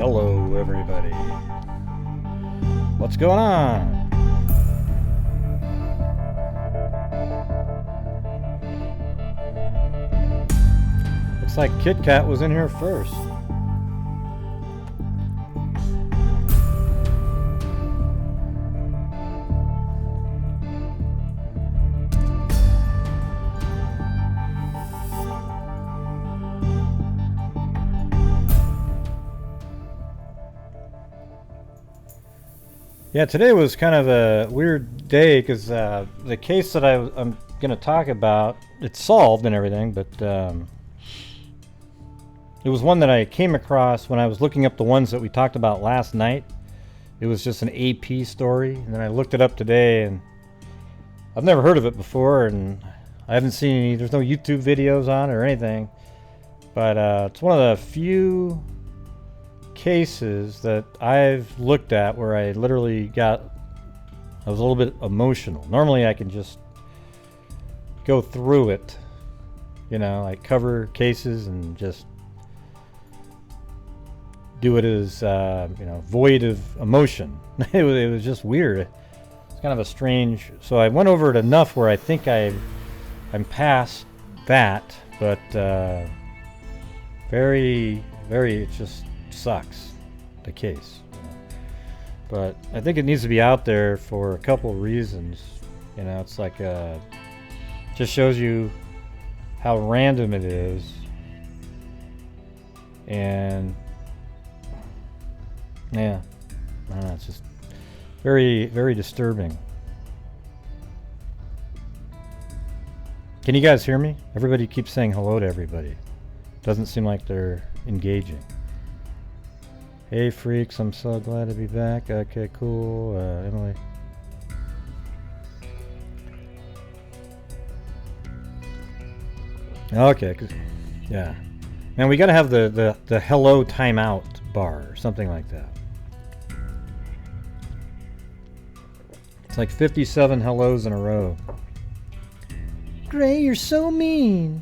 Hello everybody. What's going on? Looks like Kit Kat was in here first. Yeah, today was kind of a weird day because the case that I'm going to talk about, it's solved and everything, but it was one that I came across when I was looking up the ones that we talked about last night. It was just an AP story, and then I looked it up today, and I've never heard of it before, and I haven't seen any, there's no YouTube videos on it or anything, but it's one of the few cases that I've looked at where I literally I was a little bit emotional. Normally I can just go through it, you know, I cover cases and just do it as you know, void of emotion. it was just weird. It's kind of a strange, so I went over it enough where I think I'm past that, but very it just sucks, the case, you know. But I think it needs to be out there for a couple reasons, you know. It's like just shows you how random it is, and yeah, I don't know, it's just very disturbing. Can you guys hear me? Everybody keeps saying hello to everybody. Doesn't seem like they're engaging. Hey freaks, I'm so glad to be back. Okay, cool. Emily. Okay, yeah. Man, we gotta have the hello timeout bar or something like that. It's like 57 hellos in a row. Gray, you're so mean.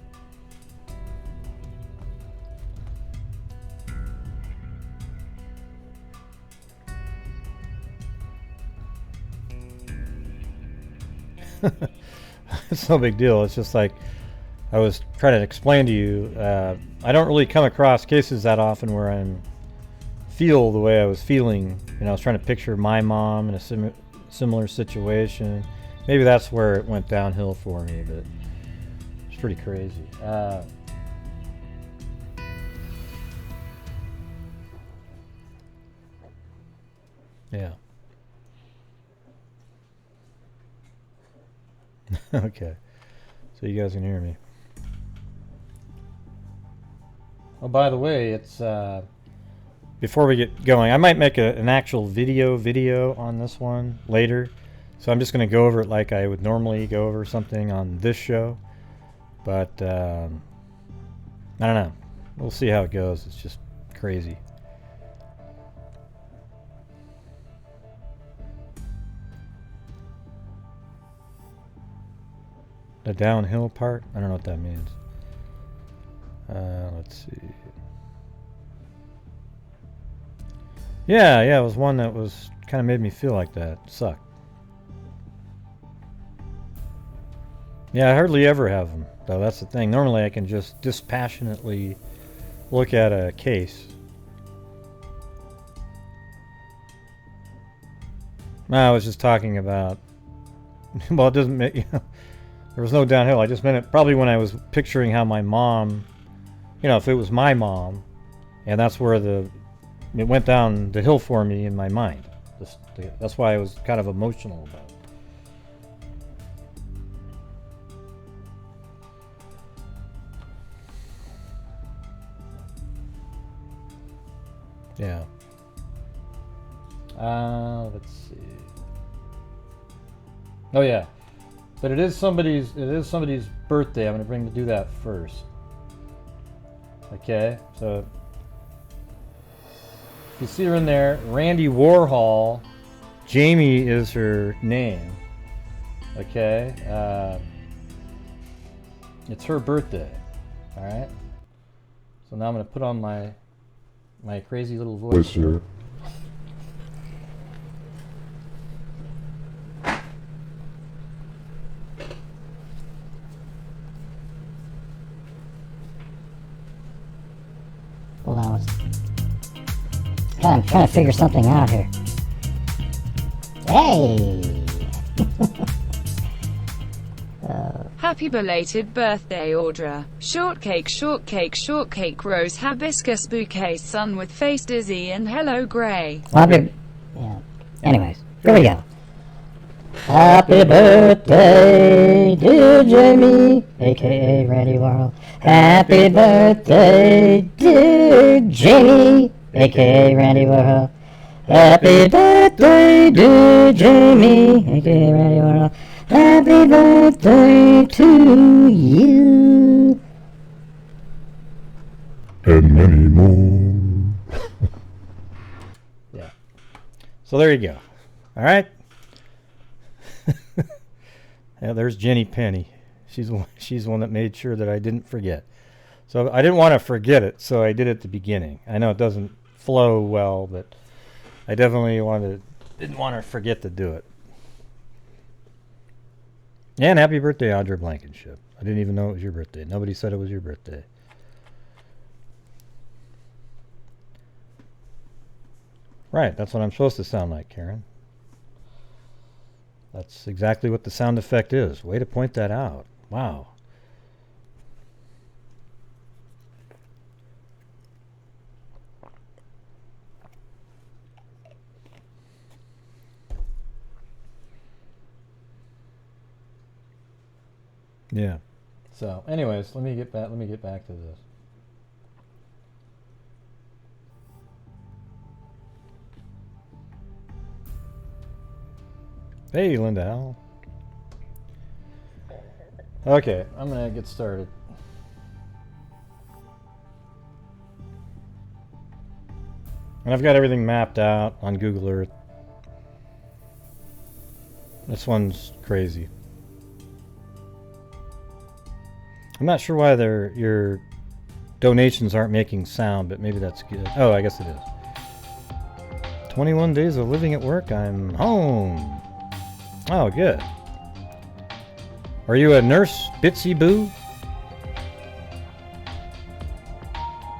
It's no big deal. It's just like I was trying to explain to you, I don't really come across cases that often where I feel the way I was feeling. You know, I was trying to picture my mom in a similar situation. Maybe that's where it went downhill for me, but it's pretty crazy. Yeah. Okay, so you guys can hear me. Oh, by the way, it's before we get going, I might make an actual video on this one later, so I'm just going to go over it like I would normally go over something on this show, but I don't know, we'll see how it goes. It's just crazy. The downhill part? I don't know what that means. Let's see. Yeah, it was one that was kind of made me feel like that. Sucked. Yeah, I hardly ever have them, though. That's the thing. Normally I can just dispassionately look at a case. No, I was just talking about, well, it doesn't make, you know, there was no downhill. I just meant it probably when I was picturing how my mom, you know, if it was my mom, and that's where it went down the hill for me in my mind. That's why I was kind of emotional about it. Yeah. Let's see. Oh yeah. But it is somebody's birthday. I'm going to do that first. Okay, so you see her in there, Randy Warhol. Jamie is her name. Okay, it's her birthday. All right. So now I'm going to put on my my crazy little voice here. Hold on. I'm trying to figure something out here. Hey! Happy belated birthday, Audra. Shortcake, shortcake, shortcake, rose, hibiscus, bouquet, sun with face dizzy, and hello, grey. Yeah. Anyways, here we go. Happy birthday, dear Jamie, aka Randy Warhol. Happy birthday, dear Jamie, aka Randy Warhol. Happy birthday, dear Jamie, aka Randy Warhol. Happy birthday to you. And many more. Yeah. So there you go. All right. Yeah, there's Jenny Penny. She's the one that made sure that I didn't forget. So I didn't want to forget it, so I did it at the beginning. I know it doesn't flow well, but I definitely didn't want to forget to do it. And happy birthday, Audra Blankenship. I didn't even know it was your birthday. Nobody said it was your birthday. Right, that's what I'm supposed to sound like, Karen. That's exactly what the sound effect is. Way to point that out. Wow. Yeah. So, anyways, let me get back to this. Hey, Linda Howell. Okay, I'm gonna get started. And I've got everything mapped out on Google Earth. This one's crazy. I'm not sure why your donations aren't making sound, but maybe that's good. Oh, I guess it is. 21 days of living at work, I'm home. Oh, good. Are you a nurse, Bitsy Boo?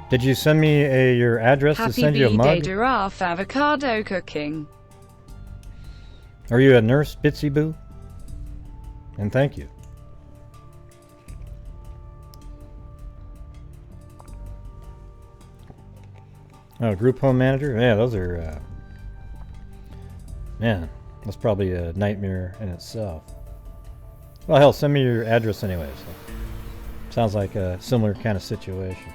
Did you send me your address to send you a mug? Happy giraffe avocado cooking. Are you a nurse, Bitsy Boo? And thank you. Oh, group home manager? Yeah, those are... man, that's probably a nightmare in itself. Well, hell, send me your address anyway. So. Sounds like a similar kind of situation.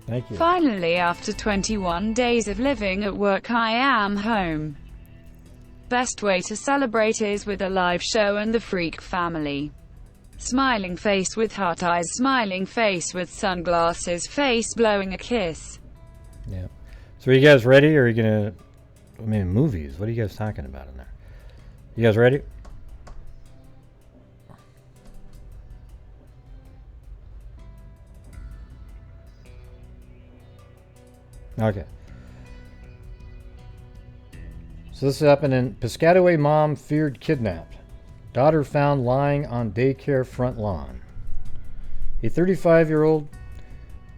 Thank you. Finally, after 21 days of living at work, I am home. Best way to celebrate is with a live show and the Freak family. Smiling face with heart eyes, smiling face with sunglasses, face blowing a kiss. Yeah. So are you guys ready, or are you gonna... I mean, movies. What are you guys talking about in there? You guys ready? Okay. So this happened in Piscataway. Mom feared kidnapped. Daughter found lying on daycare front lawn. A 35-year-old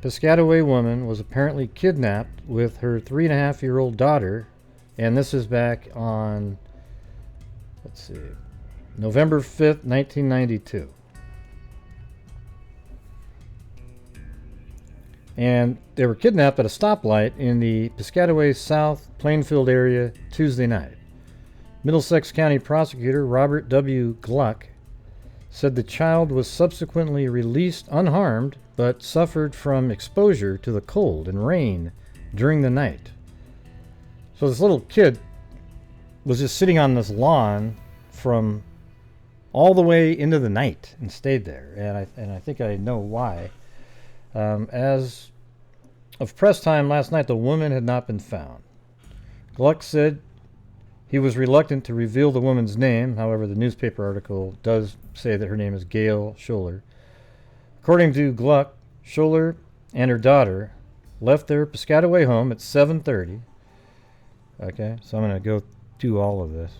Piscataway woman was apparently kidnapped with her 3.5-year-old daughter, and this is back on, let's see, November 5th, 1992. And they were kidnapped at a stoplight in the Piscataway South Plainfield area Tuesday night. Middlesex County Prosecutor Robert W. Gluck said the child was subsequently released unharmed, but suffered from exposure to the cold and rain during the night. So this little kid was just sitting on this lawn from all the way into the night and stayed there. And I think I know why. As of press time last night, the woman had not been found. Gluck said He was reluctant to reveal the woman's name. However, the newspaper article does say that her name is Gail Shollar. According to Gluck, Shollar and her daughter left their Piscataway home at 7:30. Okay, so I'm going to go do all of this.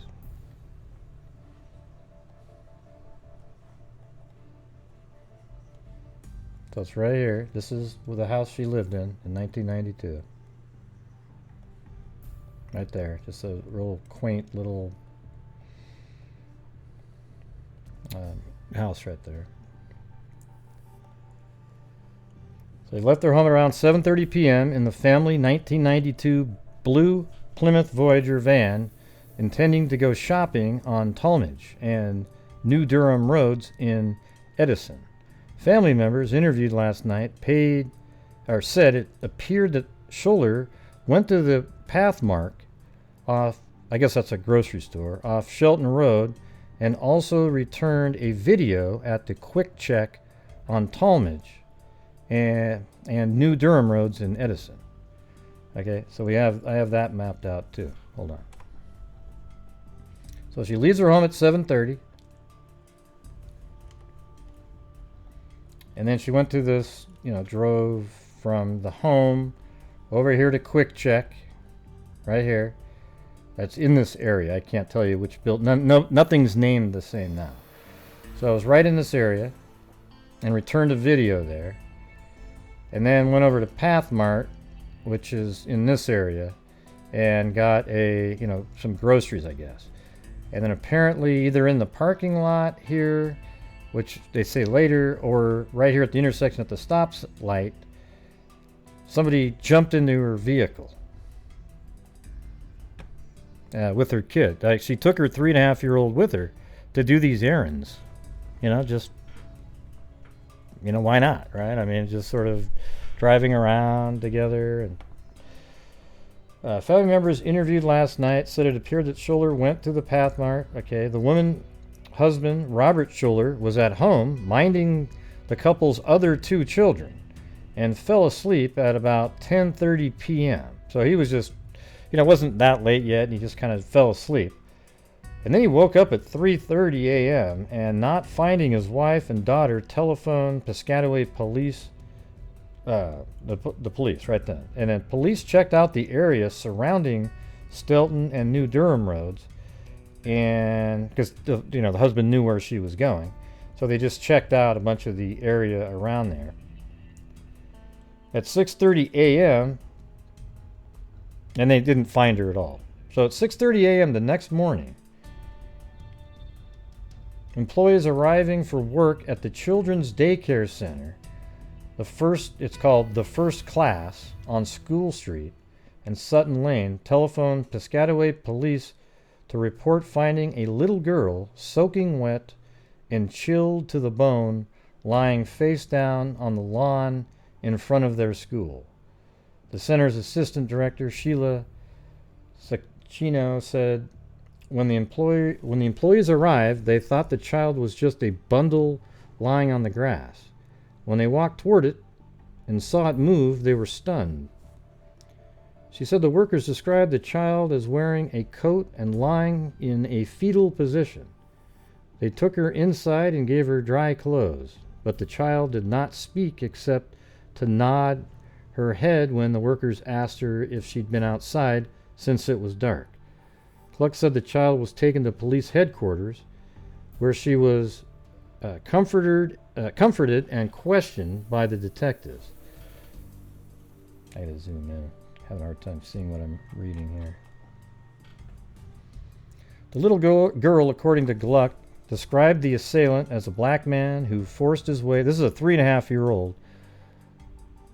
So it's right here. This is the house she lived in 1992. Right there. Just a real quaint little house right there. So they left their home around 7:30 p.m. in the family 1992 blue Plymouth Voyager van, intending to go shopping on Talmadge and New Durham roads in Edison. Family members interviewed last night said it appeared that Shollar went to the Pathmark off, I guess that's a grocery store, off Shelton Road, and also returned a video at the Quick Check on Talmadge and New Durham roads in Edison. Okay, so I have that mapped out too. Hold on. So she leaves her home at 7:30. And then she went to this, drove from the home over here to Quick Check, right here. That's in this area. I can't tell you which building. Nothing's named the same now. So I was right in this area and returned a video there. And then went over to Pathmart, which is in this area, and got some groceries, I guess. And then apparently either in the parking lot here, which they say later, or right here at the intersection at the stop light, somebody jumped into her vehicle with her kid. She took her 3.5-year-old with her to do these errands. Why not, right? I mean, just sort of driving around together. And family members interviewed last night said it appeared that Shollar went to the Pathmark. Okay, the woman's husband, Robert Shollar, was at home minding the couple's other 2 children and fell asleep at about 10:30 p.m. So he was just, it wasn't that late yet, and he just kind of fell asleep. And then he woke up at 3:30 a.m. and, not finding his wife and daughter, telephoned Piscataway police, the police right then. And then police checked out the area surrounding Stelton and New Durham roads, and because the husband knew where she was going, so they just checked out a bunch of the area around there. At 6:30 a.m., and they didn't find her at all. So at 6:30 a.m. the next morning, employees arriving for work at the Children's Daycare Center, it's called the First Class on School Street and Sutton Lane, telephoned Piscataway police to report finding a little girl soaking wet and chilled to the bone, lying face down on the lawn in front of their school. The center's assistant director, Sheila Sacchino, said when the employees arrived, they thought the child was just a bundle lying on the grass. When they walked toward it and saw it move, they were stunned. She said the workers described the child as wearing a coat and lying in a fetal position. They took her inside and gave her dry clothes, but the child did not speak except to nod her head when the workers asked her if she'd been outside since it was dark. Cluck said the child was taken to police headquarters, where she was comforted and questioned by the detectives. I gotta zoom in. Having a hard time seeing what I'm reading here. The little girl, according to Gluck, described the assailant as a black man who forced his way. This is a 3.5-year-old,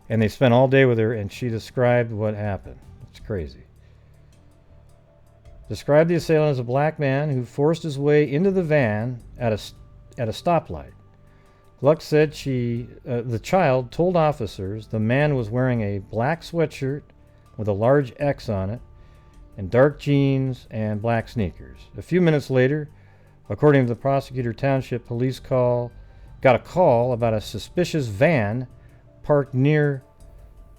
and they spent all day with her, and she described what happened. It's crazy. Described the assailant as a black man who forced his way into the van at a stoplight. Gluck said the child told officers the man was wearing a black sweatshirt with a large X on it, and dark jeans and black sneakers. A few minutes later, according to the prosecutor, Township Police got a call about a suspicious van parked near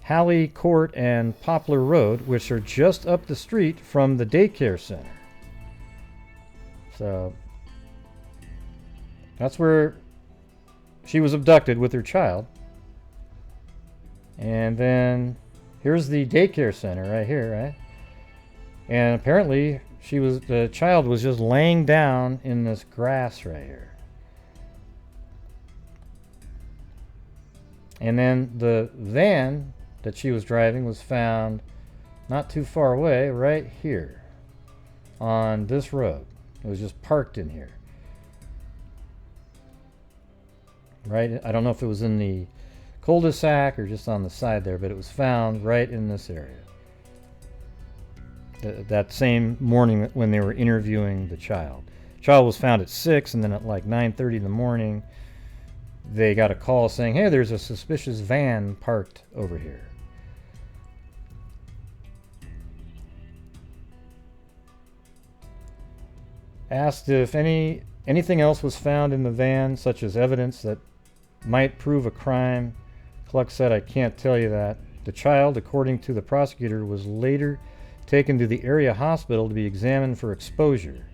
Halley Court and Poplar Road, which are just up the street from the daycare center. So that's where she was abducted with her child. And then here's the daycare center right here, right? And apparently the child was just laying down in this grass right here. And then the van that she was driving was found not too far away, right here on this road. It was just parked in here. Right? I don't know if it was in the cul-de-sac or just on the side there, but it was found right in this area. That same morning when they were interviewing the child. The child was found at 6, and then at like 9:30 in the morning, they got a call saying, hey, there's a suspicious van parked over here. Asked if anything else was found in the van, such as evidence that might prove a crime, Cluck said, I can't tell you that. The child, according to the prosecutor, was later taken to the area hospital to be examined for exposure.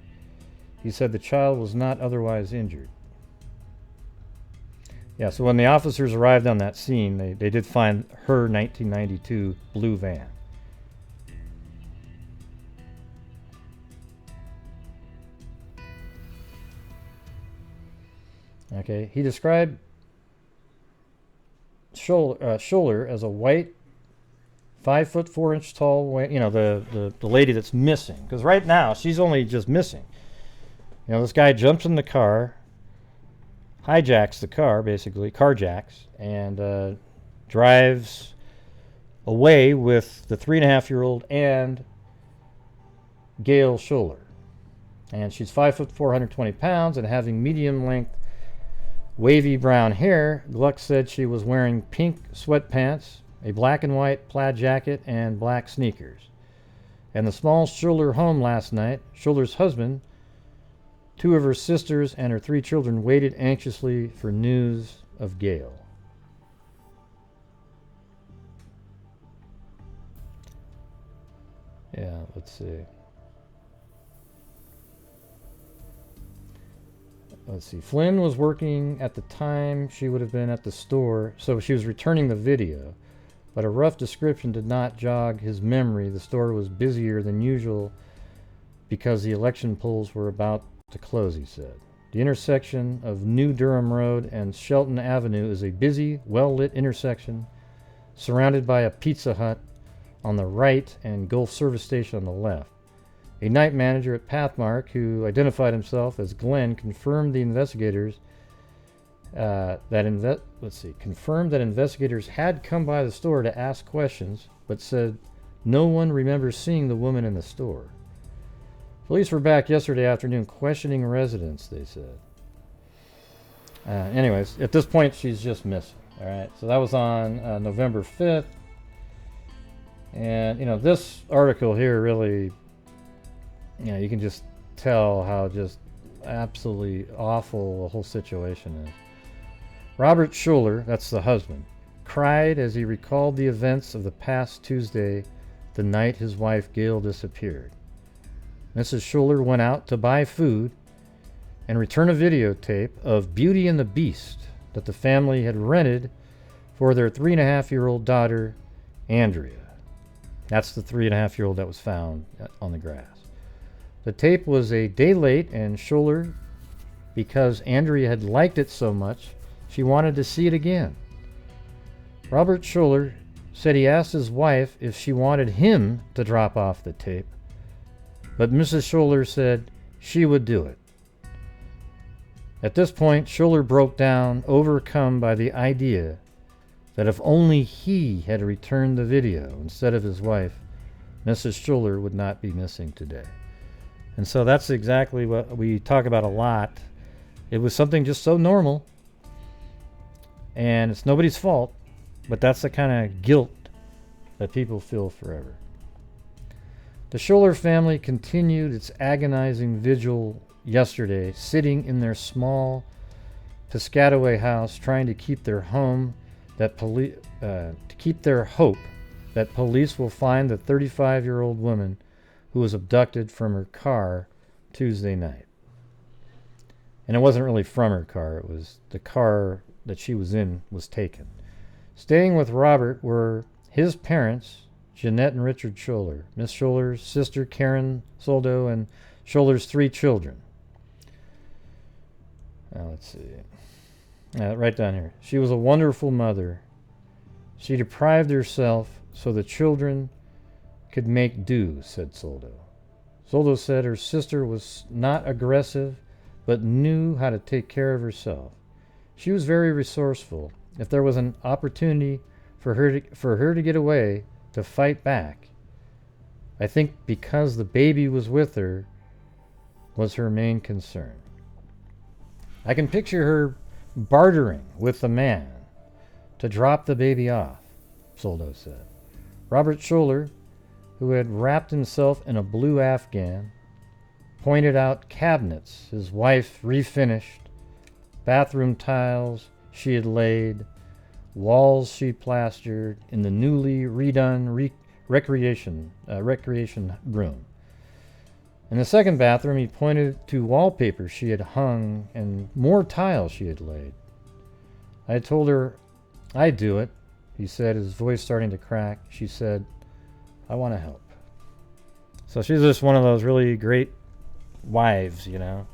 He said the child was not otherwise injured. Yeah, so when the officers arrived on that scene, they did find her 1992 blue van. Okay, he described Shollar as a white, 5 foot 4 inch tall, the lady that's missing. Because right now she's only just missing. You know, this guy jumps in the car, hijacks the car, basically carjacks, and drives away with the 3.5-year-old and Gail Shollar. And she's 5 foot 4, 120 pounds, and having medium length wavy brown hair. Gluck said she was wearing pink sweatpants, a black and white plaid jacket, and black sneakers. And the small Shollar home last night, Schollar's husband, 2 of her sisters, and her 3 children waited anxiously for news of Gail. Yeah, let's see. Let's see. Flynn was working at the time she would have been at the store, so she was returning the video. But a rough description did not jog his memory. The store was busier than usual because the election polls were about to close, he said. The intersection of New Durham Road and Shelton Avenue is a busy, well-lit intersection surrounded by a Pizza Hut on the right and Gulf Service Station on the left. A night manager at Pathmark, who identified himself as Glenn, confirmed that investigators had come by the store to ask questions, but said no one remembers seeing the woman in the store. Police were back yesterday afternoon questioning residents, they said. Anyways, at this point, she's just missing. All right, so that was on November 5th. And, this article here really, you can just tell how just absolutely awful the whole situation is. Robert Shollar, that's the husband, cried as he recalled the events of the past Tuesday, the night his wife Gail disappeared. Mrs. Shollar went out to buy food and return a videotape of Beauty and the Beast that the family had rented for their 3.5-year-old daughter, Andrea. That's the 3.5-year-old that was found on the grass. The tape was a day late, and Shollar, because Andrea had liked it so much, she wanted to see it again. Robert Shollar said he asked his wife if she wanted him to drop off the tape, but Mrs. Shollar said she would do it. At this point, Shollar broke down, overcome by the idea that if only he had returned the video instead of his wife, Mrs. Shollar would not be missing today. And so that's exactly what we talk about a lot. It was something just so normal, and it's nobody's fault, but that's the kind of guilt that people feel forever. The Shollar family continued its agonizing vigil yesterday, sitting in their small Piscataway house, trying to keep their hope that police will find the 35-year-old woman who was abducted from her car Tuesday night. And it wasn't really from her car. It was the car that she was in was taken. Staying with Robert were his parents, Jeanette and Richard Shollar, Miss Shollar's sister Karen Soldo, and Shollar's 3 children. Now let's see. Right down here. She was a wonderful mother. She deprived herself so the children could make do, said Soldo. Soldo said her sister was not aggressive, but knew how to take care of herself. She was very resourceful. If there was an opportunity for her to get away, to fight back, I think because the baby was with her was her main concern. I can picture her bartering with the man to drop the baby off, Soldo said. Robert Shollar, who had wrapped himself in a blue Afghan, pointed out cabinets his wife refinished, bathroom tiles she had laid, walls she plastered in the newly redone recreation room. In the second bathroom, he pointed to wallpaper she had hung and more tiles she had laid. I told her I'd do it, he said, his voice starting to crack. She said, I want to help. So she's just one of those really great wives, you know.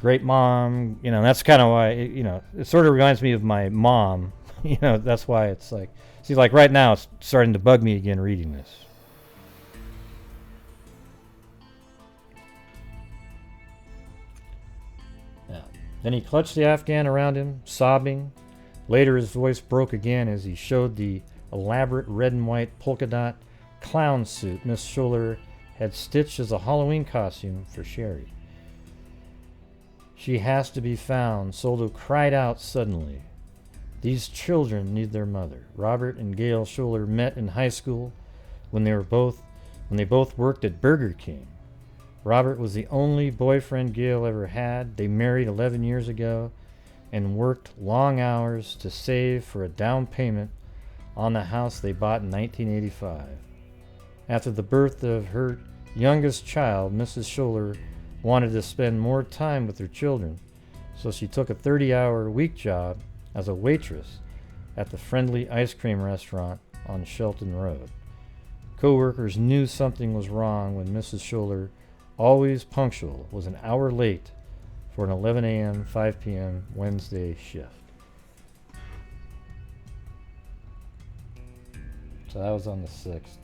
Great mom, you know. That's kind of why, it sort of reminds me of my mom. That's why it's like, see, like right now it's starting to bug me again reading this. Then he clutched the Afghan around him, sobbing. Later his voice broke again as he showed the elaborate red and white polka dot clown suit Miss Shollar had stitched as a Halloween costume for Sherry. She has to be found, Soldo cried out suddenly. These children need their mother. Robert and Gail Shollar met in high school when they both worked at Burger King. Robert was the only boyfriend Gail ever had. They married 11 years ago and worked long hours to save for a down payment on the house they bought in 1985. After the birth of her youngest child, Mrs. Shollar wanted to spend more time with her children, so she took a 30-hour-a-week job as a waitress at the friendly ice cream restaurant on Shelton Road. Co-workers knew something was wrong when Mrs. Shollar, always punctual, was an hour late for an 11 a.m., 5 p.m. Wednesday shift. So that was on the 6th.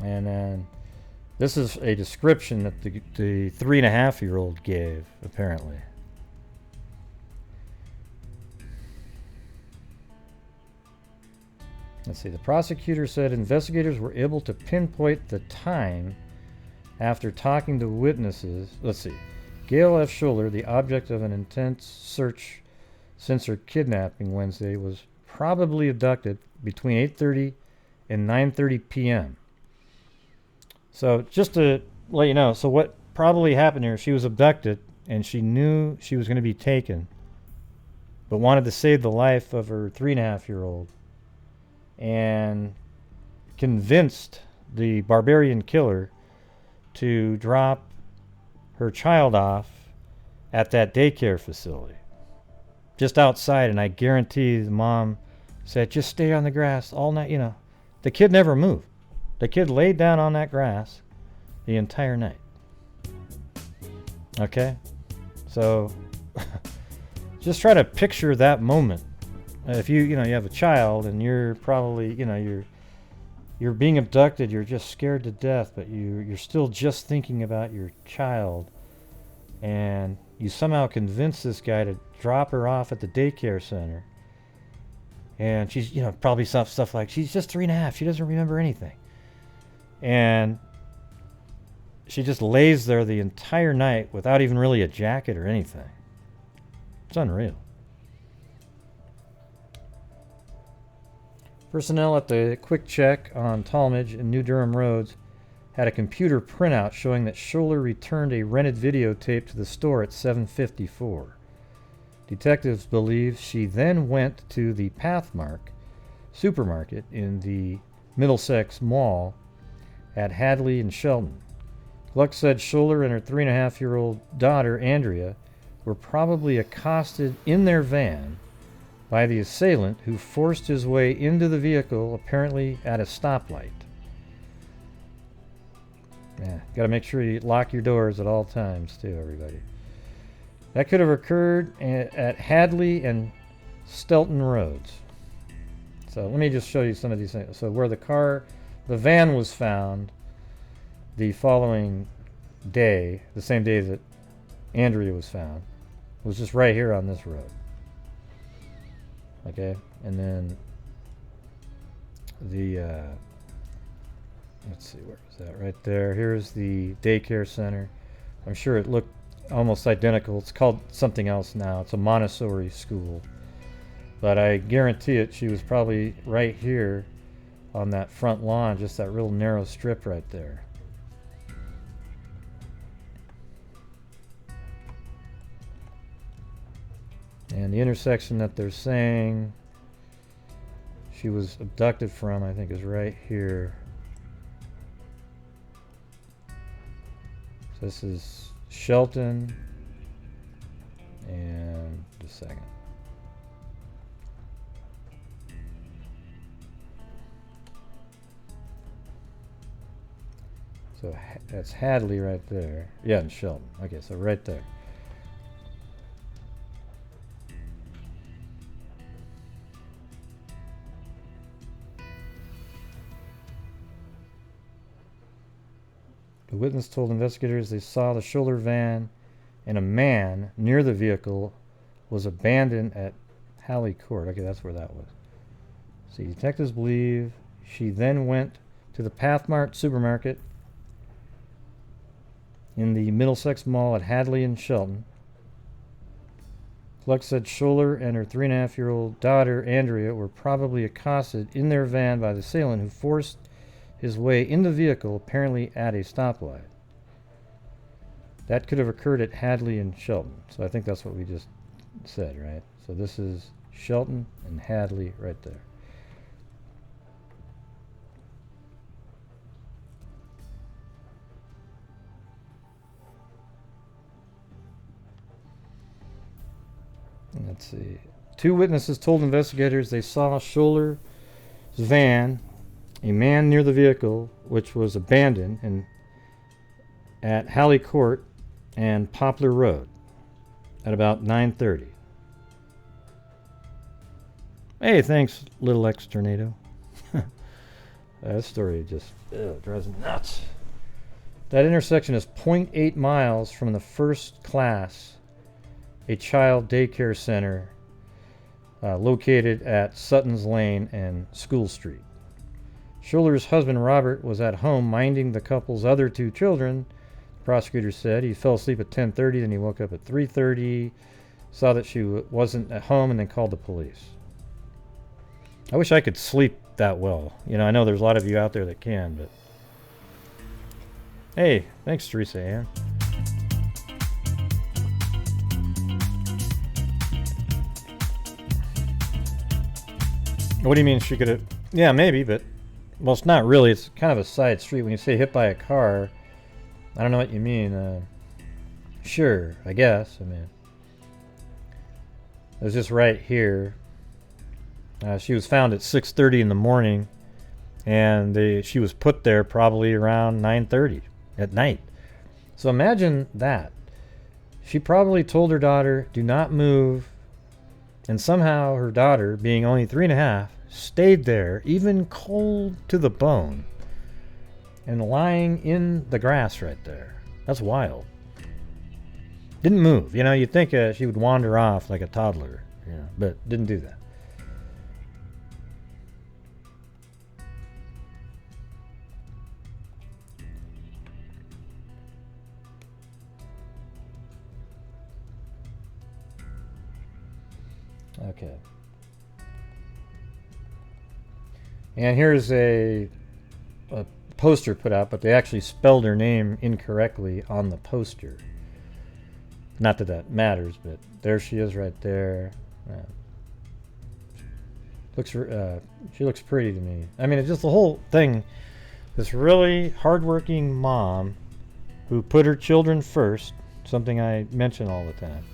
And then this is a description that the 3.5-year-old gave, apparently. Let's see. The prosecutor said investigators were able to pinpoint the time after talking to witnesses. Let's see. Gail F. Shollar, the object of an intense search since her kidnapping Wednesday, was probably abducted between 8:30 and 9:30 p.m. So just to let you know, so what probably happened here, she was abducted and she knew she was going to be taken, but wanted to save the life of her 3.5-year-old and convinced the barbarian killer to drop her child off at that daycare facility just outside. And I guarantee the mom said, just stay on the grass all night. The kid never moved. The kid laid down on that grass the entire night. Okay? So just try to picture that moment. If you have a child and you're probably, you're being abducted, you're just scared to death, but you're still just thinking about your child, and you somehow convince this guy to drop her off at the daycare center, and she's, probably stuff like, she's just 3.5, she doesn't remember anything. And she just lays there the entire night without even really a jacket or anything. It's unreal. Personnel at the Quick Check on Talmadge and New Durham roads had a computer printout showing that Shollar returned a rented videotape to the store at 7:54. Detectives believe she then went to the Pathmark supermarket in the Middlesex Mall at Hadley and Shelton, Gluck said Shollar and her 3.5-year-old daughter, Andrea, were probably accosted in their van by the assailant who forced his way into the vehicle, apparently at a stoplight. Yeah, gotta make sure you lock your doors at all times, too, everybody. That could have occurred at Hadley and Stelton Roads. So let me just show you some of these things. So where the van was found the following day, the same day that Andrea was found, was just right here on this road. Okay, and then the let's see, where was that? Right there. Here's the daycare center. I'm sure it looked almost identical. It's called something else now. It's a Montessori school, but I guarantee it, she was probably right here on that front lawn, just that real narrow strip right there. And the intersection that they're saying she was abducted from, I think, is right here. So this is Shelton and just a second. So that's Hadley right there. Yeah, and Shelton. Okay, so right there. The witness told investigators they saw the Shollar van and a man near the vehicle was abandoned at Halley Court. Okay, that's where that was. See, detectives believe she then went to the Pathmart supermarket in the Middlesex Mall at Hadley and Shelton. Gluck said Shollar and her 3.5-year-old daughter, Andrea, were probably accosted in their van by the assailant who forced his way in the vehicle, apparently at a stoplight. That could have occurred at Hadley and Shelton. So I think that's what we just said, right? So this is Shelton and Hadley right there. Let's see. Two witnesses told investigators they saw Shollar's van, a man near the vehicle, which was abandoned, at Halley Court and Poplar Road at about 9:30. Hey, thanks, Little X Tornado. That story just drives me nuts. That intersection is 0.8 miles from the First Class, a child daycare center located at Sutton's Lane and School Street. Shollar's husband, Robert, was at home minding the couple's other two children. The prosecutor said he fell asleep at 10:30, then he woke up at 3:30, saw that she wasn't at home, and then called the police. I wish I could sleep that well. You know, I know there's a lot of you out there that can, but... Hey, thanks, Teresa Ann. What do you mean she could have... Yeah, maybe, but... Well, it's not really. It's kind of a side street. When you say hit by a car, I don't know what you mean. Sure, I guess. I mean, it was just right here. She was found at 6:30 in the morning, and she was put there probably around 9:30 at night. So imagine that. She probably told her daughter, do not move, and somehow her daughter, being only 3.5, stayed there, even cold to the bone, and lying in the grass right there. That's wild. Didn't move. You know, you'd think she would wander off like a toddler, you know, but didn't do that. Okay. And here's a poster put out, but they actually spelled her name incorrectly on the poster. Not that that matters, but there she is right there. She looks pretty to me. I mean, it's just the whole thing. This really hardworking mom who put her children first, something I mention all the time,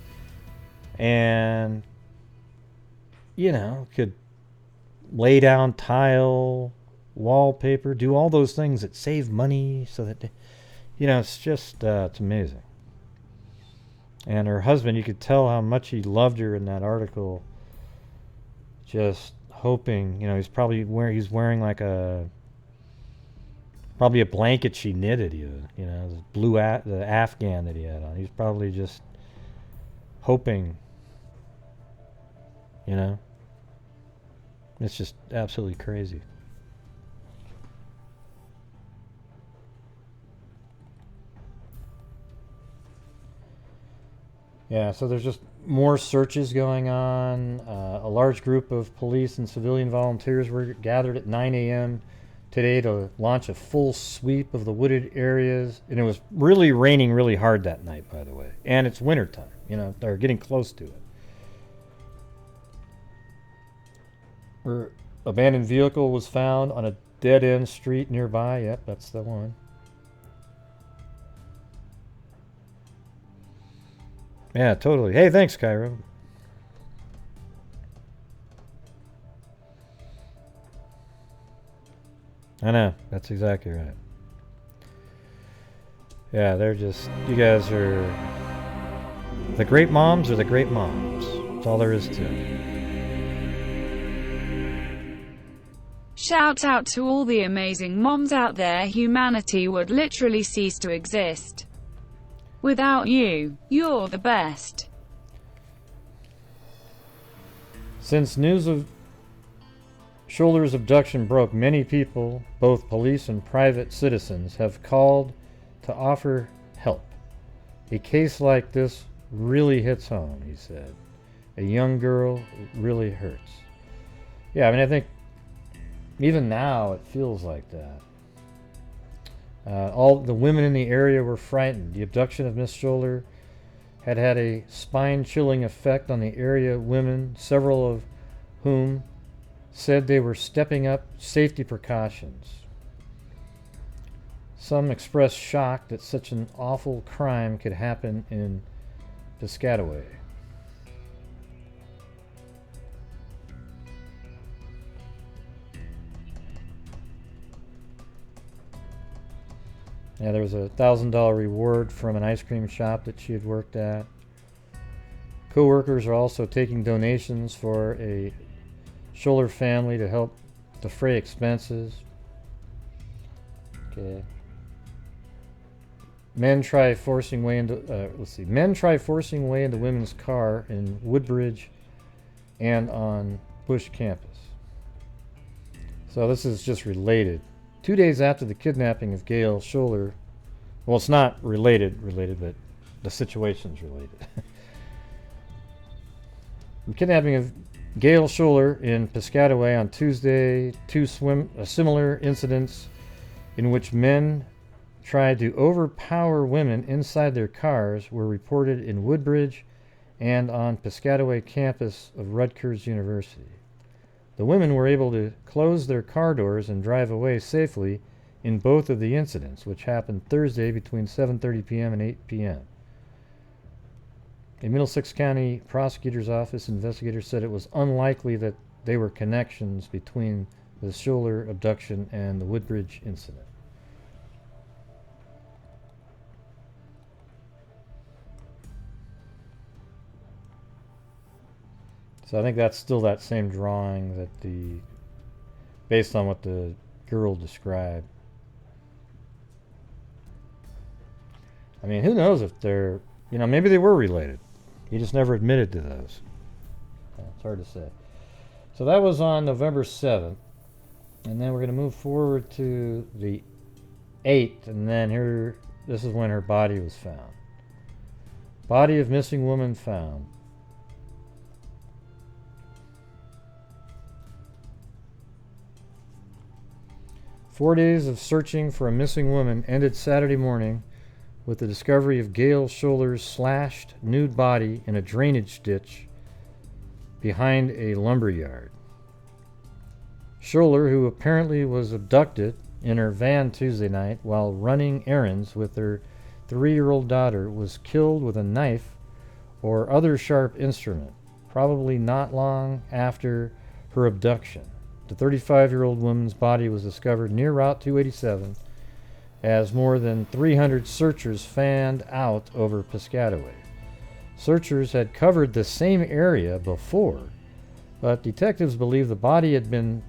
and, you know, could lay down tile, wallpaper, do all those things that save money so that, you know, it's just, it's amazing. And her husband, you could tell how much he loved her in that article, just hoping, you know, he's wearing like probably a blanket she knitted, you know, the Afghan that he had on. He's probably just hoping, you know. It's just absolutely crazy. Yeah, so there's just more searches going on. A large group of police and civilian volunteers were gathered at 9 a.m. today to launch a full sweep of the wooded areas. And it was really raining really hard that night, by the way. And it's wintertime, you know, they're getting close to it. Her abandoned vehicle was found on a dead-end street nearby. Yep, that's the one. Yeah, totally. Hey, thanks, Cairo. I know. That's exactly right. Yeah, they're just... You guys are... The great moms are the great moms. That's all there is to it. Shout out to all the amazing moms out there. Humanity would literally cease to exist without you. You're the best. Since news of Shollar's abduction broke, many people, both police and private citizens, have called to offer help. A case like this really hits home, he said. A young girl, it really hurts. Yeah, I mean, I think even now it feels like that. All the women in the area were frightened. The abduction of Miss Shollar had had a spine-chilling effect on the area women, several of whom said they were stepping up safety precautions. Some expressed shock that such an awful crime could happen in Piscataway. Yeah, there was a $1,000 reward from an ice cream shop that she had worked at. Co-workers are also taking donations for a Shollar family to help defray expenses. Okay. Men try forcing way into women's car in Woodbridge and on Bush campus. So this is just related. 2 days after the kidnapping of Gail Shollar, well, it's not related, but the situation's related. The kidnapping of Gail Shollar in Piscataway on Tuesday, similar incidents in which men tried to overpower women inside their cars were reported in Woodbridge and on Piscataway campus of Rutgers University. The women were able to close their car doors and drive away safely in both of the incidents, which happened Thursday between 7:30 p.m. and 8 p.m. A Middlesex County Prosecutor's Office investigator said it was unlikely that they were connections between the Shollar abduction and the Woodbridge incident. So I think that's still that same drawing that based on what the girl described. I mean, who knows if they're, maybe they were related. He just never admitted to those. It's hard to say. So that was on November 7th. And then we're going to move forward to the 8th. And then this is when her body was found. Body of missing woman found. Four days of searching for a missing woman ended Saturday morning with the discovery of Gail Shollar's slashed nude body in a drainage ditch behind a lumber yard. Shollar, who apparently was abducted in her van Tuesday night while running errands with her 3-year-old daughter was killed with a knife or other sharp instrument, probably not long after her abduction. The 35-year-old woman's body was discovered near Route 287 as more than 300 searchers fanned out over Piscataway. Searchers had covered the same area before, but detectives believe the body had been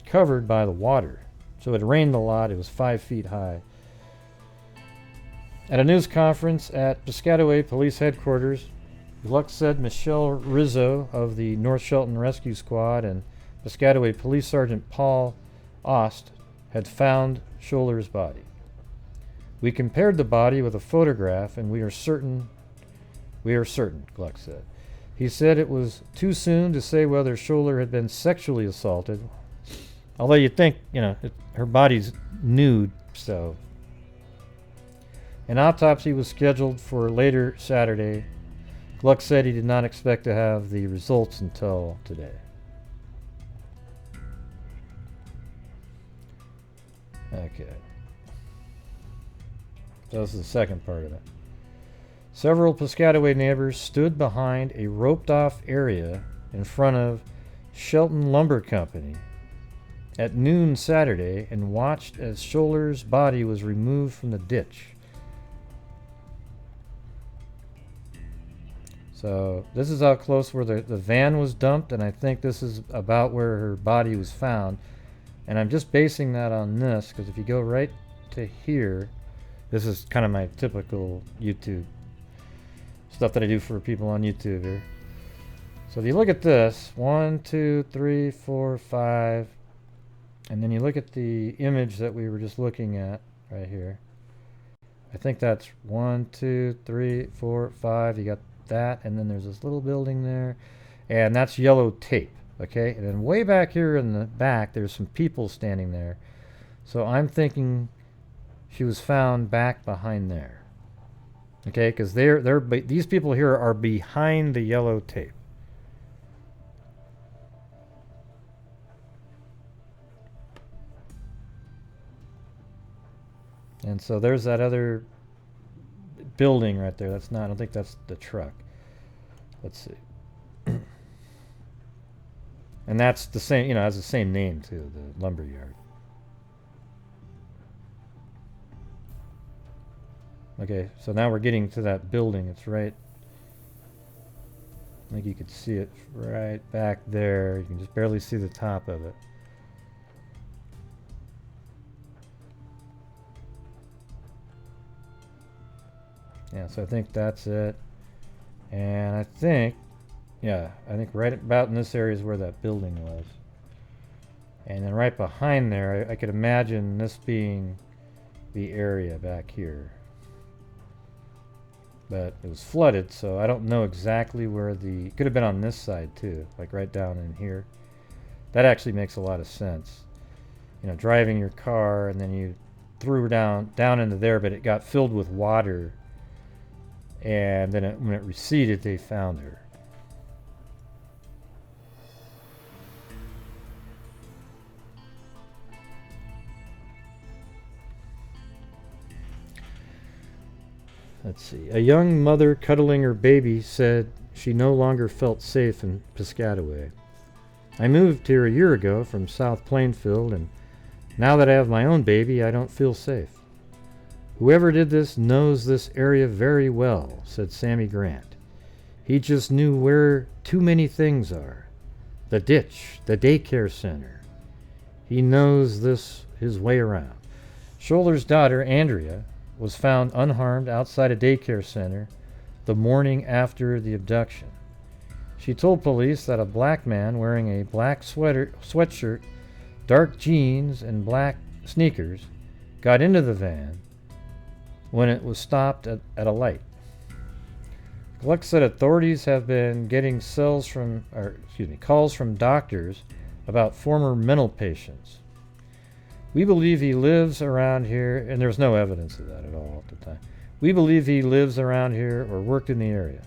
covered by the water. So it rained a lot. It was 5 feet high. At a news conference at Piscataway Police Headquarters, Gluck said Michelle Rizzo of the North Shelton Rescue Squad and Piscataway Police Sergeant Paul Ost had found Shollar's body. We compared the body with a photograph and we are certain, Gluck said. He said it was too soon to say whether Shollar had been sexually assaulted, although you'd think, her body's nude, so. An autopsy was scheduled for later Saturday. Gluck said he did not expect to have the results until today. Okay. So this is the second part of it. Several Piscataway neighbors stood behind a roped-off area in front of Shelton Lumber Company at noon Saturday and watched as Shollar's body was removed from the ditch. So this is how close where the van was dumped, and I think this is about where her body was found. And I'm just basing that on this, because if you go right to here, this is kind of my typical YouTube stuff that I do for people on YouTube here. So if you look at this, 1, 2, 3, 4, 5, and then you look at the image that we were just looking at right here. I think that's 1, 2, 3, 4, 5. You got that, and then there's this little building there, and that's yellow tape. Okay, and then way back here in the back, there's some people standing there. So I'm thinking she was found back behind there. Okay, because these people here are behind the yellow tape. And so there's that other building right there. That's not, I don't think that's the truck. Let's see. And that's the same, has the same name too, the lumber yard. Okay, so now we're getting to that building. It's right, I think you could see it right back there. You can just barely see the top of it. Yeah, so I think that's it. And I think right about in this area is where that building was. And then right behind there, I could imagine this being the area back here. But it was flooded, so I don't know exactly where it could have been on this side too, like right down in here. That actually makes a lot of sense. Driving your car and then you threw her down into there, but it got filled with water. And then when it receded, they found her. Let's see. A young mother cuddling her baby said she no longer felt safe in Piscataway. I moved here a year ago from South Plainfield, and now that I have my own baby, I don't feel safe. Whoever did this knows this area very well, said Sammy Grant. He just knew where too many things are. The ditch, the daycare center. He knows his way around. Shollar's daughter, Andrea, was found unharmed outside a daycare center the morning after the abduction. She told police that a black man wearing a black sweatshirt, dark jeans, and black sneakers got into the van when it was stopped at a light. Gluck said authorities have been getting calls from doctors about former mental patients. We believe he lives around here, and there's no evidence of that at all at the time. We believe he lives around here or worked in the area.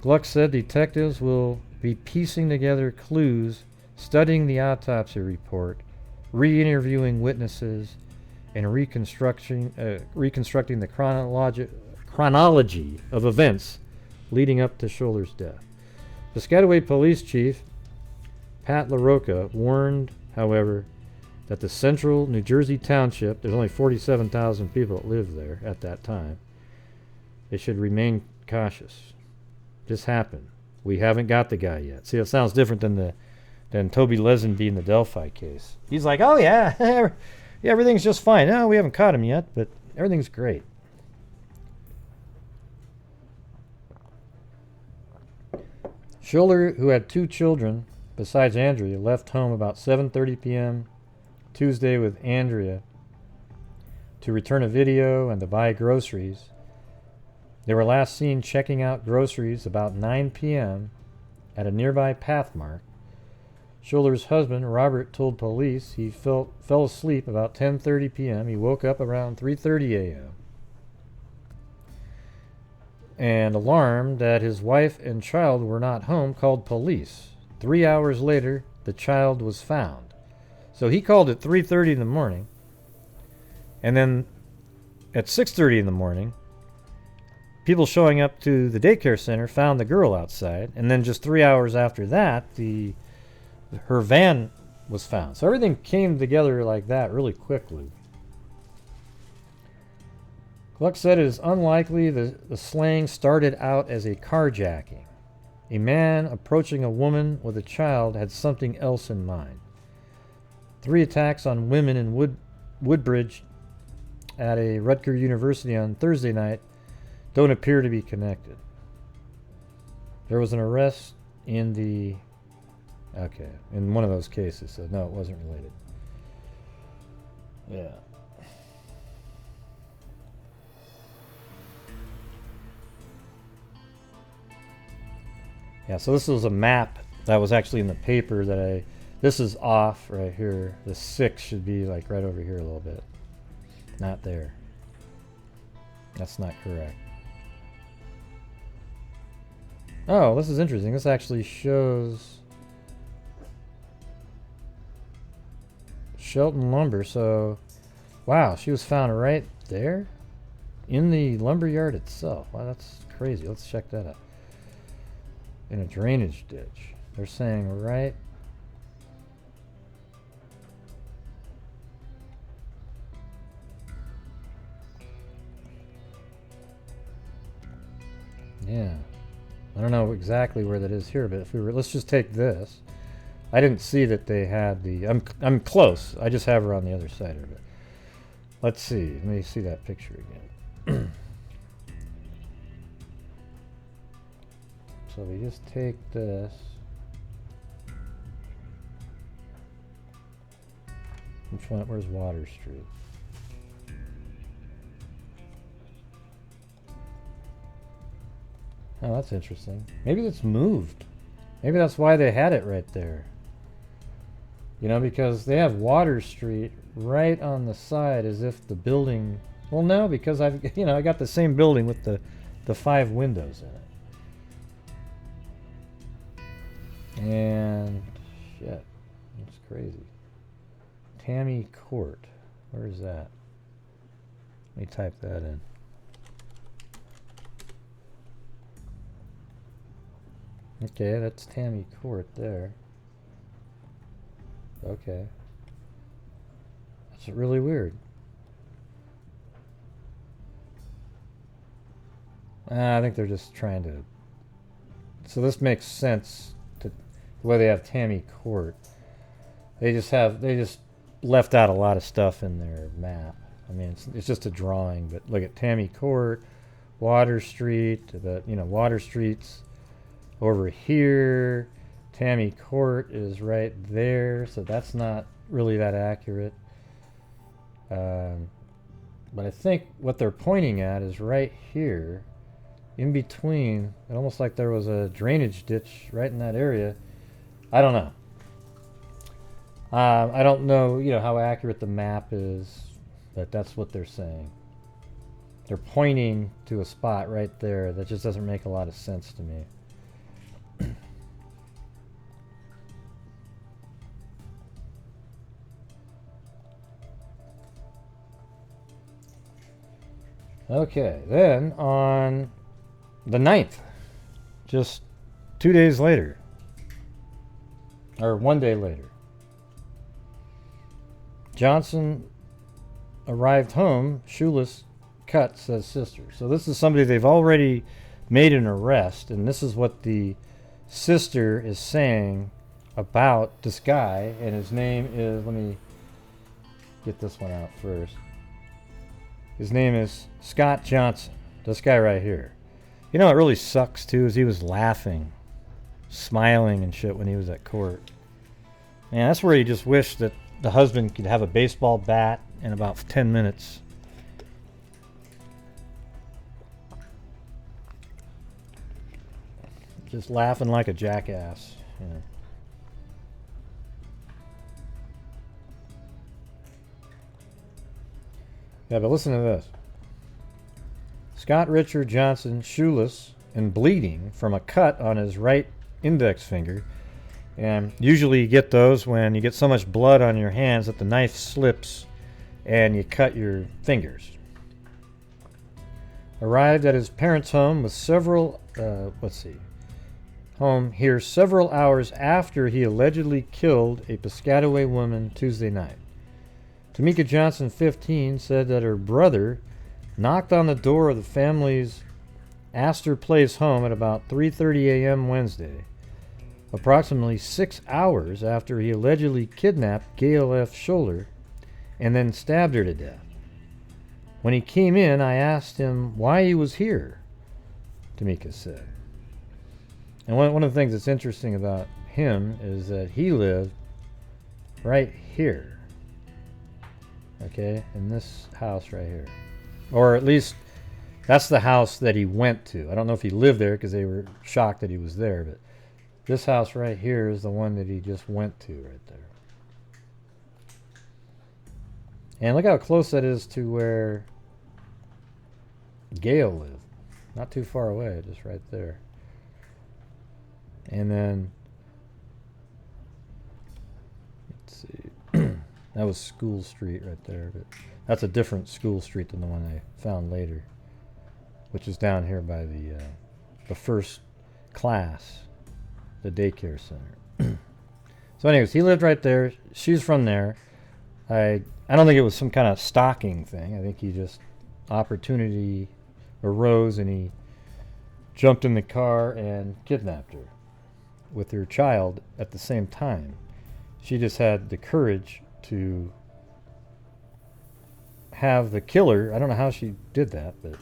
Gluck said detectives will be piecing together clues, studying the autopsy report, re-interviewing witnesses, and reconstructing the chronology of events leading up to Shollar's death. Piscataway Police Chief Pat LaRocca warned, however, that the central New Jersey township, there's only 47,000 people that live there at that time, they should remain cautious. This happened. We haven't got the guy yet. See, it sounds different than Toby Lesenby in the Delphi case. He's like, oh yeah, yeah, everything's just fine. No, we haven't caught him yet, but everything's great. Shollar, who had 2 children besides Andrea, left home about 7:30 p.m. Tuesday with Andrea to return a video and to buy groceries. They were last seen checking out groceries about 9 p.m. at a nearby Pathmark. Shollar's husband, Robert, told police he fell asleep about 10:30 p.m. He woke up around 3:30 a.m. and, alarmed that his wife and child were not home, called police. 3 hours later, the child was found. So he called at 3:30 in the morning, and then at 6:30 in the morning, people showing up to the daycare center found the girl outside, and then just 3 hours after that, her van was found. So everything came together like that really quickly. Gluck said it is unlikely the slaying started out as a carjacking. A man approaching a woman with a child had something else in mind. 3 attacks on women in Woodbridge at a Rutgers University on Thursday night don't appear to be connected. There was an arrest in one of those cases, so no, it wasn't related. Yeah. Yeah, so this was a map that was actually in the paper that this is off right here. The 6 should be like right over here a little bit. Not there. That's not correct. Oh, this is interesting. This actually shows Shelton Lumber. So, wow, she was found right there in the lumber yard itself. Wow, that's crazy. Let's check that out. In a drainage ditch. They're saying right. Yeah. I don't know exactly where that is here, but if we were, let's just take this. I didn't see that they had the, I'm close. I just have her on the other side of it. Let's see. Let me see that picture again. So we just take this. Which one? Where's Water Street? Oh, that's interesting. Maybe it's moved. Maybe that's why they had it right there. You know, because they have Water Street right on the side as if the building... Well, no, because I got the same building with the 5 windows in it. And shit, that's crazy. Tammy Court, where is that? Let me type that in. Okay, that's Tammy Court there. Okay. That's really weird. I think they're just trying to... So this makes sense to the way they have Tammy Court. They just left out a lot of stuff in their map. I mean, it's just a drawing, but look at Tammy Court, Water Street, Water Street's over here. Tammy Court is right there, so that's not really that accurate. But I think what they're pointing at is right here, in between. It almost like there was a drainage ditch right in that area. I don't know. I don't know, how accurate the map is, but that's what they're saying. They're pointing to a spot right there that just doesn't make a lot of sense to me. Okay, then on the 9th, just 2 days later, or 1 day later, Johnson arrived home, shoeless, cut, says sister. So this is somebody they've already made an arrest, and this is what the sister is saying about this guy, and his name is, let me get this one out first. His name is Scott Johnson, this guy right here. You know what really sucks too is he was laughing, smiling and shit when he was at court. Man, that's where you just wish that the husband could have a baseball bat in about 10 minutes. Just laughing like a jackass. Yeah. Yeah, but listen to this. Scott Richard Johnson, shoeless and bleeding from a cut on his right index finger. And usually you get those when you get so much blood on your hands that the knife slips and you cut your fingers. Arrived at his parents' home with several, home here several hours after he allegedly killed a Piscataway woman Tuesday night. Tamika Johnson, 15, said that her brother knocked on the door of the family's Astor Place home at about 3:30 a.m. Wednesday, approximately 6 hours after he allegedly kidnapped Gail F. Shollar and then stabbed her to death. When he came in, I asked him why he was here, Tamika said. And one of the things that's interesting about him is that he lived right here. Okay, in this house right here. Or at least that's the house that he went to. I don't know if he lived there because they were shocked that he was there, but this house right here is the one that he just went to right there. And look how close that is to where Gail lived. Not too far away, just right there. And then, let's see, that was School Street right there, but that's a different School Street than the one I found later, which is down here by the first class, the daycare center. So anyways, he lived right there. She's from there. I don't think it was some kind of stalking thing. I think he just, opportunity arose and he jumped in the car and kidnapped her with her child at the same time. She just had the courage to have the killer, I don't know how she did that, but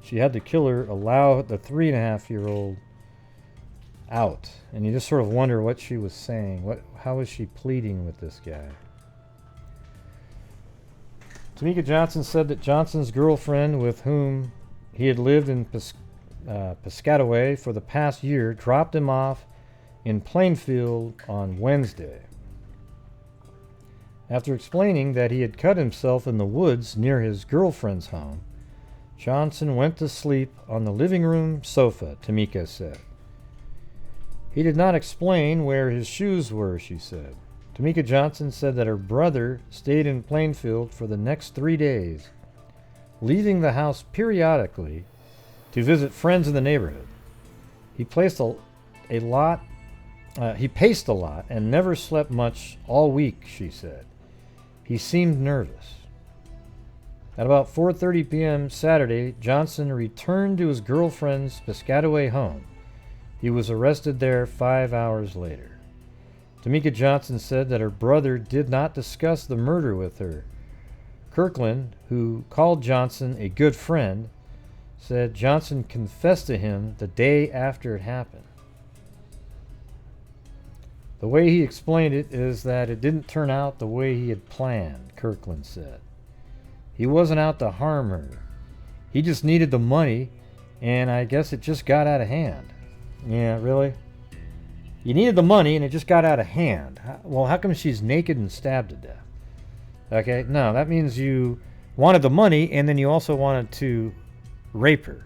she had the killer allow the 3.5-year-old out. And you just sort of wonder what she was saying. How was she pleading with this guy? Tamika Johnson said that Johnson's girlfriend, with whom he had lived in Piscataway for the past year, dropped him off in Plainfield on Wednesday. After explaining that he had cut himself in the woods near his girlfriend's home, Johnson went to sleep on the living room sofa, Tamika said. He did not explain where his shoes were, she said. Tamika Johnson said that her brother stayed in Plainfield for the next 3 days, leaving the house periodically to visit friends in the neighborhood. He paced a lot and never slept much all week, she said. He seemed nervous. At about 4:30 p.m. Saturday, Johnson returned to his girlfriend's Piscataway home. He was arrested there 5 hours later. Tamika Johnson said that her brother did not discuss the murder with her. Kirkland, who called Johnson a good friend, said Johnson confessed to him the day after it happened. The way he explained it is that it didn't turn out the way he had planned, Kirkland said. He wasn't out to harm her. He just needed the money, and I guess it just got out of hand. Yeah, really? You needed the money, and it just got out of hand. Well, how come she's naked and stabbed to death? Okay, no, that means you wanted the money, and then you also wanted to rape her.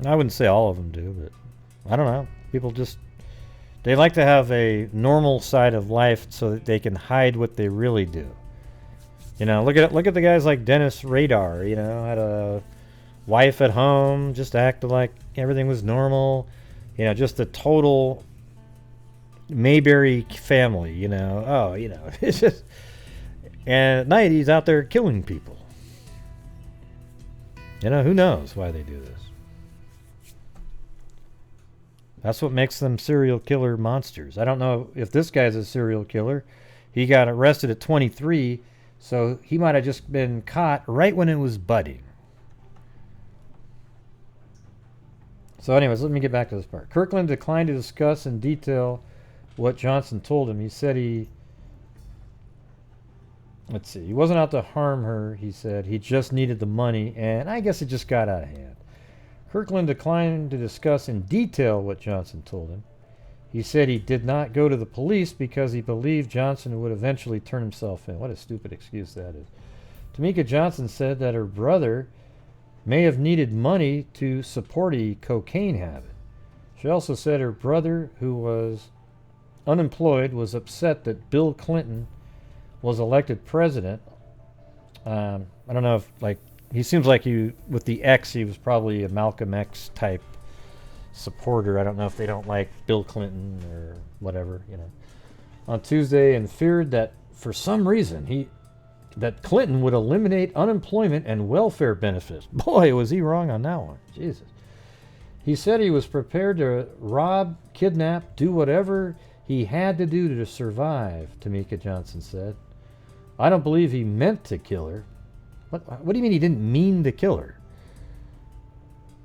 I wouldn't say all of them do, but I don't know. People just They like to have a normal side of life so that they can hide what they really do. You know, look at the guys like Dennis Radar. You know, had a wife at home, just acted like everything was normal. You know, just a total Mayberry family. You know, oh, you know, it's just. And at night he's out there killing people. You know, who knows why they do this? That's what makes them serial killer monsters. I don't know if this guy's a serial killer. He got arrested at 23, so he might have just been caught right when it was budding. So anyways, let me get back to this part. Kirkland declined to discuss in detail what Johnson told him. He said he wasn't out to harm her, he said. He just needed the money, and I guess it just got out of hand. Kirkland declined to discuss in detail what Johnson told him. He said he did not go to the police because he believed Johnson would eventually turn himself in. What a stupid excuse that is. Tamika Johnson said that her brother may have needed money to support a cocaine habit. She also said her brother, who was unemployed, was upset that Bill Clinton was elected president. I don't know if, like, he seems like with the X, he was probably a Malcolm X type supporter. I don't know if they don't like Bill Clinton or whatever, you know. On Tuesday, and feared that for some reason that Clinton would eliminate unemployment and welfare benefits. Boy, was he wrong on that one. Jesus. He said he was prepared to rob, kidnap, do whatever he had to do to survive, Tamika Johnson said. I don't believe he meant to kill her. What do you mean he didn't mean to kill her?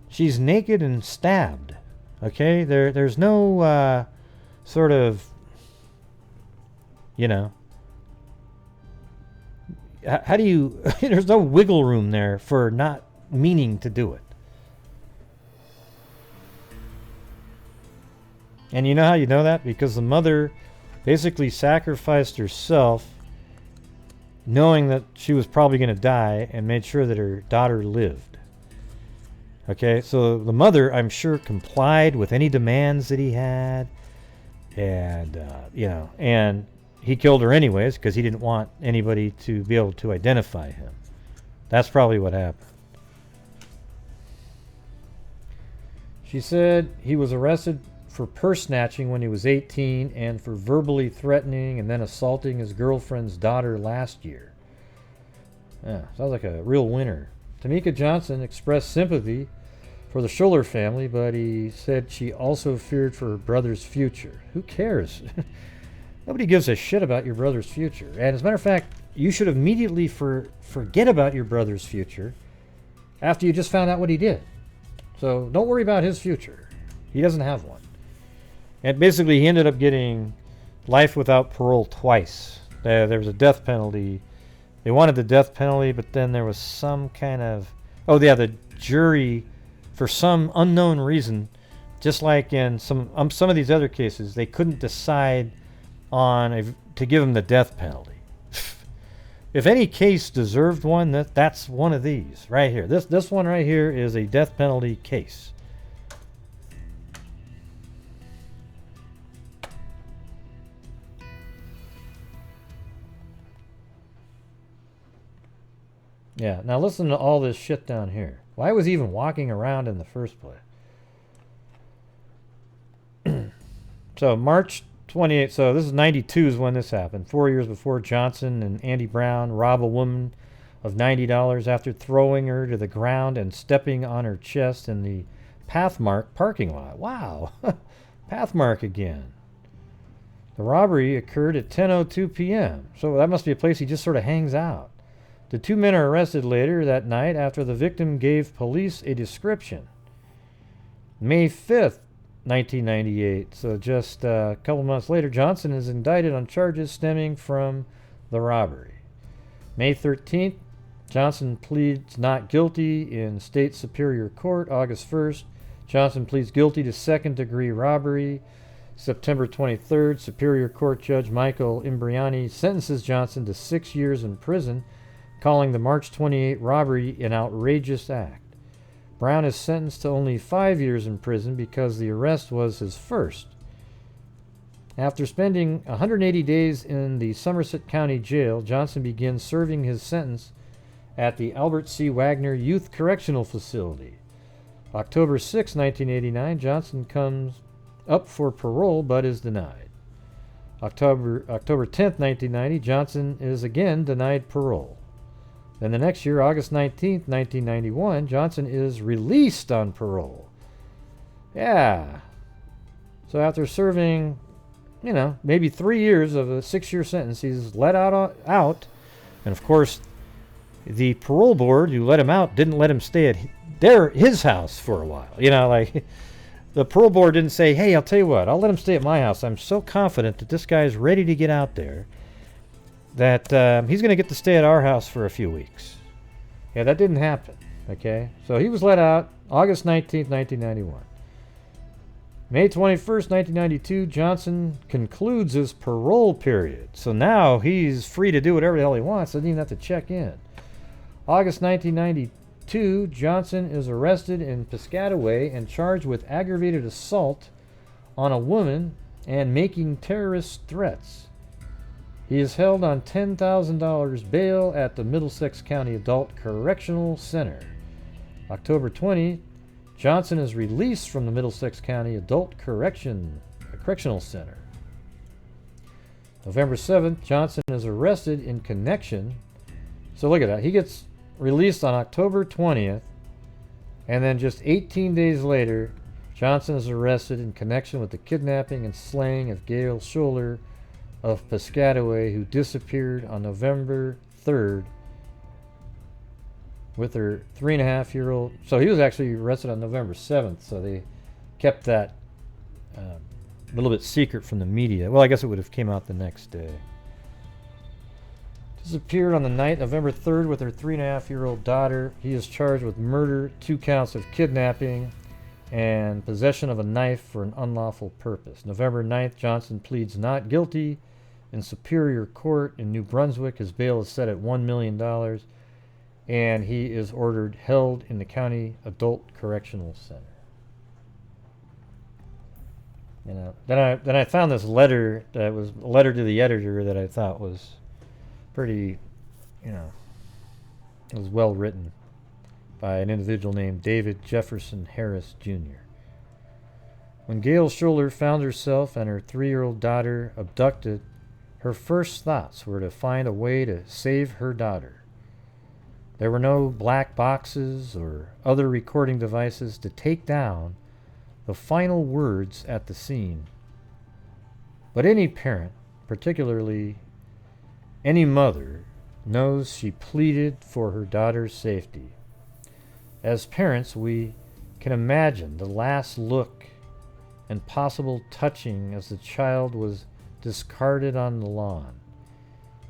She's naked and stabbed. Okay? There's no sort of, you know, how do you, there's no wiggle room there for not meaning to do it. And you know how you know that? Because the mother basically sacrificed herself knowing that she was probably going to die, and made sure that her daughter lived. Okay, so the mother, I'm sure, complied with any demands that he had, and, you know, and he killed her anyways because he didn't want anybody to be able to identify him. That's probably what happened. She said he was arrested for purse snatching when he was 18 and for verbally threatening and then assaulting his girlfriend's daughter last year. Yeah, sounds like a real winner. Tamika Johnson expressed sympathy for the Shollar family, but he said she also feared for her brother's future. Who cares? Nobody gives a shit about your brother's future. And as a matter of fact, you should immediately forget about your brother's future after you just found out what he did. So don't worry about his future. He doesn't have one. And basically, he ended up getting life without parole twice. There was a death penalty. They wanted the death penalty, but then there was some kind of... Oh, yeah, the jury, for some unknown reason, just like in some of these other cases, they couldn't decide on to give him the death penalty. If any case deserved one, that's one of these right here. This one right here is a death penalty case. Yeah, now listen to all this shit down here. Why was he even walking around in the first place? So March 28th, so this is 92 is when this happened. 4 years before, Johnson and Andy Brown rob a woman of $90 after throwing her to the ground and stepping on her chest in the Pathmark parking lot. Wow, Pathmark again. The robbery occurred at 10:02 p.m. So that must be a place he just sort of hangs out. The two men are arrested later that night after the victim gave police a description. May 5th, 1998, so just a couple months later, Johnson is indicted on charges stemming from the robbery. May 13th, Johnson pleads not guilty in state superior court. August 1st, Johnson pleads guilty to second-degree robbery. September 23rd, Superior Court Judge Michael Imbriani sentences Johnson to 6 years in prison, calling the March 28 robbery an outrageous act. Brown is sentenced to only 5 years in prison because the arrest was his first. After spending 180 days in the Somerset County Jail, Johnson begins serving his sentence at the Albert C. Wagner Youth Correctional Facility. October 6, 1989, Johnson comes up for parole but is denied. October 10th, 1990, Johnson is again denied parole. Then the next year, August 19th, 1991, Johnson is released on parole. Yeah. So after serving, maybe 3 years of a 6-year sentence, he's let out. And of course, the parole board who let him out didn't let him stay at his house for a while. The parole board didn't say, hey, I'll tell you what, I'll let him stay at my house. I'm so confident that this guy's ready to get out there that he's going to get to stay at our house for a few weeks. Yeah, that didn't happen. Okay, so he was let out August 19th, 1991. May 21st, 1992, Johnson concludes his parole period. So now he's free to do whatever the hell he wants. Doesn't even have to check in. August 1992, Johnson is arrested in Piscataway and charged with aggravated assault on a woman and making terrorist threats. He is held on $10,000 bail at the Middlesex County Adult Correctional Center. October 20, Johnson is released from the Middlesex County Adult Correctional Center. November 7th, Johnson is arrested in connection. So look at that. He gets released on October 20th, and then just 18 days later, Johnson is arrested in connection with the kidnapping and slaying of Gail Shollar of Piscataway, who disappeared on November 3rd with her 3.5-year-old. So he was actually arrested on November 7th, so they kept that a little bit secret from the media. Well, I guess it would have came out the next day. Disappeared on the night, November 3rd, with her 3.5-year-old daughter. He is charged with murder, 2 counts of kidnapping, and possession of a knife for an unlawful purpose. November 9th, Johnson pleads not guilty in Superior Court in New Brunswick. His bail is set at $1 million, and he is ordered held in the County Adult Correctional Center. Then I found this letter that was a letter to the editor that I thought was pretty, it was well written by an individual named David Jefferson Harris Jr. When Gail Shollar found herself and her 3-year-old daughter abducted, her first thoughts were to find a way to save her daughter. There were no black boxes or other recording devices to take down the final words at the scene. But any parent, particularly any mother, knows she pleaded for her daughter's safety. As parents, we can imagine the last look and possible touching as the child was discarded on the lawn.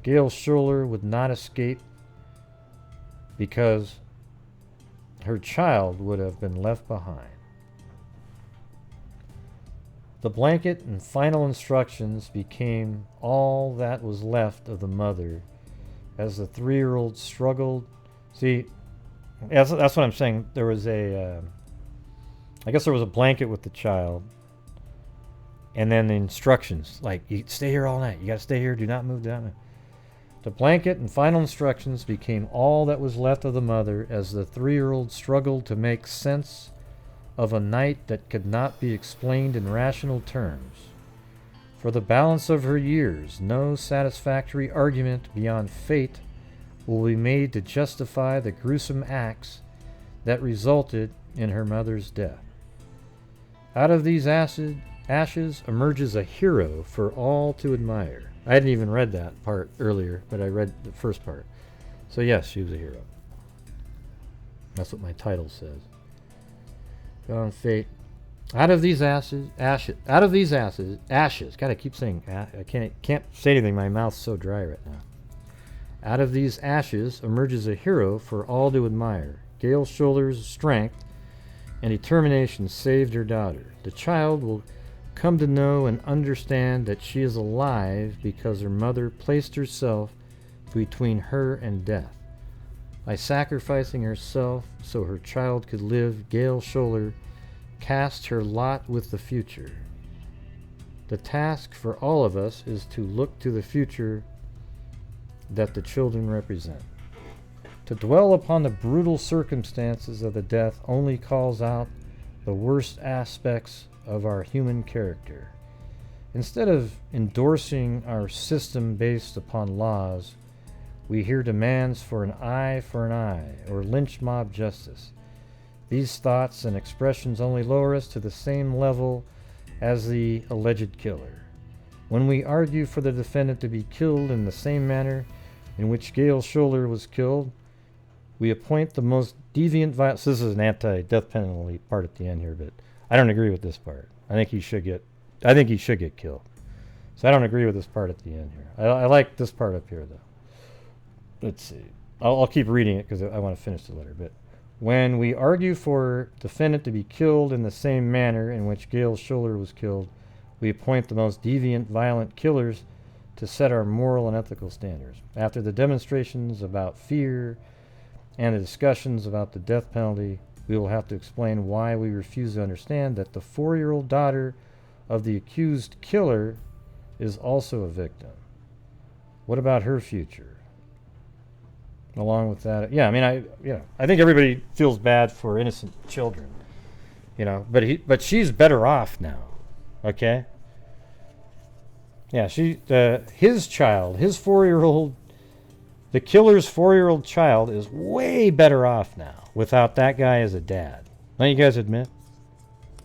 Gail Shollar would not escape because her child would have been left behind. The blanket and final instructions became all that was left of the mother as the 3-year-old struggled. See, that's what I'm saying. There was I guess there was a blanket with the child, and then the instructions, like, you stay here all night. You got to stay here. Do not move. Do not move. The blanket and final instructions became all that was left of the mother as the 3-year-old struggled to make sense of a night that could not be explained in rational terms. For the balance of her years, no satisfactory argument beyond fate will be made to justify the gruesome acts that resulted in her mother's death. Out of these ashes emerges a hero for all to admire. I hadn't even read that part earlier, but I read the first part. So yes, she was a hero. That's what my title says. On fate. Out of these ashes. God, I keep saying, I can't say anything. My mouth's so dry right now. Out of these ashes emerges a hero for all to admire. Gail Shollar's strength and determination saved her daughter. The child will come to know and understand that she is alive because her mother placed herself between her and death. By sacrificing herself so her child could live, Gail Shollar cast her lot with the future. The task for all of us is to look to the future that the children represent. To dwell upon the brutal circumstances of the death only calls out the worst aspects of our human character. Instead of endorsing our system based upon laws, we hear demands for an eye or lynch mob justice. These thoughts and expressions only lower us to the same level as the alleged killer. When we argue for the defendant to be killed in the same manner in which Gail Shollar was killed, we appoint the most deviant violence. This is an anti-death penalty part at the end here, but I don't agree with this part. I think he should get killed. So I don't agree with this part at the end here. I like this part up here, though. Let's see. I'll keep reading it because I want to finish the letter. But when we argue for defendant to be killed in the same manner in which Gail Shollar was killed, we appoint the most deviant, violent killers to set our moral and ethical standards. After the demonstrations about fear and the discussions about the death penalty, we will have to explain why we refuse to understand that the 4-year-old daughter of the accused killer is also a victim. What about her future? Along with that, yeah, I mean, I think everybody feels bad for innocent children, but she's better off now, okay? Yeah, his child, his 4-year-old, the killer's 4-year-old child is way better off now without that guy as a dad. Don't you guys admit?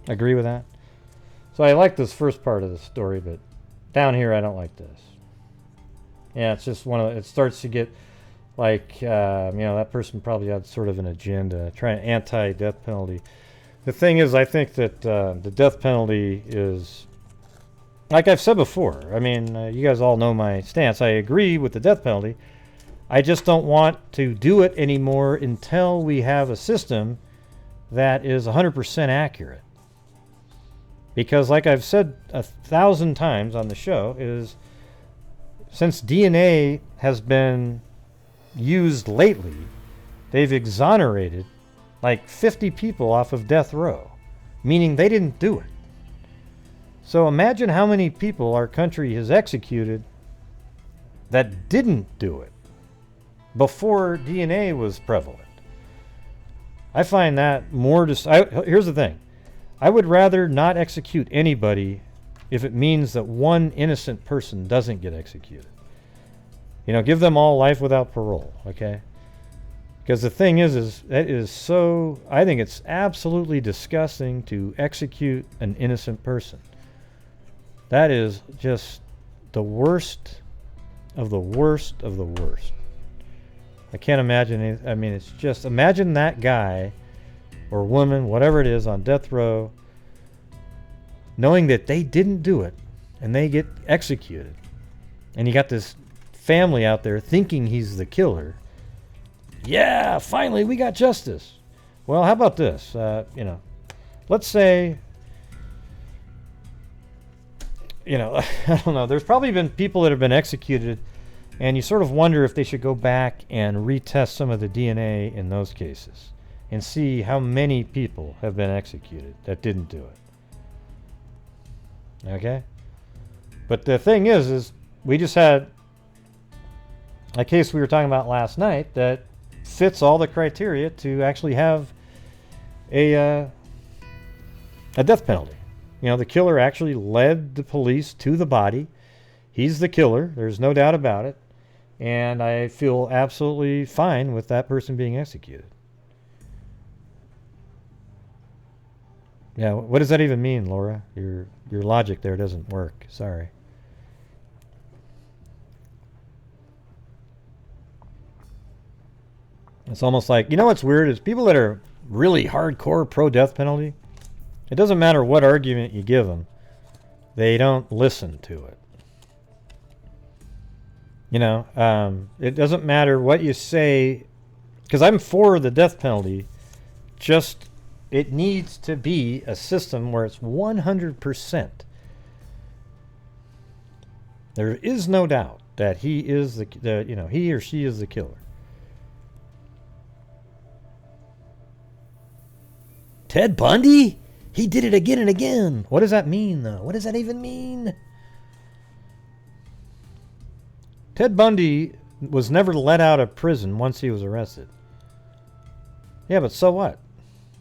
Agree with that? So I like this first part of the story, but down here I don't like this. Yeah, it's just it starts to get like, that person probably had sort of an agenda, trying anti-death penalty. The thing is, I think that the death penalty is, like I've said before, I mean, you guys all know my stance. I agree with the death penalty. I just don't want to do it anymore until we have a system that is 100% accurate. Because like I've said 1,000 times on the show, is since DNA has been used lately, they've exonerated like 50 people off of death row, meaning they didn't do it. So imagine how many people our country has executed that didn't do it before DNA was prevalent. I find that more here's the thing. I would rather not execute anybody if it means that one innocent person doesn't get executed. Give them all life without parole, okay? Because the thing is I think it's absolutely disgusting to execute an innocent person. That is just the worst of the worst of the worst. I can't imagine it's just, imagine that guy or woman, whatever it is, on death row, knowing that they didn't do it and they get executed. And you got this family out there thinking he's the killer. Yeah, finally we got justice. Well, how about this? Let's say, I don't know. There's probably been people that have been executed, and you sort of wonder if they should go back and retest some of the DNA in those cases and see how many people have been executed that didn't do it. Okay? But the thing is we just had a case we were talking about last night that fits all the criteria to actually have a death penalty. The killer actually led the police to the body. He's the killer. There's no doubt about it. And I feel absolutely fine with that person being executed. Yeah, what does that even mean, Laura? Your logic there doesn't work. Sorry. It's almost like, what's weird is people that are really hardcore pro-death penalty, it doesn't matter what argument you give them, they don't listen to it. It doesn't matter what you say, because I'm for the death penalty, just it needs to be a system where it's 100%. There is no doubt that he is he or she is the killer. Ted Bundy? He did it again and again. What does that mean, though? What does that even mean? Ted Bundy was never let out of prison once he was arrested. Yeah, but so what?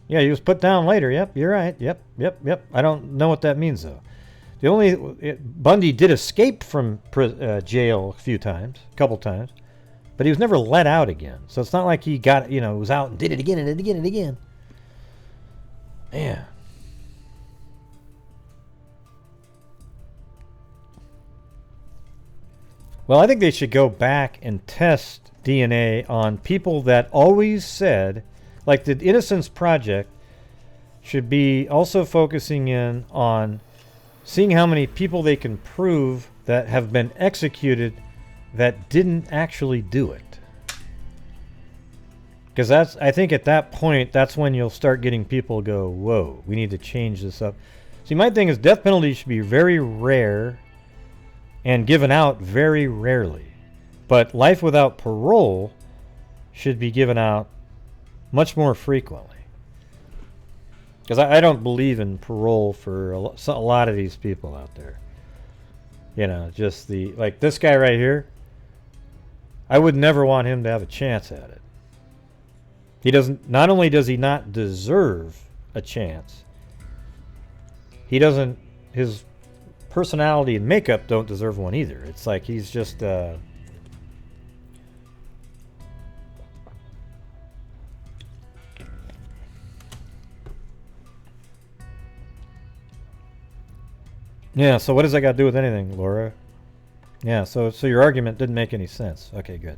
Yeah, he was put down later. Yep, you're right. Yep. I don't know what that means, though. Bundy did escape from jail a couple times, but he was never let out again. So it's not like he was out and did it again and again and again. Yeah. Well, I think they should go back and test DNA on people that always said, like the Innocence Project should be also focusing in on seeing how many people they can prove that have been executed that didn't actually do it. Because I think at that point, that's when you'll start getting people go, whoa, we need to change this up. See, my thing is death penalty should be very rare and given out very rarely. But life without parole should be given out much more frequently. Because I don't believe in parole for a lot of these people out there. Just like this guy right here, I would never want him to have a chance at it. Not only does he not deserve a chance, his personality and makeup don't deserve one either. It's like he's just yeah, so what does that got to do with anything, Laura? Yeah, so your argument didn't make any sense. Okay, good.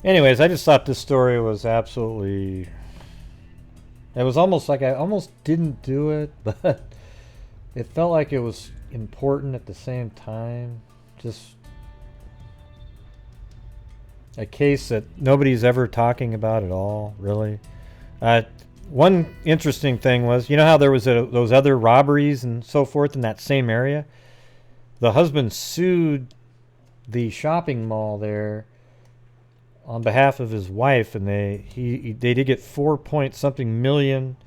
Anyways, I just thought this story was absolutely... It was almost like I almost didn't do it, but it felt like it was important at the same time. Just a case that nobody's ever talking about at all, really. One interesting thing was, how there was those other robberies and so forth in that same area? The husband sued the shopping mall there on behalf of his wife, and they did get 4-point-something million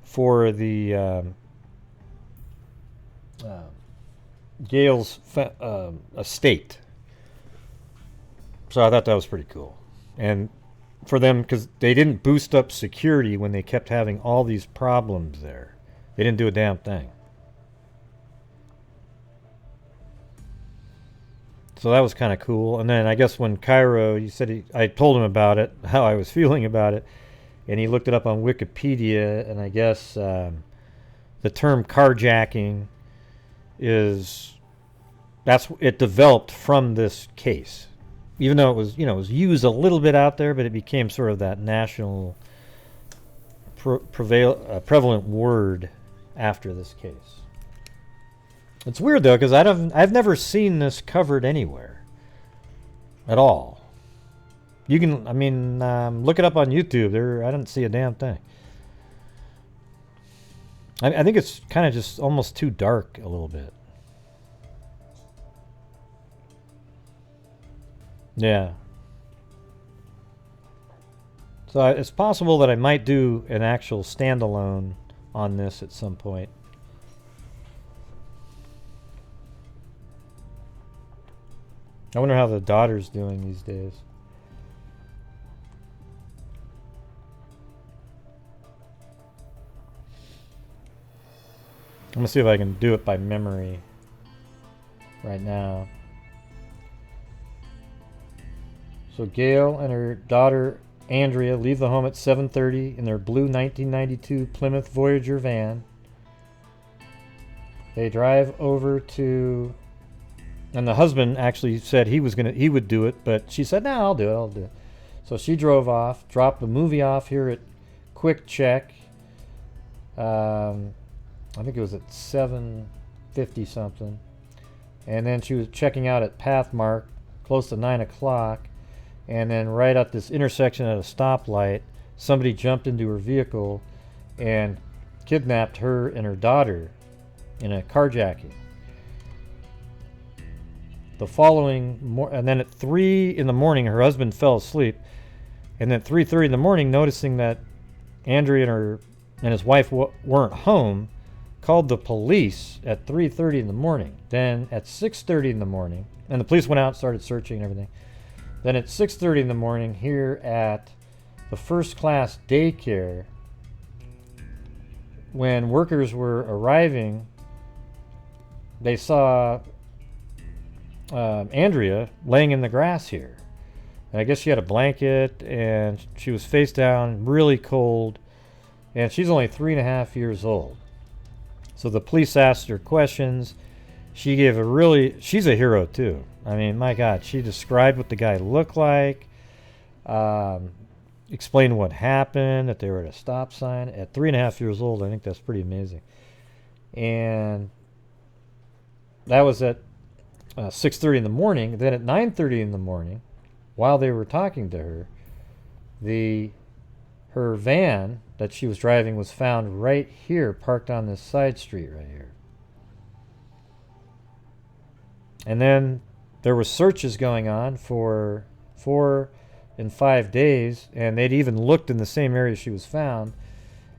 for the Gail's estate. So I thought that was pretty cool. And for them, because they didn't boost up security when they kept having all these problems there. They didn't do a damn thing. So that was kind of cool. And then I guess when Cairo, I told him about it, how I was feeling about it, and he looked it up on Wikipedia, and I guess the term carjacking it developed from this case. Even though it was used a little bit out there, but it became sort of that national prevalent word after this case. It's weird though, because I've never seen this covered anywhere at all. You can, look it up on YouTube. I didn't see a damn thing. I think it's kind of just almost too dark a little bit. Yeah. So it's possible that I might do an actual standalone on this at some point. I wonder how the daughter's doing these days. I'm going to see if I can do it by memory right now. So Gail and her daughter Andrea leave the home at 7:30 in their blue 1992 Plymouth Voyager van. They drive over to, and the husband actually said he would do it, but she said, "No, I'll do it. So she drove off, dropped the movie off here at Quick Check. I think it was at 7:50 something. And then she was checking out at Pathmark close to 9 o'clock. And then right at this intersection at a stoplight, somebody jumped into her vehicle and kidnapped her and her daughter in a carjacking. the following and then at 3 in the morning, her husband fell asleep. And then at 3:30 in the morning, noticing that Andrea and his wife weren't home, called the police at 3:30 in the morning. Then at 6:30 in the morning, and the police went out and started searching and everything. Then at 6:30 in the morning, here at the First Class Daycare, when workers were arriving, they saw Andrea laying in the grass here. And I guess she had a blanket, and she was face down, really cold, and she's only 3.5 years old. So the police asked her questions. She gave she's a hero too. I mean, my God, she described what the guy looked like, explained what happened, that they were at a stop sign. At 3.5 years old, I think that's pretty amazing. And that was at 6:30 in the morning. Then at 9:30 in the morning, while they were talking to her, her van that she was driving was found right here, parked on this side street right here. And then there were searches going on for 4 and 5 days, and they'd even looked in the same area she was found.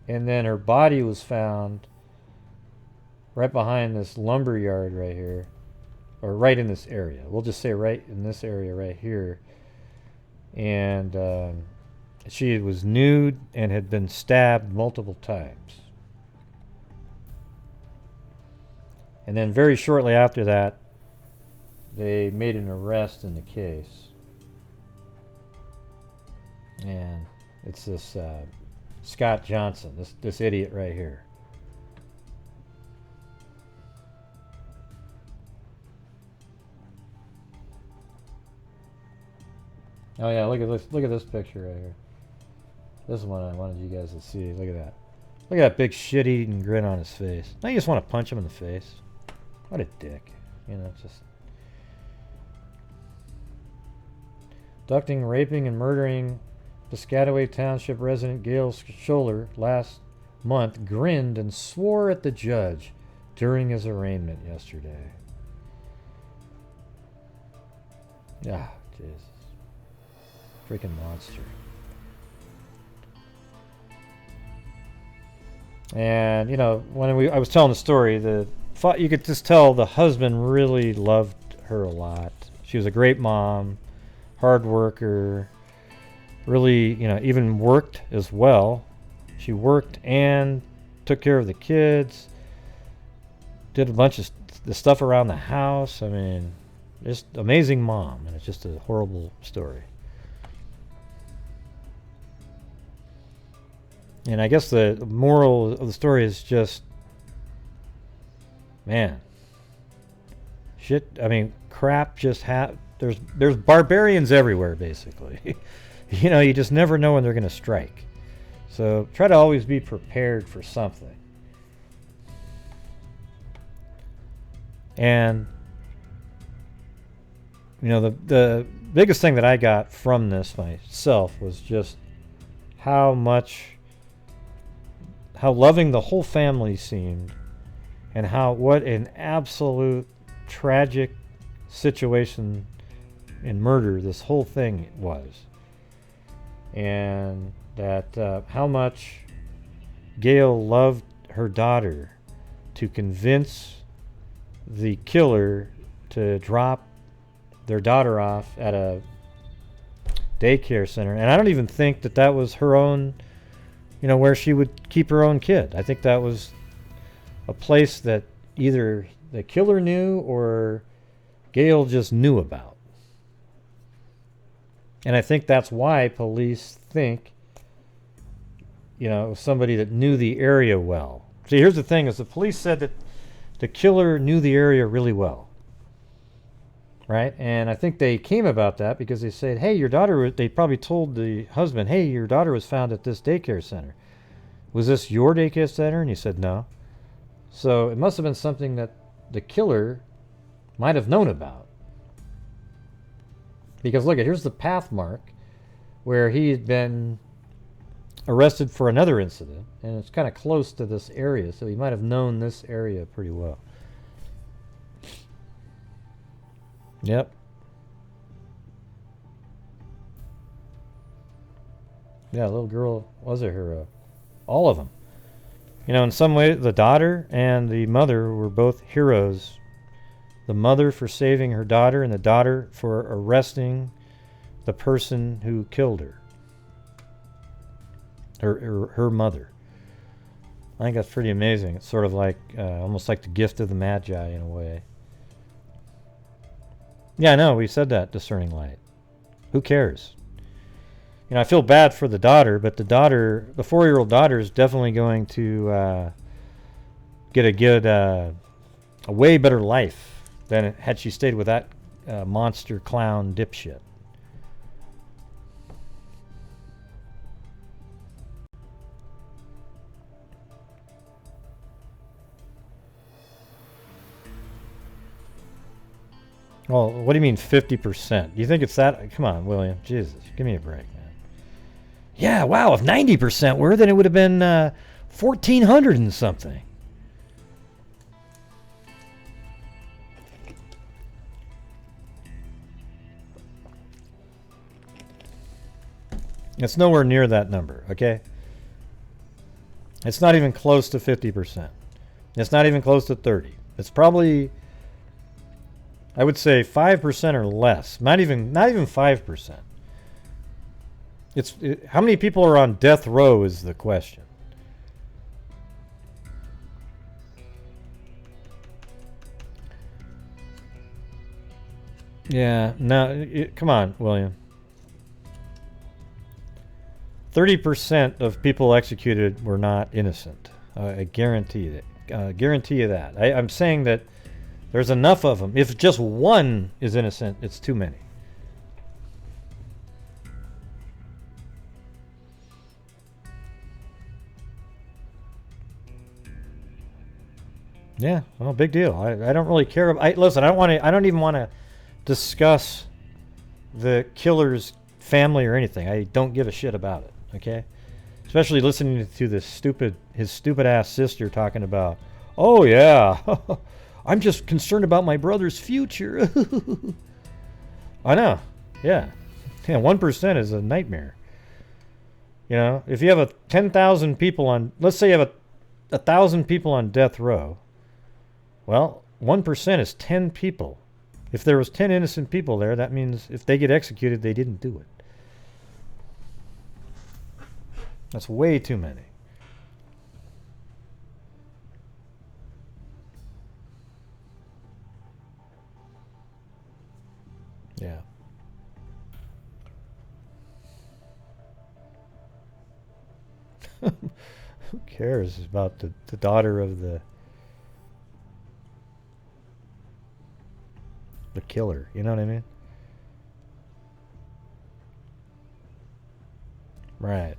And then her body was found right behind this lumber yard right here, or right in this area. We'll just say right in this area right here. And she was nude and had been stabbed multiple times. And then very shortly after that, they made an arrest in the case. And it's this Scott Johnson, this idiot right here. Oh yeah, look at this picture right here. This is one I wanted you guys to see. Look at that. Look at that big shit-eating grin on his face. Now you just want to punch him in the face. What a dick. You know, it's just... Abducting, raping, and murdering Piscataway Township resident Gail Shollar last month grinned and swore at the judge during his arraignment yesterday. Ah, Jesus. Freaking monster. And, you know, when I was telling the story, you could just tell the husband really loved her a lot. She was a great mom, hard worker, really, you know, even worked as well. She worked and took care of the kids, did a bunch of the stuff around the house. I mean, just amazing mom, and it's just a horrible story. And I guess the moral of the story is just, man, shit. I mean, crap just there's barbarians everywhere, basically. You know, you just never know when they're going to strike. So try to always be prepared for something. And, you know, the biggest thing that I got from this myself was just how loving the whole family seemed, and what an absolute tragic situation in murder this whole thing was. And that how much Gail loved her daughter to convince the killer to drop their daughter off at a daycare center. And I don't even think that was her own, you know, where she would keep her own kid. I think that was a place that either the killer knew or Gail just knew about. And I think that's why police think, you know, somebody that knew the area well. See, here's the thing, is the police said that the killer knew the area really well. Right? And I think they came about that because they said, hey, your daughter, they probably told the husband, hey, your daughter was found at this daycare center. Was this your daycare center? And he said no. So it must have been something that the killer might have known about. Because look, here's the path mark where he had been arrested for another incident, and it's kind of close to this area, so he might have known this area pretty well. Yep. Yeah, little girl was a hero. All of them. You know, in some way, the daughter and the mother were both heroes. The mother for saving her daughter, and the daughter for arresting the person who killed her. Her mother. I think that's pretty amazing. It's sort of like, almost like the gift of the Magi in a way. Yeah, I know, we said that, discerning light. Who cares? You know, I feel bad for the daughter, but the 4-year-old daughter is definitely going to get a way better life than had she stayed with that monster clown dipshit. Well, what do you mean 50%? Do you think it's that? Come on, William. Jesus, give me a break, man. Yeah, wow, if 90% were, then it would have been 1,400 and something. It's nowhere near that number, okay? It's not even close to 50%. It's not even close to 30. It's probably, I would say, 5% or less. Not even 5%. How many people are on death row is the question. Yeah, no, come on, William. 30% of people executed were not innocent. I guarantee that. Guarantee you that. I'm saying that there's enough of them. If just one is innocent, it's too many. Yeah, well, big deal. I don't really care. Listen, I don't even want to discuss the killer's family or anything. I don't give a shit about it. Okay, especially listening to his stupid ass sister talking about, oh yeah, I'm just concerned about my brother's future. I know. Yeah. 1% is a nightmare. You know, if you have 10,000 people on, let's say you have 1,000 people on death row. Well, 1% is 10 people. If there was 10 innocent people there, that means if they get executed, they didn't do it. That's way too many. Yeah. Who cares about the daughter of the killer? You know what I mean? Right.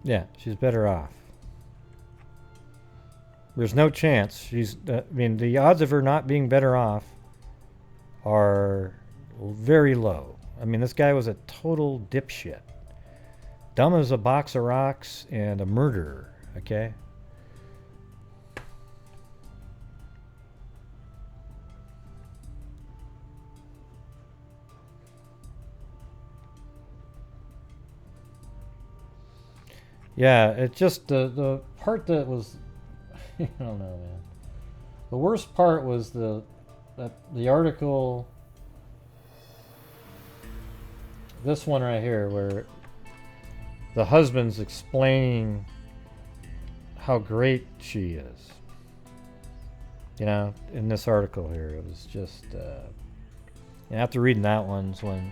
Yeah, she's better off. There's no chance. I mean, the odds of her not being better off are very low. I mean, this guy was a total dipshit. Dumb as a box of rocks and a murderer, okay? Yeah, it just, the part that was, I don't know, man. The worst part was the article, this one right here, where the husband's explaining how great she is. You know, in this article here, it was just, after reading that one's when,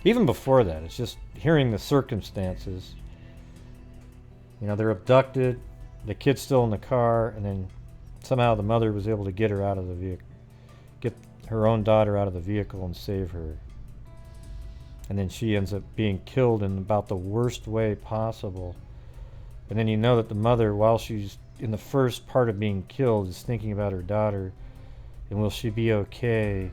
even before that, it's just hearing the circumstances. You know, they're abducted, the kid's still in the car, and then somehow the mother was able to get her out of the vehicle, get her own daughter out of the vehicle and save her. And then she ends up being killed in about the worst way possible. And then you know that the mother, while she's in the first part of being killed is thinking about her daughter, and will she be okay?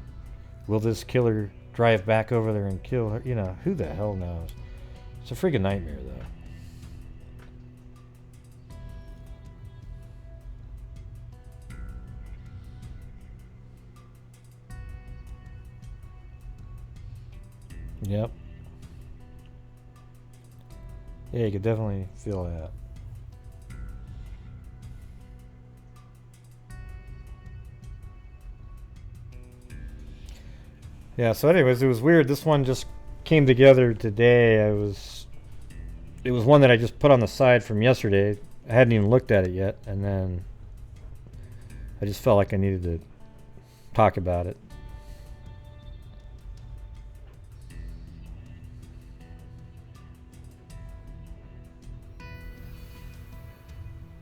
Will this killer drive back over there and kill her? You know, who the hell knows? It's a freaking nightmare, though. Yep. Yeah, you could definitely feel that. Yeah, so anyways, it was weird. This one just came together today. It was one that I just put on the side from yesterday. I hadn't even looked at it yet, and then I just felt like I needed to talk about it.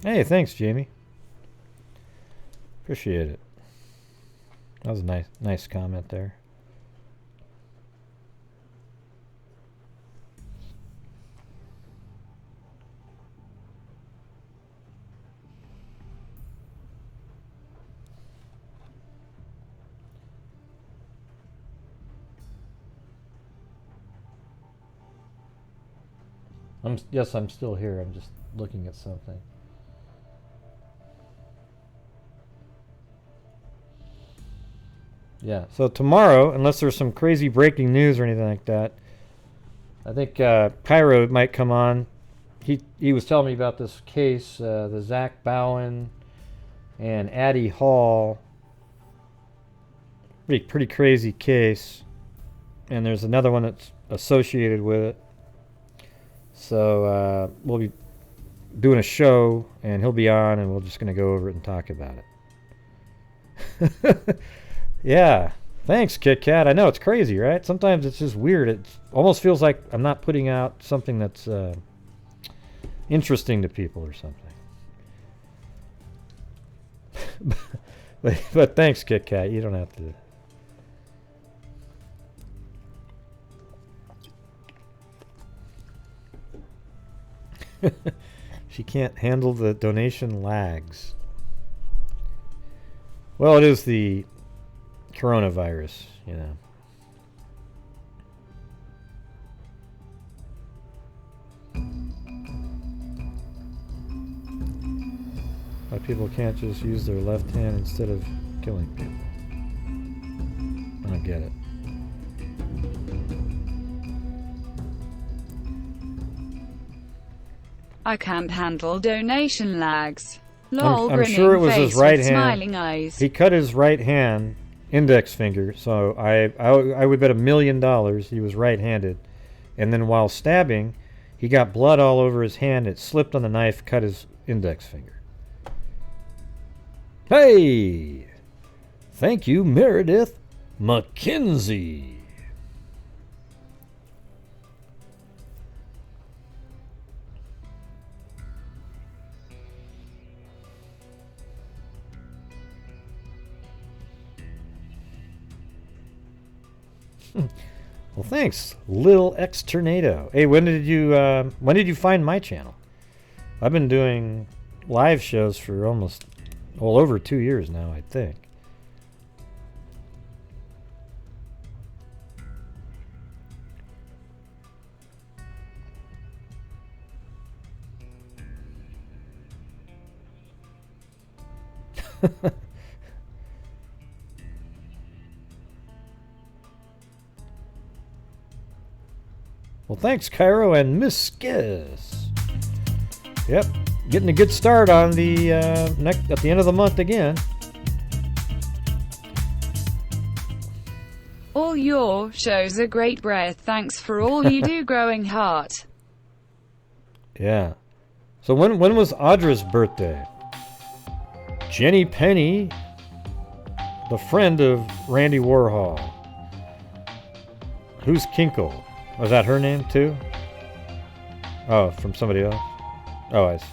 Hey, thanks, Jamie. Appreciate it. That was a nice comment there. Yes, I'm still here. I'm just looking at something. Yeah, so tomorrow, unless there's some crazy breaking news or anything like that, I think Cairo might come on. He was telling me about this case, the Zach Bowen and Addie Hall. Pretty crazy case. And there's another one that's associated with it. So we'll be doing a show, and he'll be on, and we're just going to go over it and talk about it. Yeah, thanks, Kit Kat. I know, it's crazy, right? Sometimes it's just weird. It almost feels like I'm not putting out something that's interesting to people or something. But thanks, Kit Kat. You don't have to. She can't handle the donation lags. Well, it is the coronavirus, you know. Why people can't just use their left hand instead of killing people. I don't get it. I can't handle donation lags. Lol, I'm sure it was his right hand. Smiling eyes. He cut his right hand index finger, so I would bet $1 million he was right-handed. And then while stabbing, he got blood all over his hand. It slipped on the knife, cut his index finger. Hey! Thank you, Meredith McKenzie. Well, thanks, Lil X Tornado. Hey, when did you find my channel? I've been doing live shows for almost over 2 years now, I think. Well, thanks, Cairo and Miss Skiss. Yep, getting a good start on the at the end of the month again. All your shows are great, breath. Thanks for all you do, growing heart. Yeah. So when was Audra's birthday? Jenny Penny, the friend of Randy Warhol. Who's Kinkle? Was that her name too? Oh, from somebody else? Oh, I see.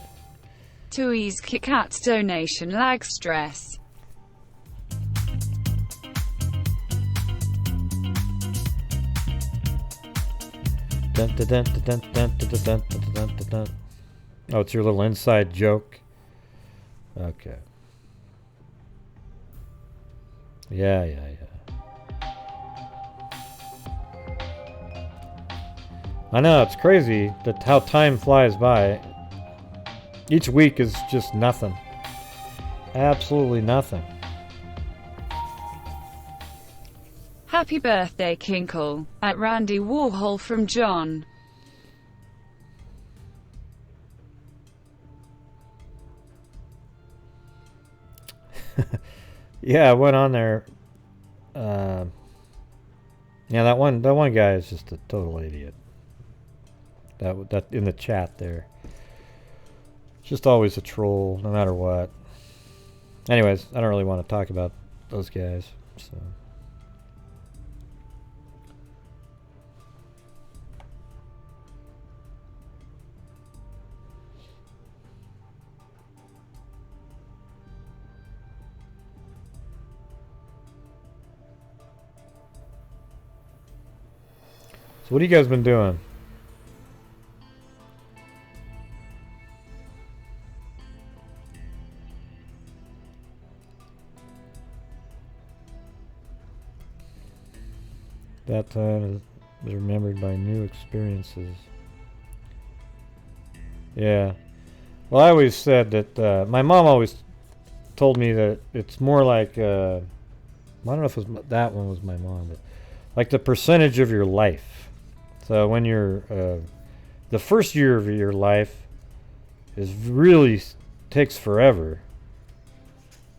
To ease Kit Kat's donation lag stress. Dun, dun, dun, dun, dun, dun, dun, dun, dun, dun, dun. Oh, it's your little inside joke. Okay. Yeah. I know, it's crazy that how time flies by. Each week is just nothing. Absolutely nothing. Happy birthday, Kinkle. At Randy Warhol from John. Yeah, I went on there. Yeah, that one guy is just a total idiot. That in the chat there. Just always a troll, no matter what. Anyways, I don't really want to talk about those guys. So. So what have you guys been doing? That time is remembered by new experiences. Yeah. Well, I always said that my mom always told me that it's more like I don't know if it was, that one was my mom, but like the percentage of your life. So when you're the first year of your life is really takes forever.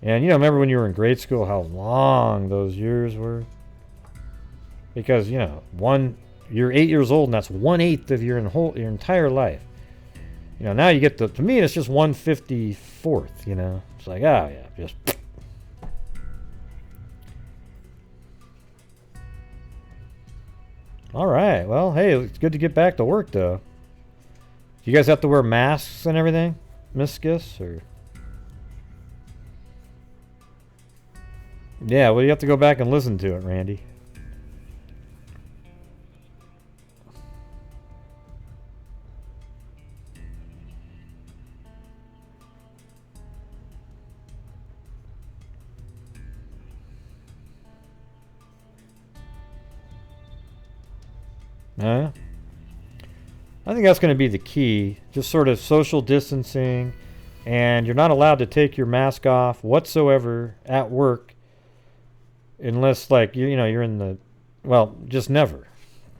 And you know, remember when you were in grade school how long those years were? Because, you know, you're 8 years old and that's 1/8 of your entire life. You know, now you get to me it's just 1/54th, you know. It's like, oh yeah, just all right. Well, hey, it's good to get back to work though. You guys have to wear masks and everything? Miscus or yeah, well you have to go back and listen to it, Randy. I think that's going to be the key. Just sort of social distancing, and you're not allowed to take your mask off whatsoever at work, unless like you know you're in the, well, just never.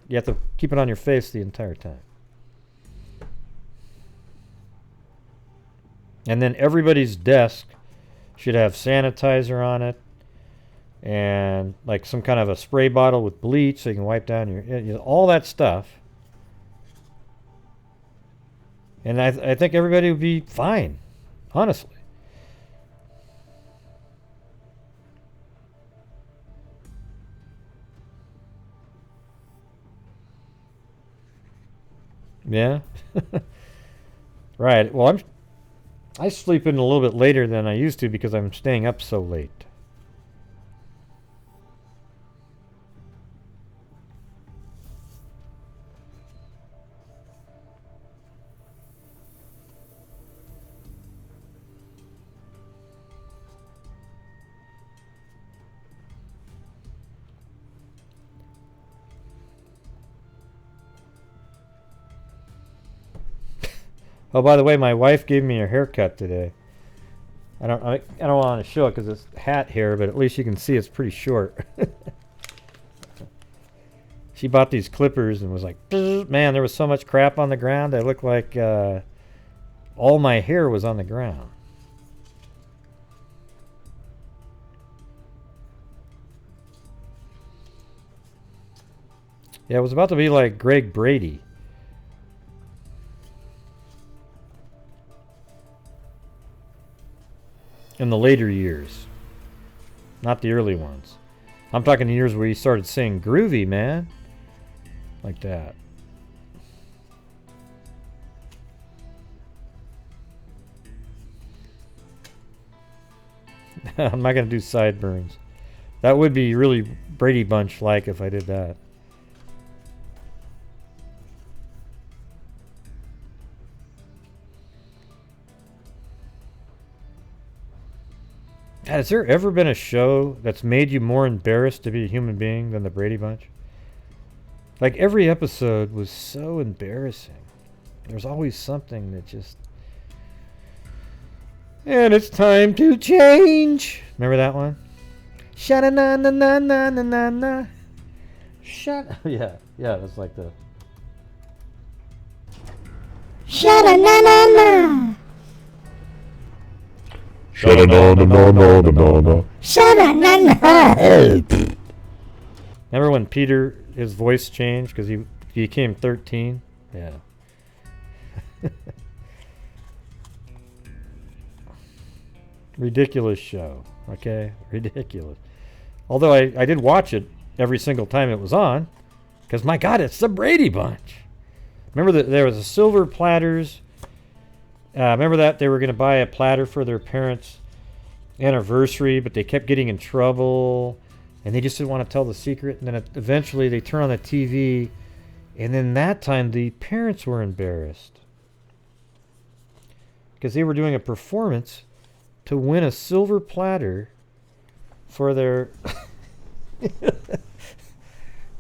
You have to keep it on your face the entire time. And then everybody's desk should have sanitizer on it, and like some kind of a spray bottle with bleach so you can wipe down your all that stuff. And I think everybody would be fine, honestly. Yeah. Right. Well, I sleep in a little bit later than I used to because I'm staying up so late. Oh, by the way, my wife gave me a haircut today. I don't want to show it because it's hat hair, but at least you can see it's pretty short. She bought these clippers and was like, man, there was so much crap on the ground. I looked like all my hair was on the ground. Yeah, it was about to be like Greg Brady. In the later years. Not the early ones. I'm talking the years where he started saying groovy, man. Like that. I'm not going to do sideburns. That would be really Brady Bunch-like if I did that. God, has there ever been a show that's made you more embarrassed to be a human being than the Brady Bunch? Like, every episode was so embarrassing. There's always something that just... And it's time to change. Remember that one? Sha-na-na-na-na-na-na-na. Shut... Yeah, that's like the... Sha-na-na-na-na. Sha-na-na-na-na-na-na-na. Sha-na-na-na. Remember when Peter, his voice changed because he became 13? Yeah. Ridiculous show. Okay? Ridiculous. Although I did watch it every single time it was on because, my God, it's the Brady Bunch. Remember that there was a silver platters. Remember that they were going to buy a platter for their parents' anniversary, but they kept getting in trouble, and they just didn't want to tell the secret. And then eventually they turn on the TV, and then that time the parents were embarrassed because they were doing a performance to win a silver platter for their...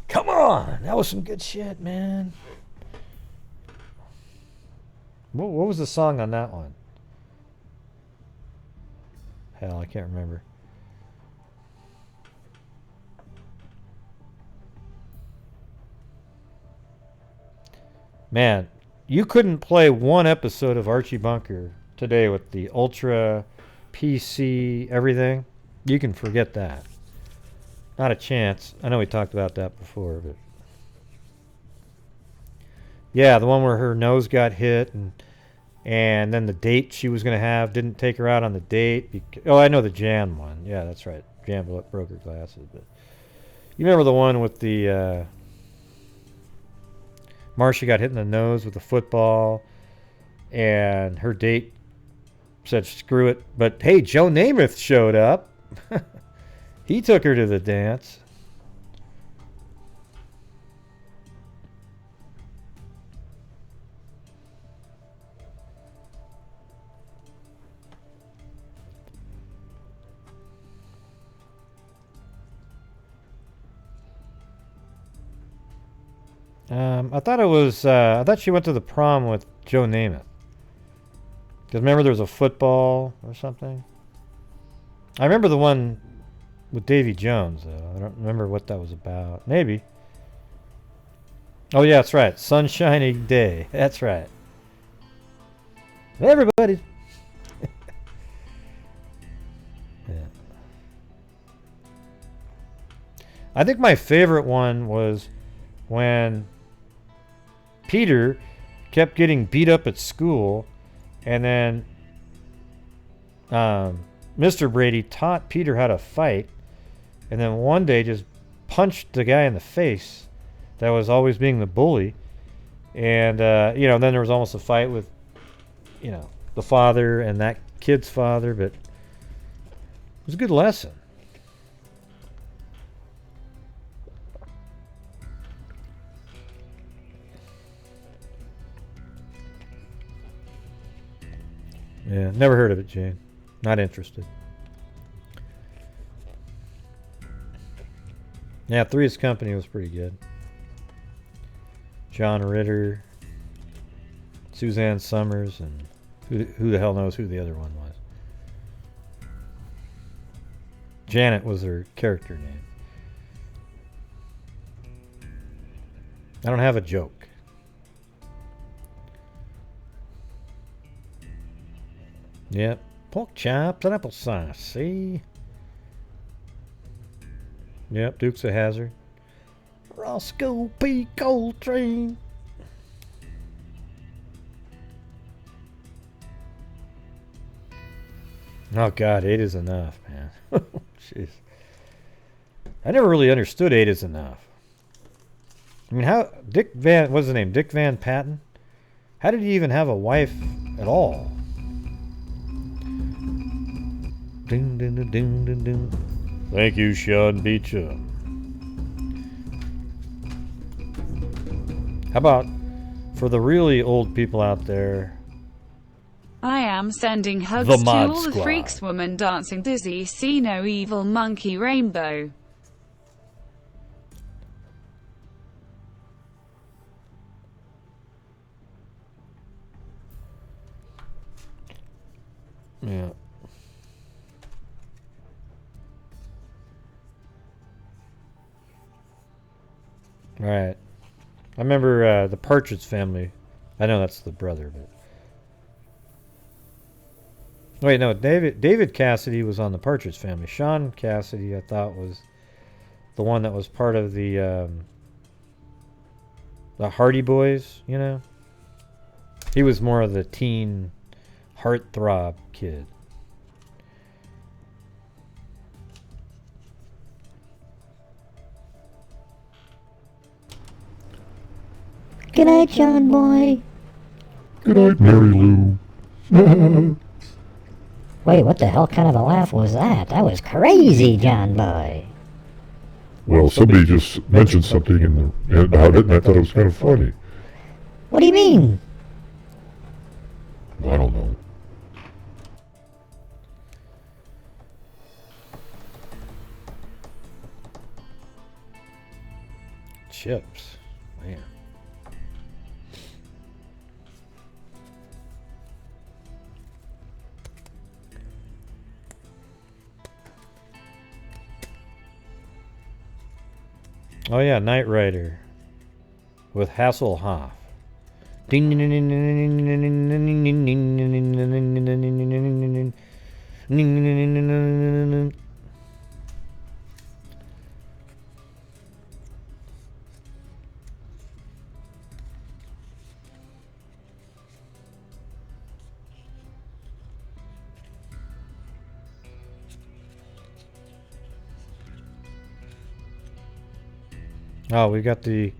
Come on! That was some good shit, man. What was the song on that one? Hell, I can't remember. Man, you couldn't play one episode of Archie Bunker today with the Ultra PC everything. You can forget that. Not a chance. I know we talked about that before, but... Yeah, the one where her nose got hit and then the date she was going to have didn't take her out on the date. Oh, I know the Jan one. Yeah, that's right. Jan broke her glasses. But you remember the one with the... Marcia got hit in the nose with a football and her date said screw it. But hey, Joe Namath showed up. He took her to the dance. I thought it was. I thought she went to the prom with Joe Namath. Because remember, there was a football or something. I remember the one with Davy Jones, though. I don't remember what that was about. Maybe. Oh yeah, that's right. Sunshiny Day. That's right. Everybody. Yeah. I think my favorite one was when Peter kept getting beat up at school, and then Mr. Brady taught Peter how to fight, and then one day just punched the guy in the face that was always being the bully, and then there was almost a fight with the father and that kid's father, but it was a good lesson. Yeah, never heard of it, Jane. Not interested. Yeah, Three's Company was pretty good. John Ritter, Suzanne Summers, and who the hell knows who the other one was. Janet was her character name. I don't have a joke. Yep. Pork chops and applesauce, see? Yep, Dukes of Hazzard. Roscoe P. Coltrane. Oh God, 8 is enough, man. Jeez. I never really understood 8 is enough. I mean, what's his name? Dick Van Patten? How did he even have a wife at all? Ding, ding, ding, ding, ding, ding. Thank you, Sean Beecher. How about for the really old people out there, I am sending hugs The to Mod all the Squad. freaks, woman dancing dizzy, see no evil, monkey rainbow. Yeah. Right. I remember the Partridge Family. I know that's the brother, but wait, no, David Cassidy was on the Partridge Family. Sean Cassidy, I thought, was the one that was part of the Hardy Boys. You know, he was more of the teen heartthrob kid. Good night, John Boy. Good night, Mary Lou. Wait, what the hell kind of a laugh was that? That was crazy, John Boy. Well, somebody just mentioned something about it, and I thought it was kind of funny. What do you mean? I don't know. Chips, man. Oh yeah, Knight Rider with Hasselhoff. Oh, we got the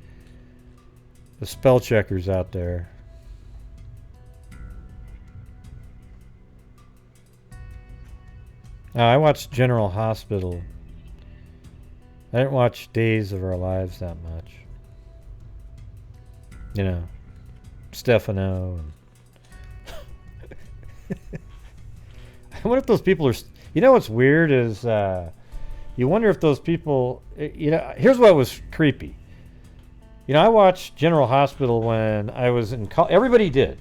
spell checkers out there. Oh, I watched General Hospital. I didn't watch Days of Our Lives that much. You know, Stefano. And I wonder if those people are... You know what's weird is... you wonder if those people... You know, here's what was creepy. You know, I watched General Hospital when I was in college. Everybody did.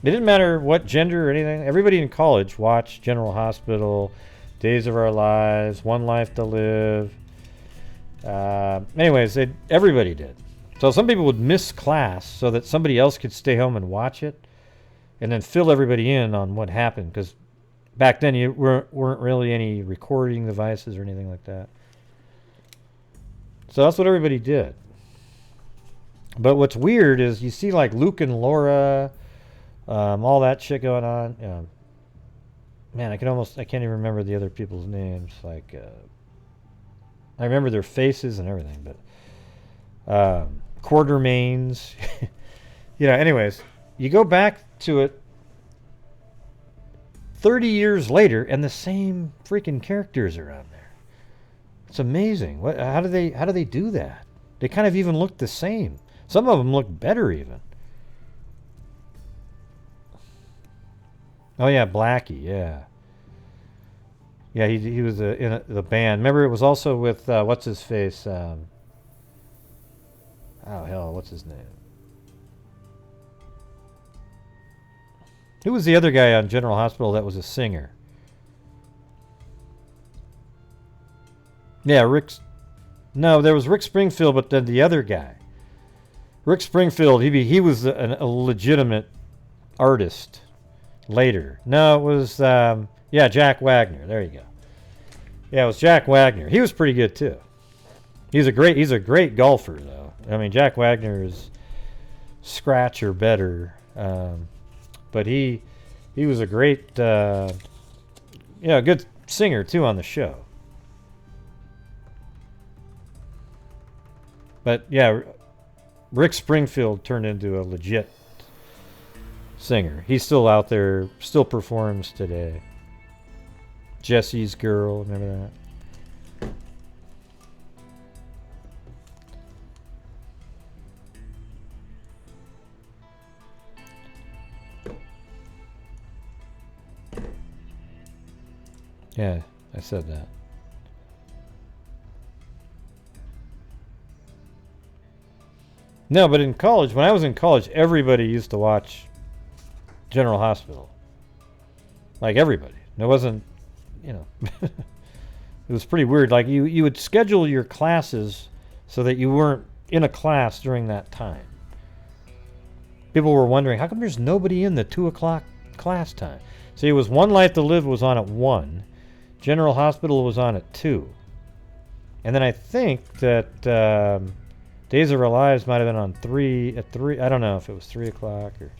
It didn't matter what gender or anything. Everybody in college watched General Hospital, Days of Our Lives, One Life to Live. Anyways, everybody did. So some people would miss class so that somebody else could stay home and watch it and then fill everybody in on what happened. Because back then you weren't really any recording devices or anything like that. So that's what everybody did. But what's weird is you see like Luke and Laura, all that shit going on. Man, I can't even remember the other people's names. Like, I remember their faces and everything, but Quartermains. You know, anyways, you go back to it 30 years later, and the same freaking characters are on there. It's amazing. How do they do that? They kind of even look the same. Some of them look better even. Oh yeah, Blackie. Yeah. Yeah, he was in the band. Remember, it was also with what's his face? Oh hell, what's his name? Who was the other guy on General Hospital that was a singer? Yeah, No, there was Rick Springfield, but then the other guy. Rick Springfield, he was a legitimate artist later. No, it was Jack Wagner. There you go. Yeah, it was Jack Wagner. He was pretty good too. He's a great golfer though. I mean, Jack Wagner is scratch or better, but he was a great good singer too on the show. But yeah, Rick Springfield turned into a legit singer. He's still out there, still performs today. Jesse's Girl, remember that? Yeah, I said that. No, but in college, when I was in college, everybody used to watch General Hospital. Like everybody. It wasn't, you know, it was pretty weird. Like you would schedule your classes so that you weren't in a class during that time. People were wondering, how come there's nobody in the 2 o'clock class time? See, it was One Life to Live was on at 1. General Hospital was on at 2. And then I think that Days of Our Lives might have been on 3 at 3. I don't know if it was 3 o'clock or...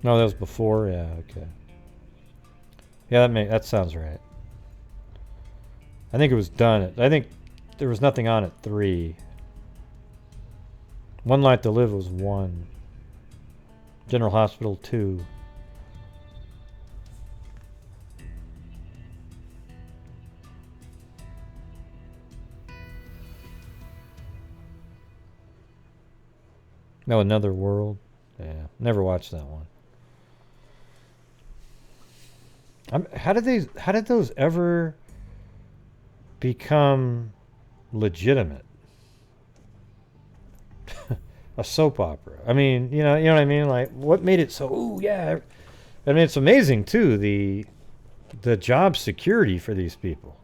No, that was before. Yeah, okay. Yeah, that sounds right. I think it was done. I think there was nothing on at 3. One Life to Live was 1. General Hospital 2. No, Another World. Yeah, never watched that one. How did those ever become legitimate? A soap opera. I mean, you know what I mean? Like, what made it so? Ooh, yeah. I mean, it's amazing too, the job security for these people.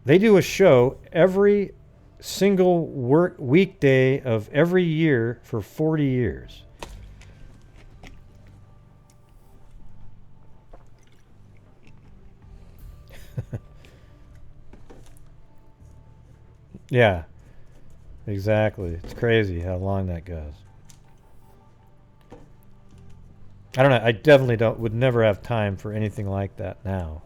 They do a show every single weekday of every year for 40 years. Yeah, exactly. It's crazy how long that goes. I don't know. I definitely would never have time for anything like that now.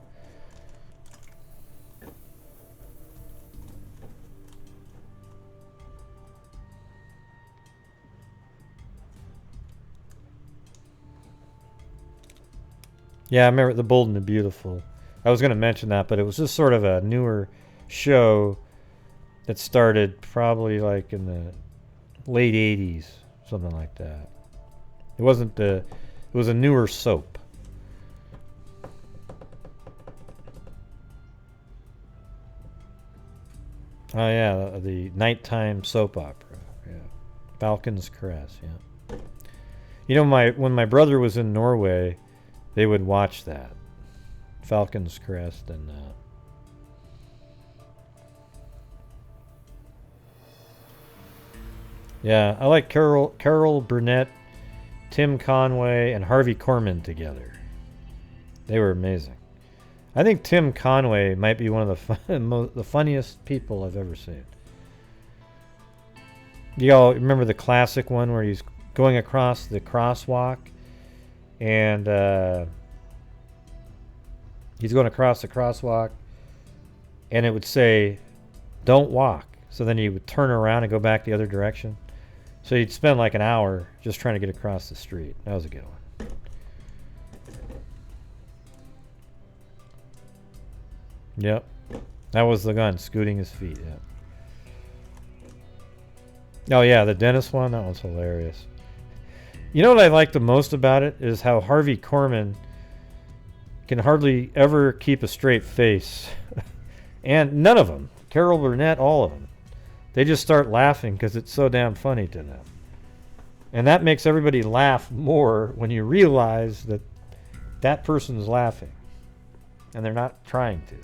Yeah, I remember The Bold and the Beautiful. I was going to mention that, but it was just sort of a newer show that started probably like in the late 80s, something like that. It wasn't it was a newer soap. Oh yeah, the nighttime soap opera. Yeah. Falcon's Crest, yeah. You know, when my brother was in Norway, they would watch that. Falcon's Crest and yeah, I like Carol Burnett, Tim Conway, and Harvey Korman together. They were amazing. I think Tim Conway might be one of the funniest people I've ever seen. You all remember the classic one where he's going across the crosswalk and he's going across the crosswalk and it would say, "Don't walk." So then he would turn around and go back the other direction. So you'd spend like an hour just trying to get across the street. That was a good one. Yep. That was the gun, scooting his feet, yeah. Oh yeah, the dentist one, that one's hilarious. You know what I like the most about it is how Harvey Korman can hardly ever keep a straight face. And none of them. Carol Burnett, all of them. They just start laughing because it's so damn funny to them. And that makes everybody laugh more when you realize that that person's laughing. And they're not trying to.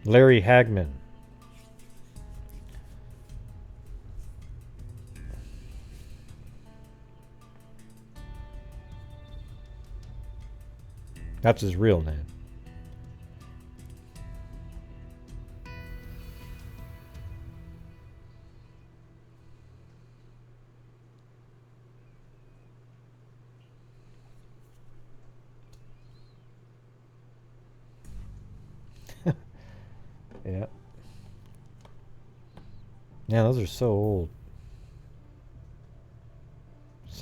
Larry Hagman. That's his real name. Yeah. Yeah, those are so old.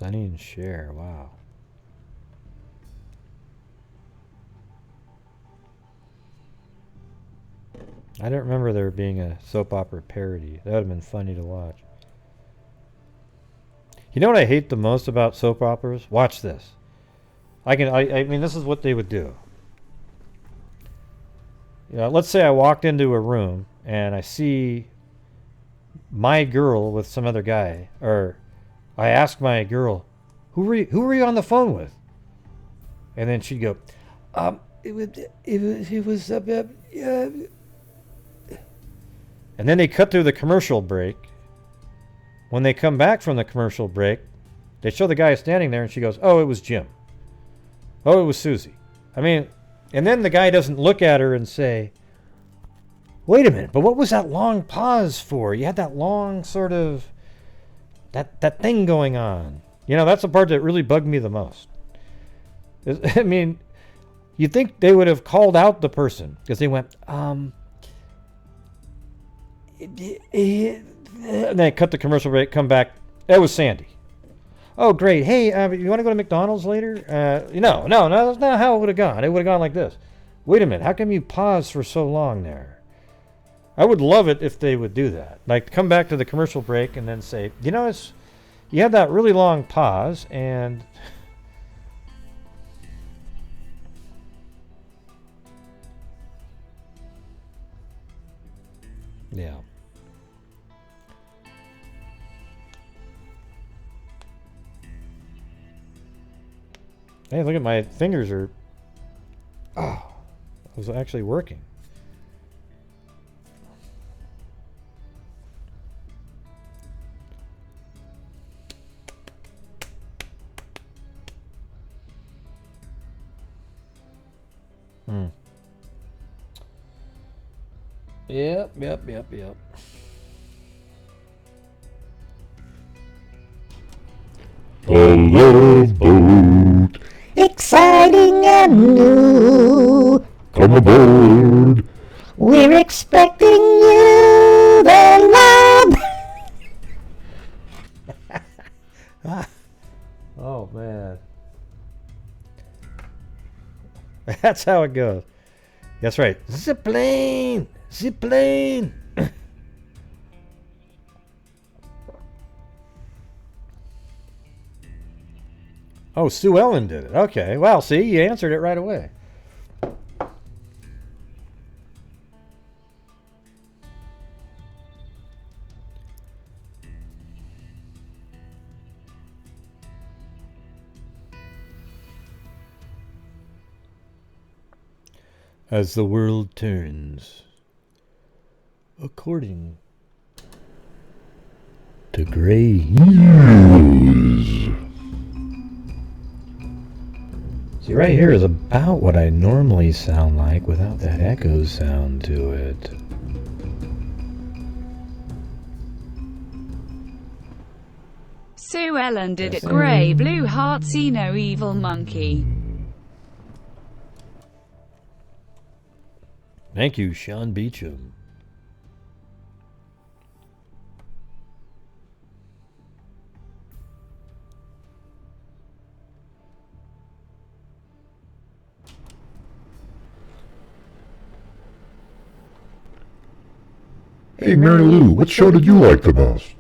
Sonny and Cher. Wow. I don't remember there being a soap opera parody. That would have been funny to watch. You know what I hate the most about soap operas? Watch this. I mean, this is what they would do. You know, let's say I walked into a room and I see my girl with some other guy, or I ask my girl, who were you on the phone with? And then she'd go, it was and then they cut through the commercial break. When they come back from the commercial break, they show the guy standing there and she goes, oh, it was Jim. Oh, it was Susie. I mean, and then the guy doesn't look at her and say, wait a minute, but what was that long pause for? You had that long sort of, that thing going on. You know, that's the part that really bugged me the most. I mean, you'd think they would have called out the person because they went, and they cut the commercial break, come back. It was Sandy. Oh, great. Hey, you want to go to McDonald's later? No, that's not how it would have gone. It would have gone like this. Wait a minute. How come you paused for so long there? I would love it if they would do that. Like, come back to the commercial break and then say, you know, you had that really long pause and... Yeah. Hey, look at my fingers are... Oh, it was actually working. Yep. A love boat. Exciting and new. Come aboard. We're expecting you, the lab. Oh, man. That's how it goes. That's right. Zipplane! Zipplane! Oh, Sue Ellen did it. Okay. Well, see, you answered it right away. As the world turns, according to Gray News. See, right here is about what I normally sound like without that echo sound to it. Sue Ellen did it. Grey blue heart, see no evil monkey. Thank you, Sean Beecham. Hey, Mary Lou, what show did you like the most?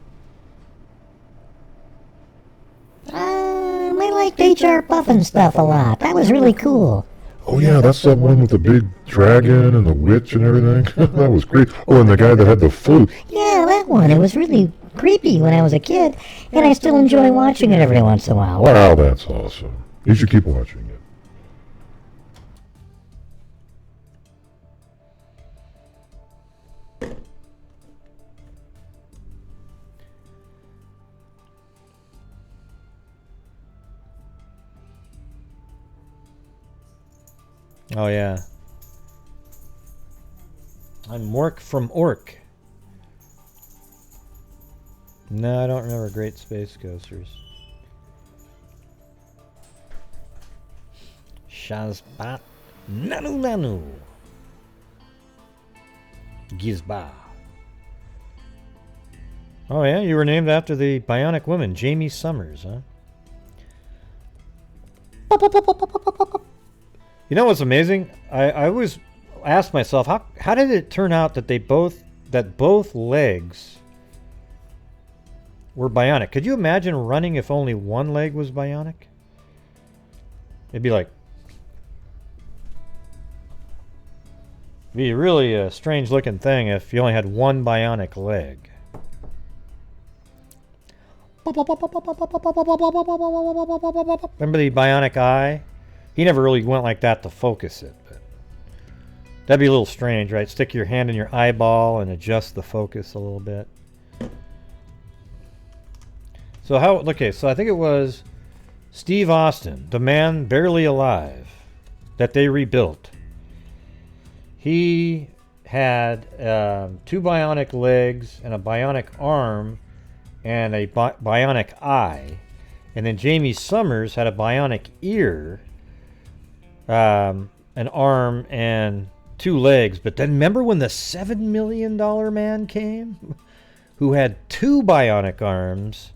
I liked H.R. Buffin stuff a lot. That was really cool. Oh yeah, that's that one with the big dragon and the witch and everything. That was great. Oh, and the guy that had the flute. Yeah, that one. It was really creepy when I was a kid, and I still enjoy watching it every once in a while. Wow, that's awesome. You should keep watching it. Oh, yeah. I'm Mork from Ork. No, I don't remember Great Space Coasters. Shazbat Nanu Nanu. Gizba. Oh, yeah? You were named after the Bionic Woman, Jamie Summers, huh? You know what's amazing? I always asked myself, how did it turn out that both legs were bionic? Could you imagine running if only one leg was bionic? It'd be like, be really a strange looking thing if you only had one bionic leg. Remember the bionic eye? He never really went like that to focus it, but that'd be a little strange, right? Stick your hand in your eyeball and adjust the focus a little bit. So so I think it was Steve Austin, the man barely alive, that they rebuilt. He had 2 bionic legs and a bionic arm and a bionic eye. And then Jamie Summers had a bionic ear, an arm, and 2 legs. But then remember when the $7 million man came? Who had 2 bionic arms.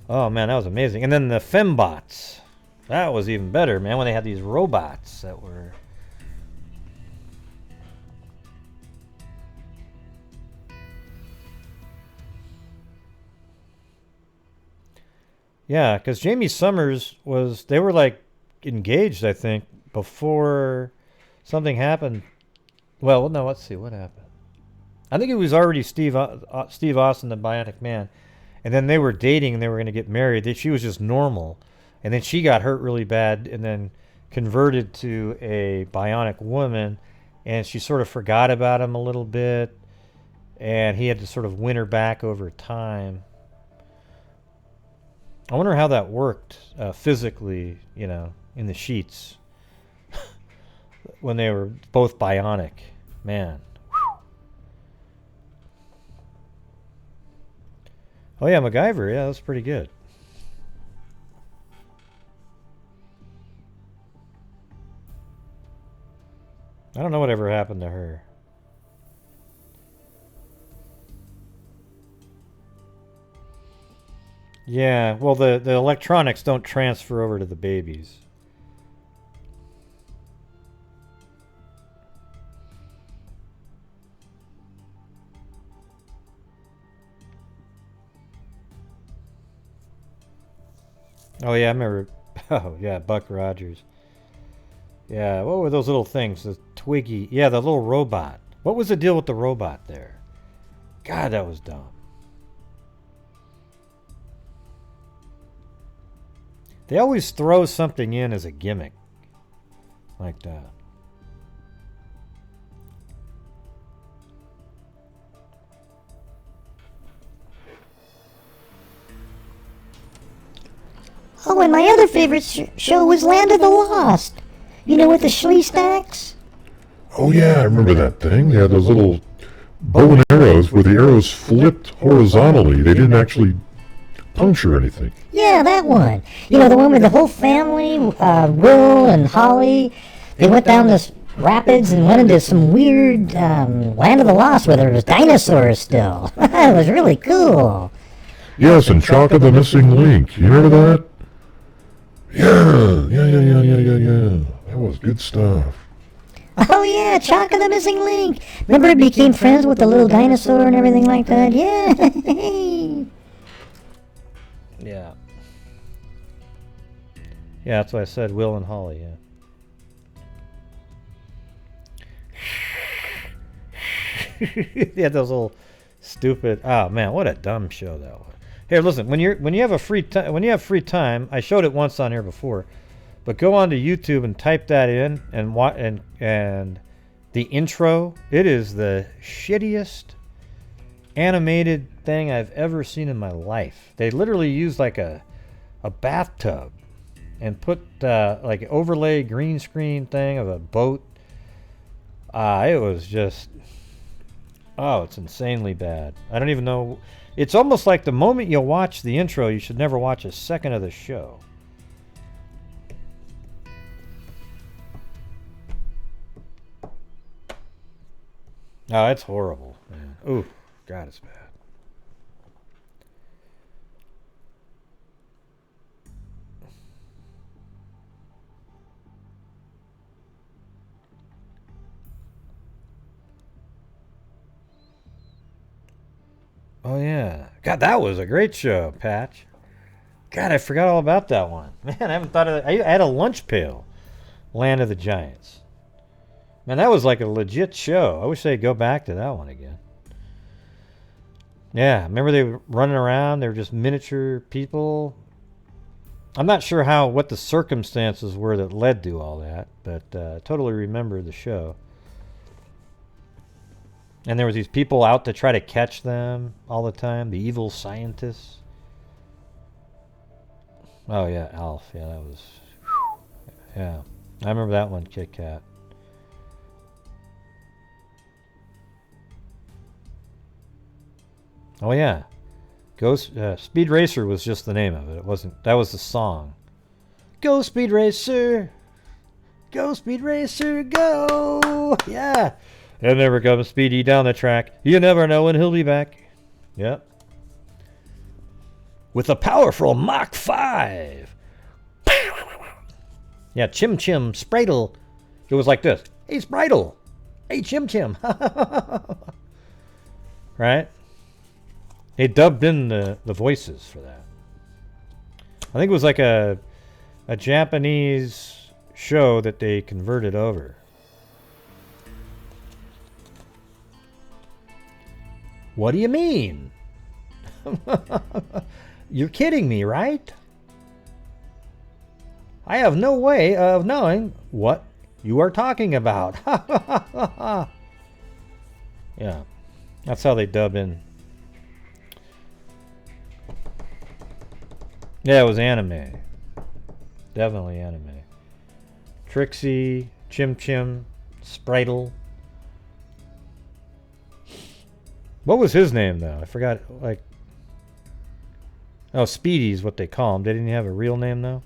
Oh, man, that was amazing. And then the Fembots. That was even better, man, when they had these robots that were... Yeah, because Jamie Summers they were like engaged, I think, before something happened. Well, no, let's see, what happened? I think it was already Steve Austin, the Bionic Man. And then they were dating and they were going to get married. She was just normal. And then she got hurt really bad and then converted to a bionic woman. And she sort of forgot about him a little bit. And he had to sort of win her back over time. I wonder how that worked physically, you know, in the sheets when they were both bionic. Man. Oh yeah, MacGyver. Yeah, that's pretty good. I don't know whatever happened to her. Yeah, well, the electronics don't transfer over to the babies. Oh, yeah, I remember. Oh, yeah, Buck Rogers. Yeah, what were those little things? The Twiggy. Yeah, the little robot. What was the deal with the robot there? God, that was dumb. They always throw something in as a gimmick like that. Oh, and my other favorite show was Land of the Lost. You know, with the Schlee stacks? Oh yeah, I remember that thing. They had those little bow and arrows where the arrows flipped horizontally. They didn't actually puncture anything. Yeah, that one. You know, the one with the whole family, Will and Holly. They went down this rapids and went into some weird Land of the Lost where there was dinosaurs still. It was really cool. Yes, and Chalk of the Missing Link. You remember that? Yeah. That was good stuff. Oh yeah, Chalk of the Missing Link. Remember it became friends with the little dinosaur and everything like that? Yeah. Yeah. Yeah, that's why I said Will and Holly, yeah. Yeah, those little stupid. Oh man, what a dumb show that was. Here, listen. When you have free time, I showed it once on here before, but go onto YouTube and type that in and the intro. It is the shittiest animated thing I've ever seen in my life. They literally used like a bathtub and put like an overlay green screen thing of a boat. It was just, it's insanely bad. I don't even know. It's almost like the moment you watch the intro, you should never watch a second of the show. Oh, it's horrible, man. Ooh, God, it's bad. Oh, yeah. God, that was a great show, Patch. God, I forgot all about that one. Man, I haven't thought of that. I had a lunch pail. Land of the Giants. Man, that was like a legit show. I wish they'd go back to that one again. Yeah, remember they were running around? They were just miniature people. I'm not sure what the circumstances were that led to all that, but I totally remember the show. And there was these people out to try to catch them all the time, the evil scientists. Oh yeah, Alf. Yeah, that was. Yeah, I remember that one, Kit Kat. Oh yeah, Speed Racer was just the name of it. It wasn't. That was the song. Go Speed Racer, go Speed Racer, go! Yeah. And there comes Speedy down the track. You never know when he'll be back. Yep. With a powerful Mach 5. Yeah, Chim Chim, Spritle. It was like this. Hey, Spritle. Hey, Chim Chim. Right? They dubbed in the voices for that. I think it was like a Japanese show that they converted over. What do you mean? You're kidding me, right? I have no way of knowing what you are talking about. Yeah, that's how they dub in. Yeah, it was anime. Definitely anime. Trixie, Chim Chim, Spritle. What was his name, though? I forgot, like... Oh, Speedy's what they call him. They didn't have a real name, though?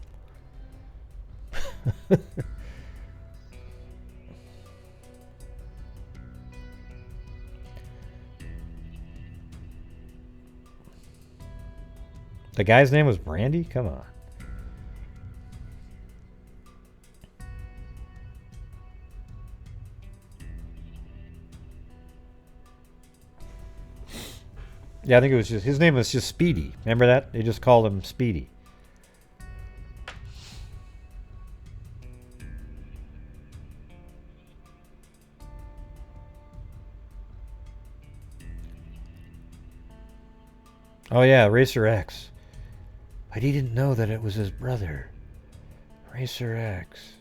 The guy's name was Brandy? Come on. Yeah, I think it was just, his name was just Speedy. Remember that? They just called him Speedy. Oh yeah, Racer X. But he didn't know that it was his brother. Racer X.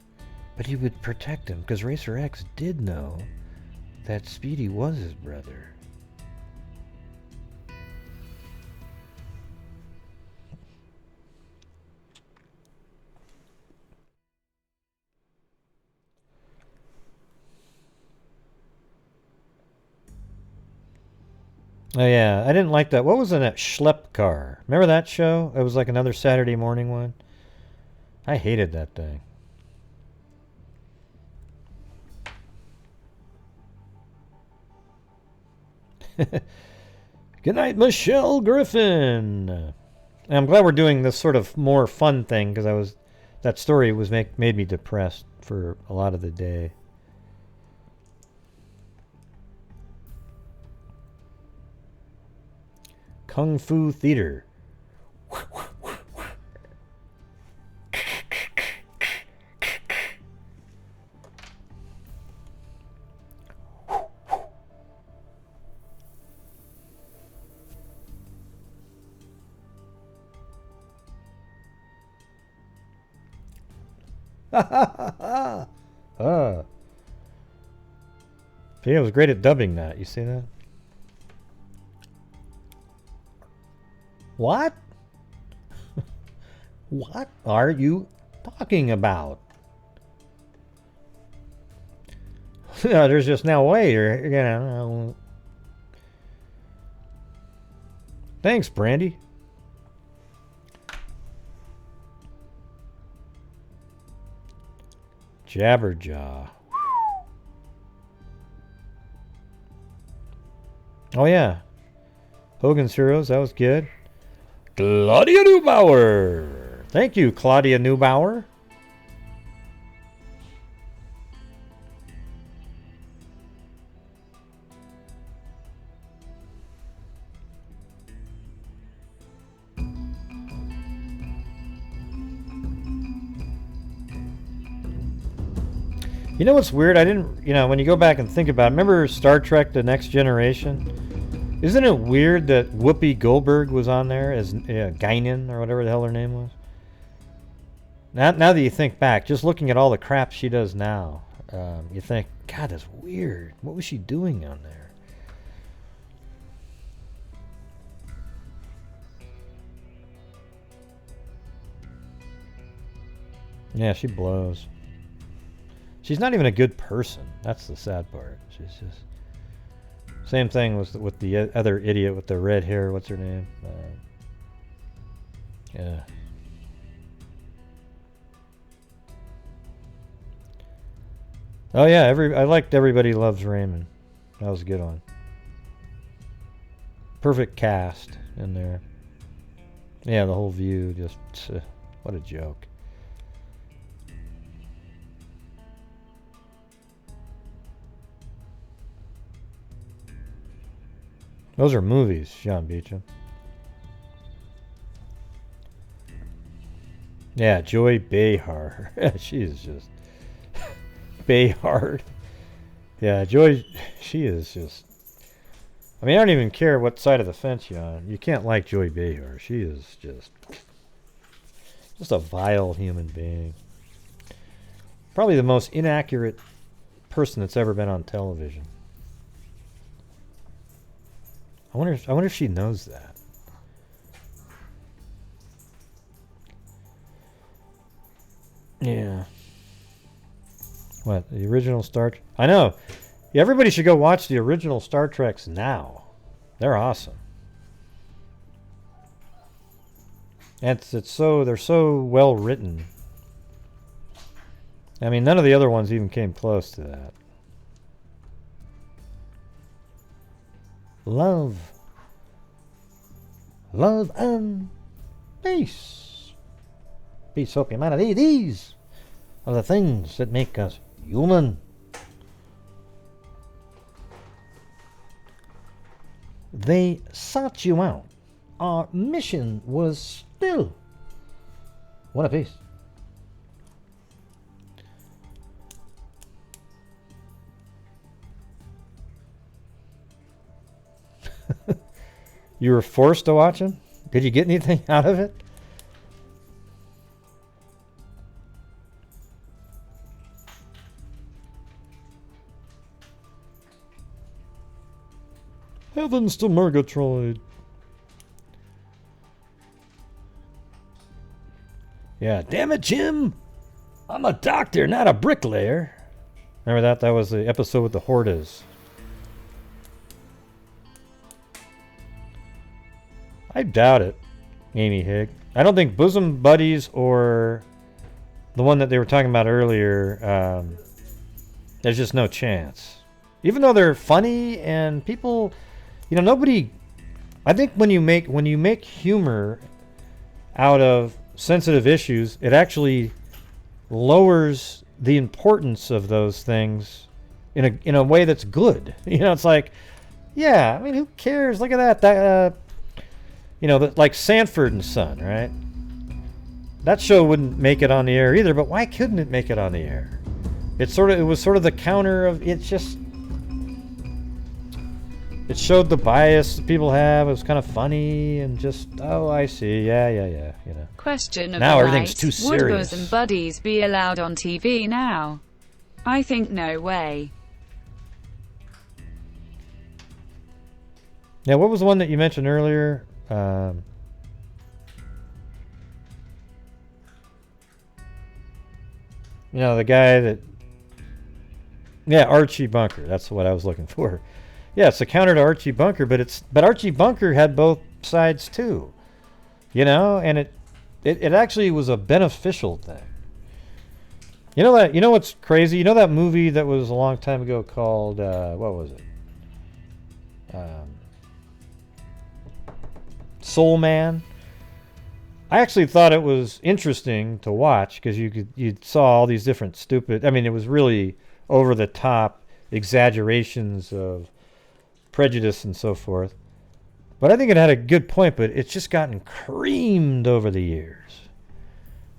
But he would protect him, because Racer X did know that Speedy was his brother. Oh yeah, I didn't like that. What was in that Schlepp car? Remember that show? It was like another Saturday morning one. I hated that thing. Good night, Michelle Griffin. And I'm glad we're doing this sort of more fun thing, because that story was made me depressed for a lot of the day. Kung Fu Theater. Yeah, I was great at dubbing that. You see that? What? What are you talking about? There's just no way you're gonna... Thanks, Brandy. Jabberjaw. Oh yeah, Hogan's Heroes, that was good. Claudia Neubauer. Thank you, Claudia Neubauer. You know what's weird? I didn't, when you go back and think about it, remember Star Trek The Next Generation? Isn't it weird that Whoopi Goldberg was on there as Guinan or whatever the hell her name was? Now that you think back, just looking at all the crap she does now, you think, God, that's weird. What was she doing on there? Yeah, she blows. She's not even a good person. That's the sad part. She's just... Same thing with the other idiot with the red hair. What's her name? Yeah. Oh yeah, I liked Everybody Loves Raymond. That was a good one. Perfect cast in there. Yeah, the whole view, just what a joke. Those are movies, Sean Beecham. Yeah, Joy Behar. She is just... Behar. Yeah, Joy, she is just... I mean, I don't even care what side of the fence you're on. You can't like Joy Behar. She is just a vile human being. Probably the most inaccurate person that's ever been on television. I wonder if she knows that. Yeah. What, the original Star Trek? I know. Yeah, everybody should go watch the original Star Treks now. They're awesome. And they're so well written. I mean, none of the other ones even came close to that. Love and peace. Peace, hope, humanity. These are the things that make us human. They sought you out. Our mission was still one apiece. You were forced to watch him? Did you get anything out of it? Heavens to Murgatroyd. Yeah, damn it, Jim. I'm a doctor, not a bricklayer. Remember that? That was the episode with the Hortas. I doubt it, Amy Higg. I don't think Bosom Buddies or the one that they were talking about earlier, there's just no chance. Even though they're funny and people, nobody... I think when you make humor out of sensitive issues, it actually lowers the importance of those things in a way that's good. It's like, yeah, I mean, who cares? Look at that. Like Sanford and Son, right? That show wouldn't make it on the air either, but why couldn't it make it on the air? It was sort of the counter of, it showed the bias that people have. It was kind of funny and just, oh, I see. Yeah. Question of now the everything's night. too serious. Would Bosom Buddies be allowed on TV now? I think no way. Yeah, what was the one that you mentioned earlier? The guy that... Yeah, Archie Bunker. That's what I was looking for. Yeah, it's a counter to Archie Bunker, but Archie Bunker had both sides too. And it actually was a beneficial thing. You know what's crazy? You know that movie that was a long time ago called what was it? Soul Man. I actually thought it was interesting to watch because you saw all these different stupid... I mean, it was really over the top exaggerations of prejudice and so forth. But I think it had a good point, but it's just gotten creamed over the years.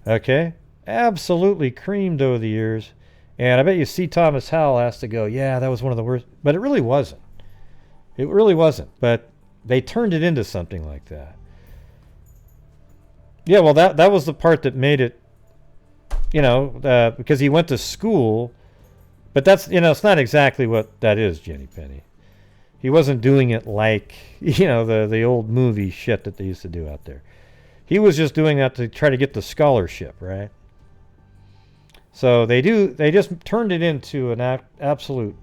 Okay? Absolutely creamed over the years. And I bet you C. Thomas Howell has to go, yeah, that was one of the worst. But it really wasn't. It really wasn't. But they turned it into something like that. Yeah, well, that was the part that made it, because he went to school. But that's, it's not exactly what that is, Jenny Penny. He wasn't doing it like, the old movie shit that they used to do out there. He was just doing that to try to get the scholarship, right? So they just turned it into an absolute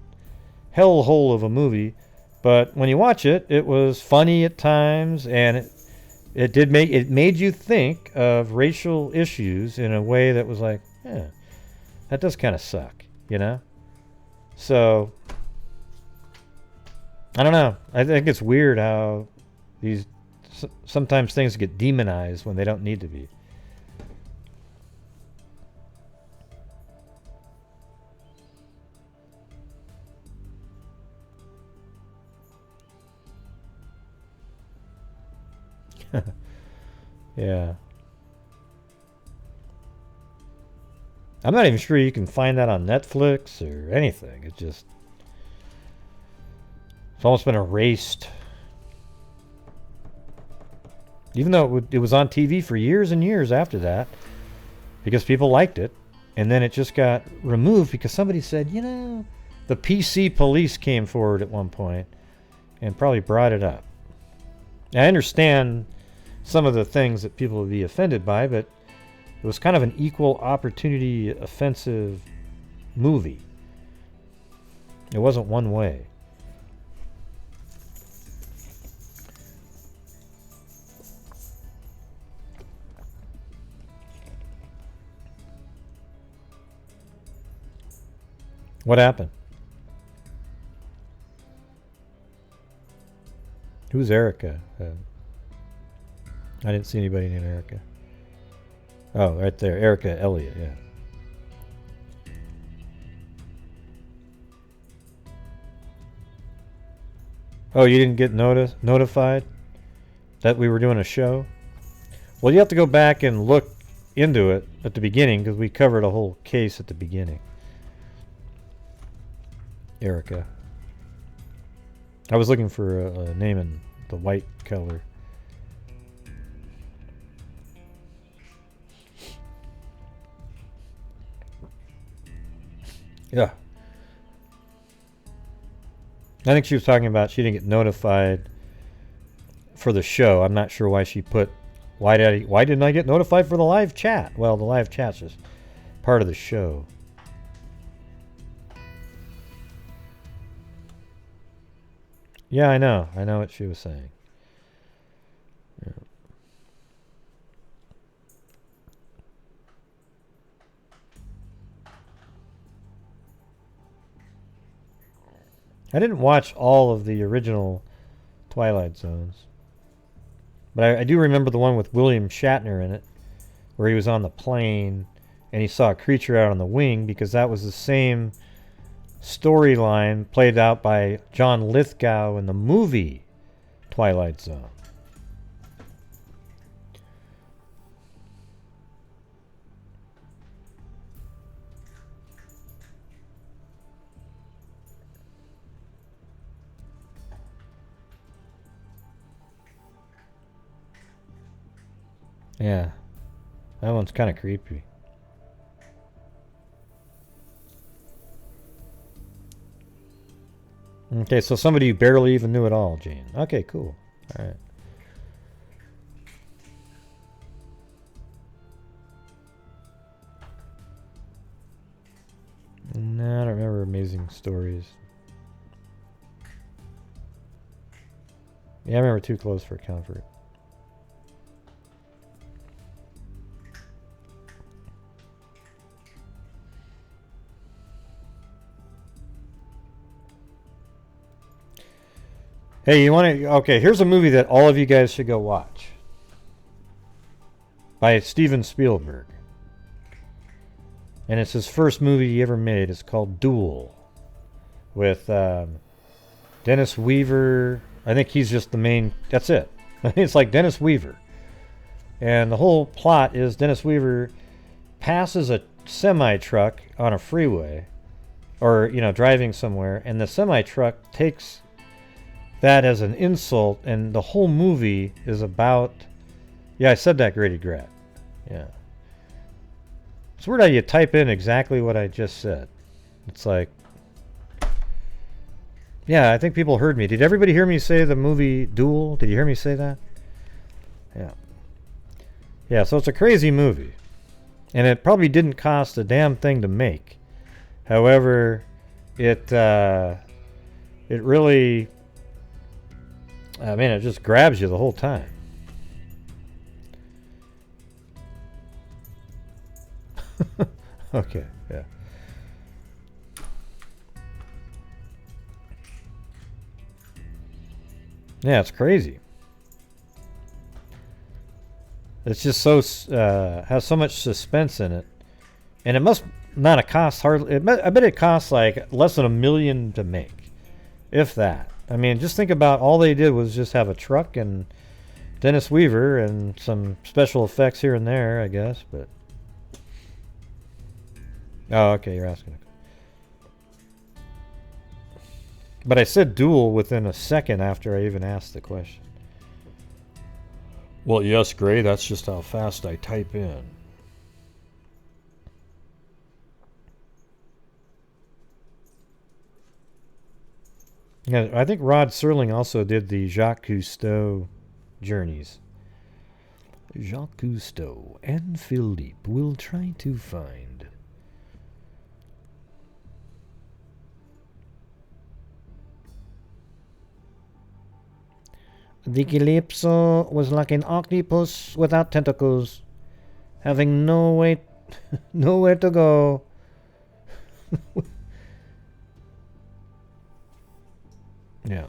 hellhole of a movie. But when you watch it, it was funny at times, and it made you think of racial issues in a way that was like, yeah, that does kind of suck, So I don't know. I think it's weird how sometimes things get demonized when they don't need to be. Yeah. I'm not even sure you can find that on Netflix or anything. It's almost been erased. Even though it was on TV for years and years after that, because people liked it, and then it just got removed because somebody said, the PC police came forward at one point and probably brought it up. I understand some of the things that people would be offended by, but it was kind of an equal opportunity offensive movie. It wasn't one way. What happened? Who's Erica? I didn't see anybody named Erica. Oh, right there. Erica Elliott, yeah. Oh, you didn't get notified that we were doing a show? Well, you have to go back and look into it at the beginning, because we covered a whole case at the beginning. Erica. I was looking for a name in the white color. Yeah. I think she was talking about she didn't get notified for the show. I'm not sure why she put, why didn't I get notified for the live chat? Well, the live chat's just part of the show. Yeah, I know. I know what she was saying. Yeah. I didn't watch all of the original Twilight Zones. But I do remember the one with William Shatner in it, where he was on the plane and he saw a creature out on the wing, because that was the same storyline played out by John Lithgow in the movie Twilight Zone. Yeah, that one's kind of creepy. Okay, so somebody you barely even knew at all, Jane. Okay, cool. All right. No, I don't remember Amazing Stories. Yeah, I remember Too Close for Comfort. Hey, you want to... Okay, here's a movie that all of you guys should go watch. By Steven Spielberg. And it's his first movie he ever made. It's called Duel. With Dennis Weaver. I think he's just the main... That's it. It's like Dennis Weaver. And the whole plot is Dennis Weaver passes a semi-truck on a freeway, or, you know, driving somewhere, and the semi-truck takes that as an insult, and the whole movie is about... Yeah, I said that, Grady Grat. Yeah. It's weird how you type in exactly what I just said. It's like... Yeah, I think people heard me. Did everybody hear me say the movie Duel? Did you hear me say that? Yeah. Yeah, so it's a crazy movie. And it probably didn't cost a damn thing to make. However, it really... I mean, it just grabs you the whole time. Okay, yeah. Yeah, it's crazy. It's just so has so much suspense in it, and it must not have cost hardly. I bet it costs like less than $1 million to make, if that. I mean, just think about all they did was just have a truck and Dennis Weaver and some special effects here and there, I guess. But oh, okay, you're asking. But I said Duel within a second after I even asked the question. Well, yes, Gray, that's just how fast I type in. Yeah, I think Rod Serling also did the Jacques Cousteau journeys. Jacques Cousteau and Philippe will try to find... The Calypso was like an octopus without tentacles, having nowhere to go. Yeah.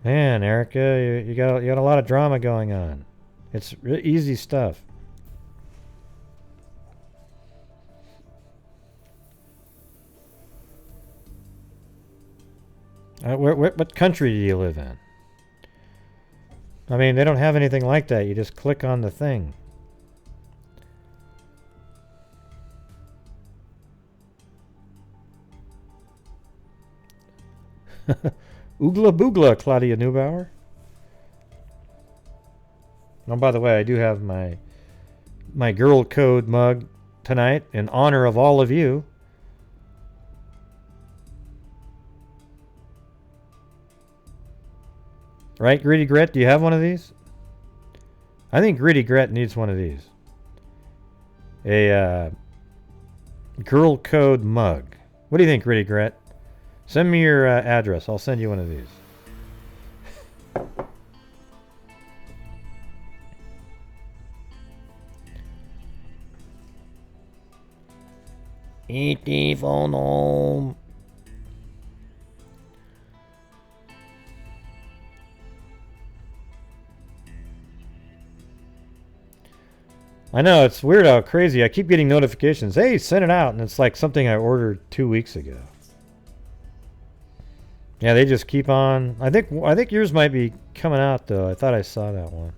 Man, Erica, you got a lot of drama going on. It's easy stuff. What country do you live in? I mean, they don't have anything like that. You just click on the thing. Oogla boogla, Claudia Neubauer. Oh, by the way, I do have my Girl Code mug tonight in honor of all of you. Right, Gritty Gret? Do you have one of these? I think Gritty Gret needs one of these. A Girl Code mug. What do you think, Gritty Gret? Send me your address. I'll send you one of these. E.T. phone home. I know, it's weird how crazy. I keep getting notifications. Hey, send it out. And it's like something I ordered 2 weeks ago. Yeah, they just keep on. I think yours might be coming out, though. I thought I saw that one.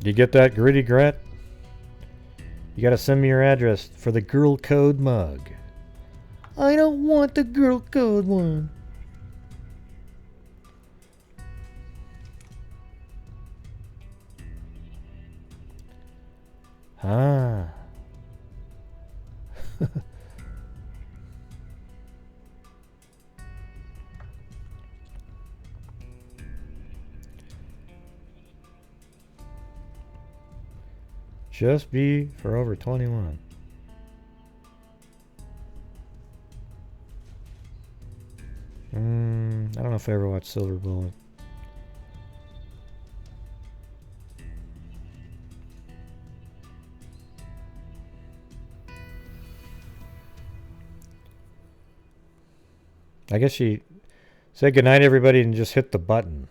You get that, Gritty Gret? You gotta send me your address for the Girl Code mug. I don't want the Girl Code one. Ah. Just be for over 21. I don't know if I ever watched Silver Bullet. I guess she said goodnight, everybody, and just hit the button.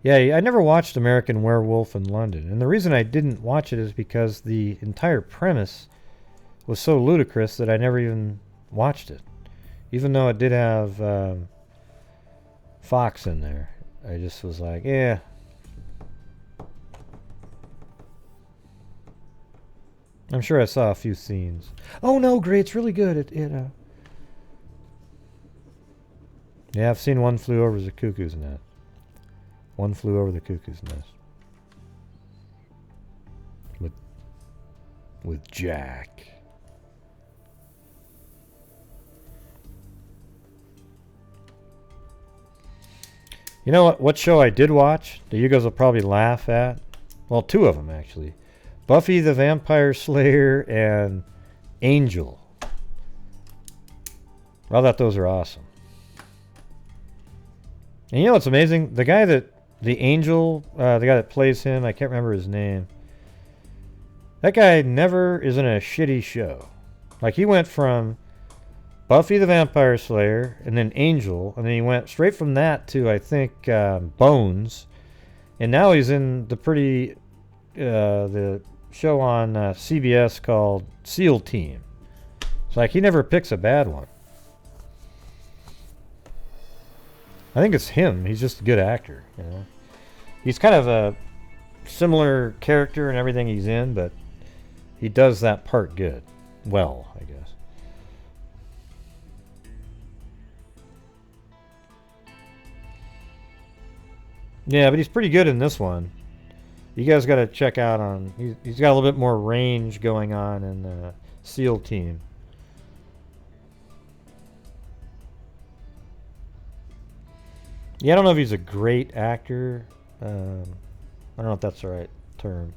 Yeah, I never watched American Werewolf in London. And the reason I didn't watch it is because the entire premise was so ludicrous that I never even watched it. Even though it did have Fox in there. I just was like, yeah. I'm sure I saw a few scenes. Oh no, great, it's really good. Yeah, I've seen One Flew Over the Cuckoo's Nest. One Flew Over the Cuckoo's Nest. With Jack. You know what show I did watch that you guys will probably laugh at? Well, two of them actually. Buffy the Vampire Slayer and Angel. I thought those are awesome. And you know what's amazing? The guy that, the Angel, the guy that plays him, I can't remember his name. That guy never is in a shitty show. Like, he went from Buffy the Vampire Slayer and then Angel, and then he went straight from that to, I think, Bones. And now he's in the the show on CBS called SEAL Team. It's like he never picks a bad one. I think it's him. He's just a good actor, you know. He's kind of a similar character in everything he's in, but he does that part good. Well, I guess. Yeah, but he's pretty good in this one. You guys got to check out on... He's got a little bit more range going on in SEAL Team. Yeah, I don't know if he's a great actor. I don't know if that's the right term.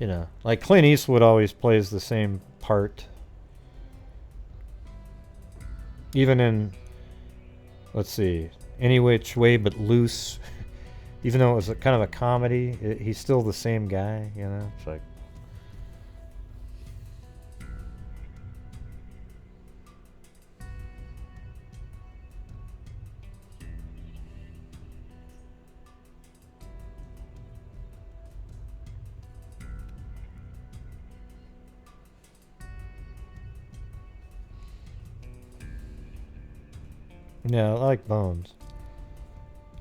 You know, like Clint Eastwood always plays the same part. Even in, let's see, Any Which Way But Loose. Even though it was kind of a comedy, he's still the same guy, you know? It's like... Yeah, I like Bones.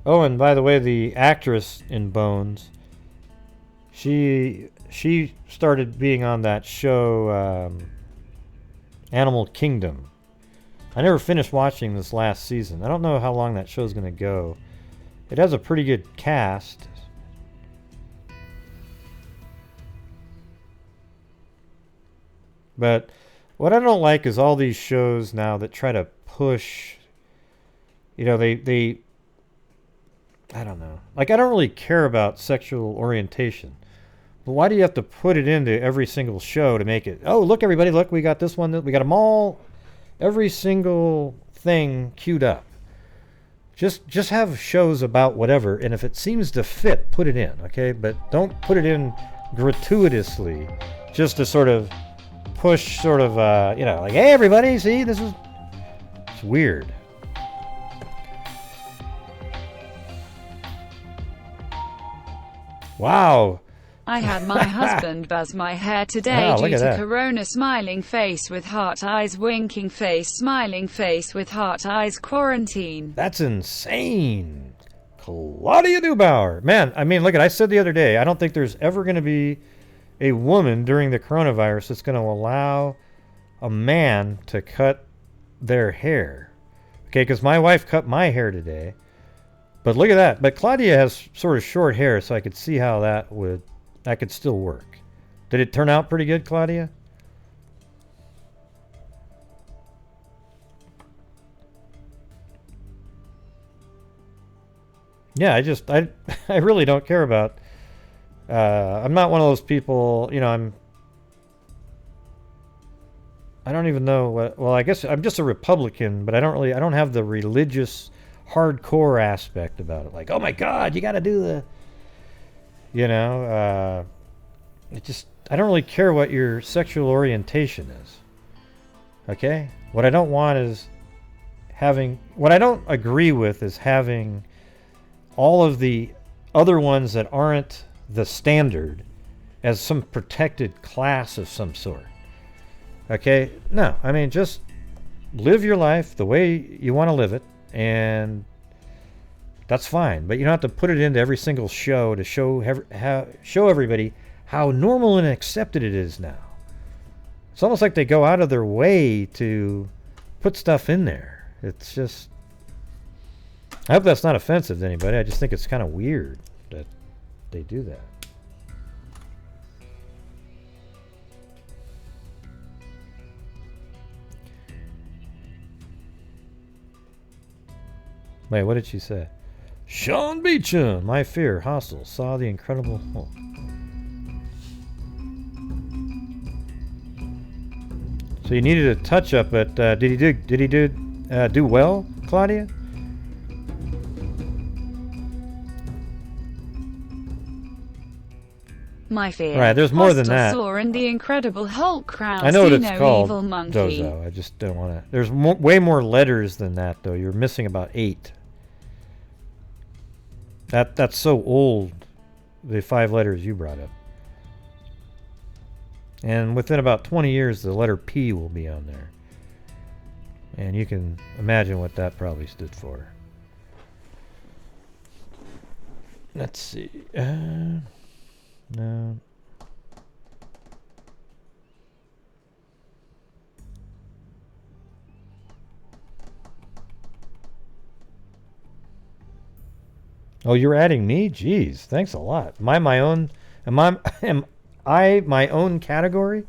Oh, and by the way, the actress in Bones, she started being on that show, Animal Kingdom. I never finished watching this last season. I don't know how long that show's going to go. It has a pretty good cast. But what I don't like is all these shows now that try to push... You know, they I don't know. Like, I don't really care about sexual orientation. But why do you have to put it into every single show to make it, oh, look, everybody, look, we got this one. We got them all, every single thing queued up. Just have shows about whatever, and if it seems to fit, put it in, okay? But don't put it in gratuitously just to sort of push sort of, you know, like, hey, everybody, see, this is... It's weird. Wow. I had my husband buzz my hair today Wow, due look at to that. corona, smiling face with heart eyes, winking face, smiling face with heart eyes, quarantine. That's insane. Claudia Neubauer. Man, I mean, look at, I said the other day, I don't think there's ever going to be a woman during the coronavirus that's going to allow a man to cut their hair. Okay, because my wife cut my hair today. But look at that. But Claudia has sort of short hair, so I could see how that could still work. Did it turn out pretty good, Claudia? Yeah, I really don't care about... I'm not one of those people, you know, I don't even know what... Well, I guess I'm just a Republican, but I don't have the religious... hardcore aspect about it, like, oh my god, you gotta do the, you know, I don't really care what your sexual orientation is, okay? What I don't want is what I don't agree with is having all of the other ones that aren't the standard as some protected class of some sort. Okay? No, I mean, just live your life the way you want to live it, and that's fine. But you don't have to put it into every single show to show everybody how normal and accepted it is now. It's almost like they go out of their way to put stuff in there. It's just... I hope that's not offensive to anybody. I just think it's kind of weird that they do that. Wait, what did she say? Sean Beecham, my fear, hostile, saw the incredible Hulk. So you needed a touch up, but did he do well, Claudia? My fear. Right, there's more than that. Saw in the Incredible Hulk crown. I know what it's no called, evil monkey. Dozo. I just don't want to. There's way more letters than that, though. You're missing about 8. That's so old. The 5 letters you brought up. And within about 20 years, the letter P will be on there. And you can imagine what that probably stood for. Let's see. No. Oh, you're adding me? Jeez, thanks a lot. Am I my own category?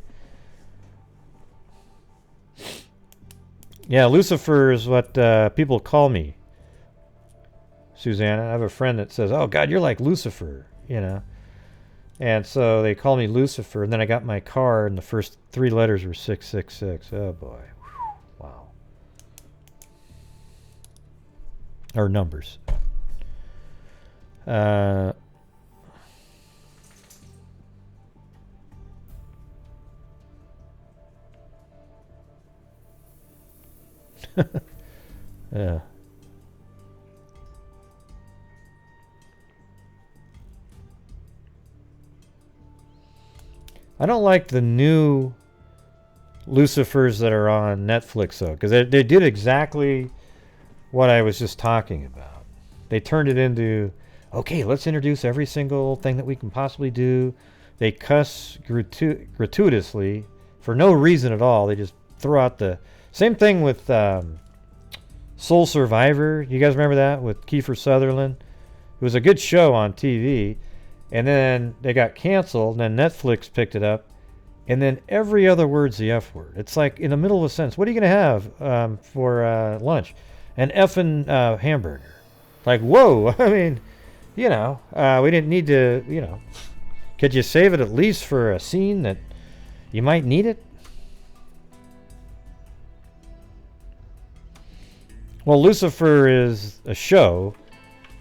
Yeah, Lucifer is what people call me. Susanna, I have a friend that says, "Oh God, you're like Lucifer," you know. And so they call me Lucifer, and then I got my car, and the first 3 letters were 666. Oh boy, whew. Wow. Or numbers. Yeah. I don't like the new Lucifers that are on Netflix, though, because they did exactly what I was just talking about. They turned it into, okay, let's introduce every single thing that we can possibly do. They cuss gratuitously for no reason at all. They just throw out the... Same thing with Soul Survivor. You guys remember that with Kiefer Sutherland? It was a good show on TV. And then they got canceled, and then Netflix picked it up, and then every other word's the F word. It's like in the middle of a sentence. What are you going to have for lunch? An effing hamburger. Like, whoa. I mean, you know, we didn't need to, you know. Could you save it at least for a scene that you might need it? Well, Lucifer is a show,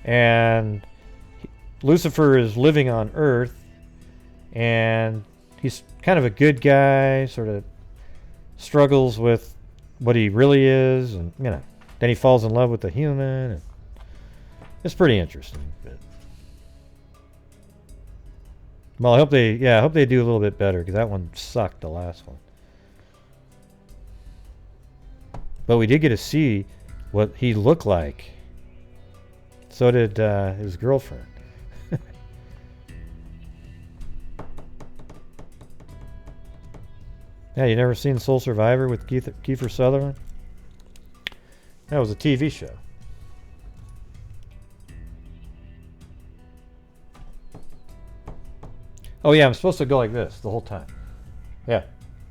and Lucifer is living on Earth, and he's kind of a good guy, sort of struggles with what he really is, and, you know, then he falls in love with a human. And it's pretty interesting. But, well, I hope they do a little bit better, because that one sucked, the last one. But we did get to see what he looked like. So did his girlfriend. Yeah, you never seen Soul Survivor with Kiefer Sutherland? That was a TV show. Oh yeah, I'm supposed to go like this the whole time. Yeah.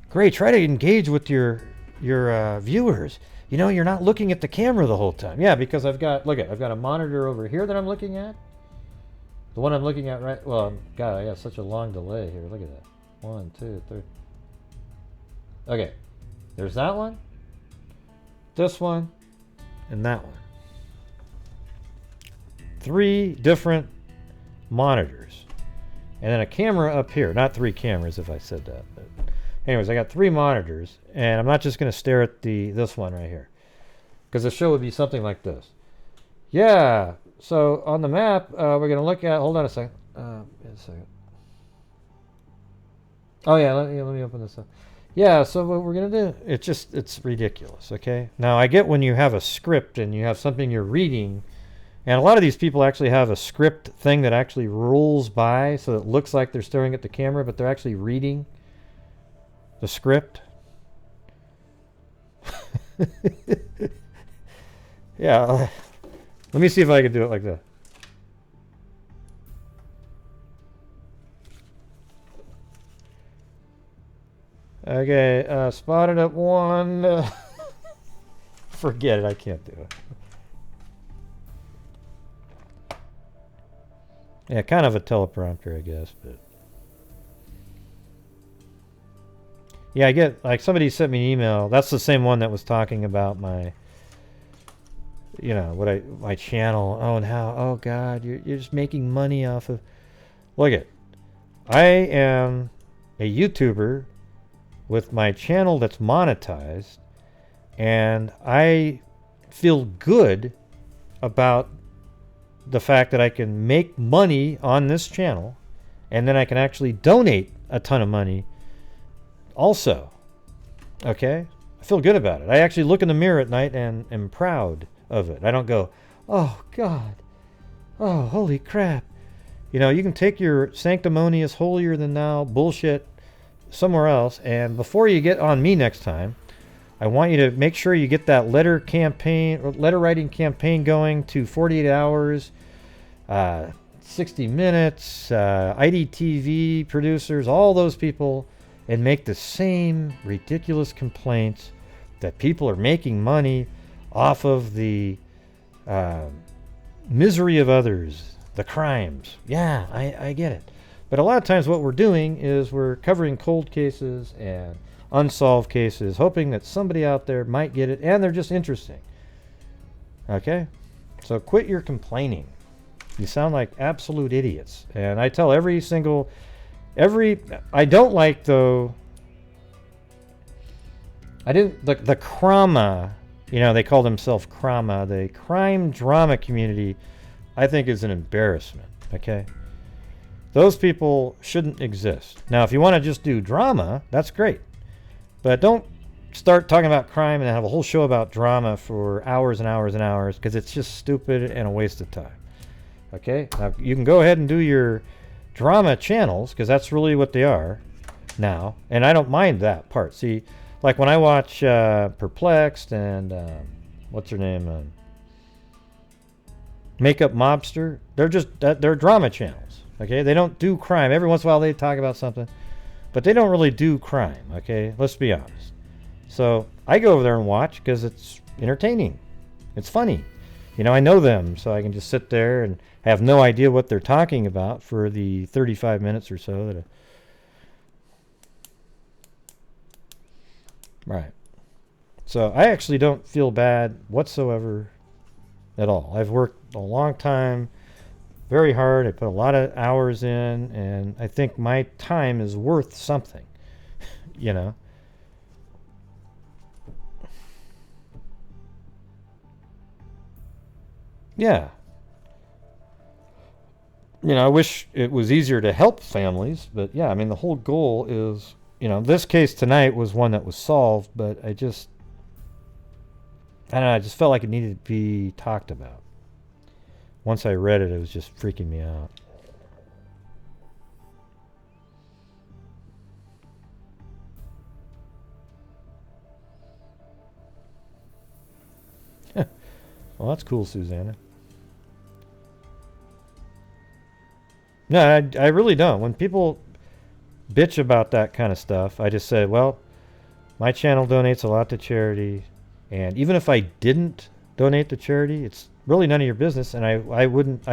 Great, try to engage with your viewers. You know, you're not looking at the camera the whole time. Yeah, because I've got a monitor over here that I'm looking at. The one I'm looking at right, well, God, I got such a long delay here. Look at that. 1, 2, 3. Okay, there's that one, this one, and that one. 3 different monitors. And then a camera up here. Not 3 cameras if I said that. But anyways, I got 3 monitors, and I'm not just going to stare at this one right here. Because the show would be something like this. Yeah, So on the map, we're going to look at, hold on a second. Oh yeah, let me open this up. Yeah, so what we're going to do, it's ridiculous, okay? Now I get when you have a script and you have something you're reading, and a lot of these people actually have a script thing that actually rolls by so it looks like they're staring at the camera, but they're actually reading the script. Yeah, let me see if I can do it like that. Okay, spotted at 1. Forget it, I can't do it. Yeah, kind of a teleprompter, I guess, but yeah, I get, like, somebody sent me an email. That's the same one that was talking about my, you know, my channel. Oh, and how, oh God, you're just making money off of. Look it, I am a YouTuber with my channel that's monetized, and I feel good about the fact that I can make money on this channel, and then I can actually donate a ton of money also. Okay? I feel good about it. I actually look in the mirror at night and am proud of it. I don't go, oh God, oh holy crap. You know, you can take your sanctimonious holier than thou bullshit somewhere else, and before you get on me next time, I want you to make sure you get that letter writing campaign going to 48 hours, 60 minutes, IDTV producers, all those people, and make the same ridiculous complaints that people are making money off of the misery of others, the crimes. Yeah, I get it. But a lot of times what we're doing is we're covering cold cases and unsolved cases, hoping that somebody out there might get it, and they're just interesting. Okay? So quit your complaining. You sound like absolute idiots. And I tell I don't like, though, the crama, you know, they call themselves crama, the crime drama community, I think is an embarrassment. Okay? Those people shouldn't exist. Now, if you want to just do drama, that's great. But don't start talking about crime and have a whole show about drama for hours and hours and hours, because it's just stupid and a waste of time. Okay? Now, you can go ahead and do your drama channels, because that's really what they are now. And I don't mind that part. See, like when I watch Perplexed and what's her name? Makeup Mobster, they're drama channels. Okay, they don't do crime. Every once in a while they talk about something, but they don't really do crime. Okay, let's be honest. So I go over there and watch because it's entertaining. It's funny. You know, I know them, so I can just sit there and have no idea what they're talking about for the 35 minutes or so that right. So I actually don't feel bad whatsoever at all. I've worked a long time, very hard. I put a lot of hours in, and I think my time is worth something, you know. Yeah. You know, I wish it was easier to help families, but yeah, I mean, the whole goal is, you know, this case tonight was one that was solved, but I don't know, I just felt like it needed to be talked about. Once I read it, it was just freaking me out. Well, that's cool, Susanna. No, I really don't. When people bitch about that kind of stuff, I just say, well, my channel donates a lot to charity, and even if I didn't donate to charity, it's really none of your business, and I wouldn't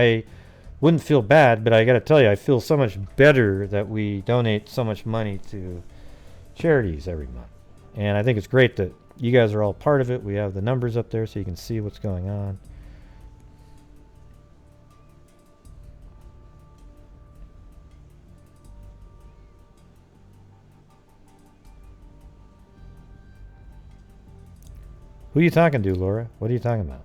feel bad, but I got to tell you, I feel so much better that we donate so much money to charities every month. And I think it's great that you guys are all part of it. We have the numbers up there so you can see what's going on. Who are you talking to, Laura? What are you talking about?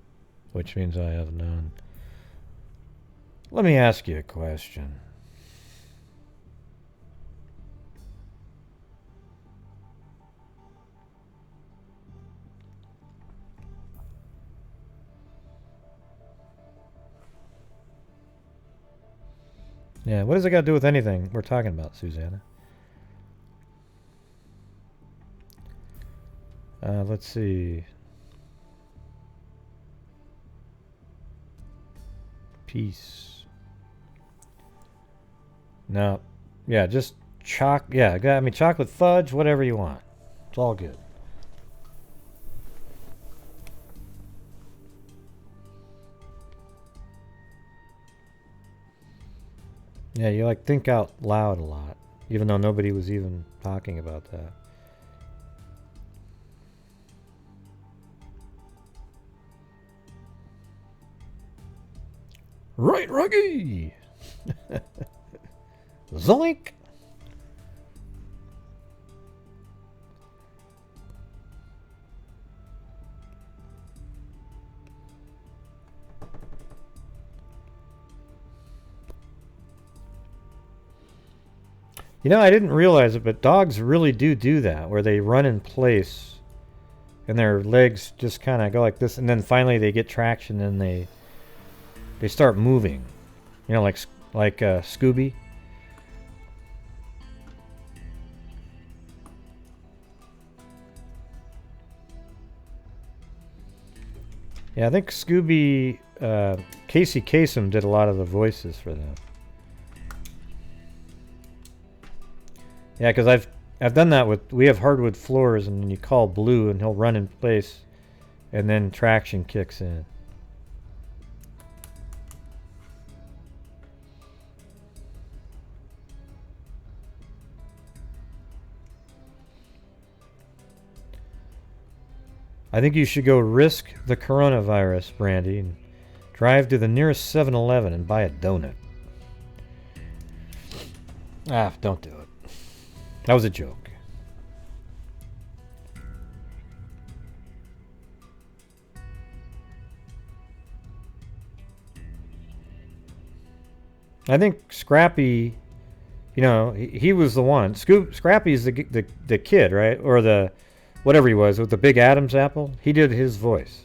which means I have none. Let me ask you a question. Yeah, what does it got to do with anything we're talking about, Susanna? Let's see. Peace. No. Yeah, just yeah, I mean chocolate fudge, whatever you want. It's all good. Yeah, you like think out loud a lot, even though nobody was even talking about that. Right, Ruggy! Zoink! You know, I didn't realize it, but dogs really do that, where they run in place and their legs just kind of go like this, and then finally they get traction and they start moving. You know, like Scooby. Yeah, I think Scooby, Casey Kasem did a lot of the voices for that. Yeah, because I've done that with, we have hardwood floors, and you call Blue and he'll run in place and then traction kicks in. I think you should go risk the coronavirus, Brandy, and drive to the nearest 7-Eleven and buy a donut. Ah, don't do it. That was a joke. I think Scrappy, you know, he was the one. Scrappy's the kid, right? Or the whatever he was with the big Adam's apple. He did his voice.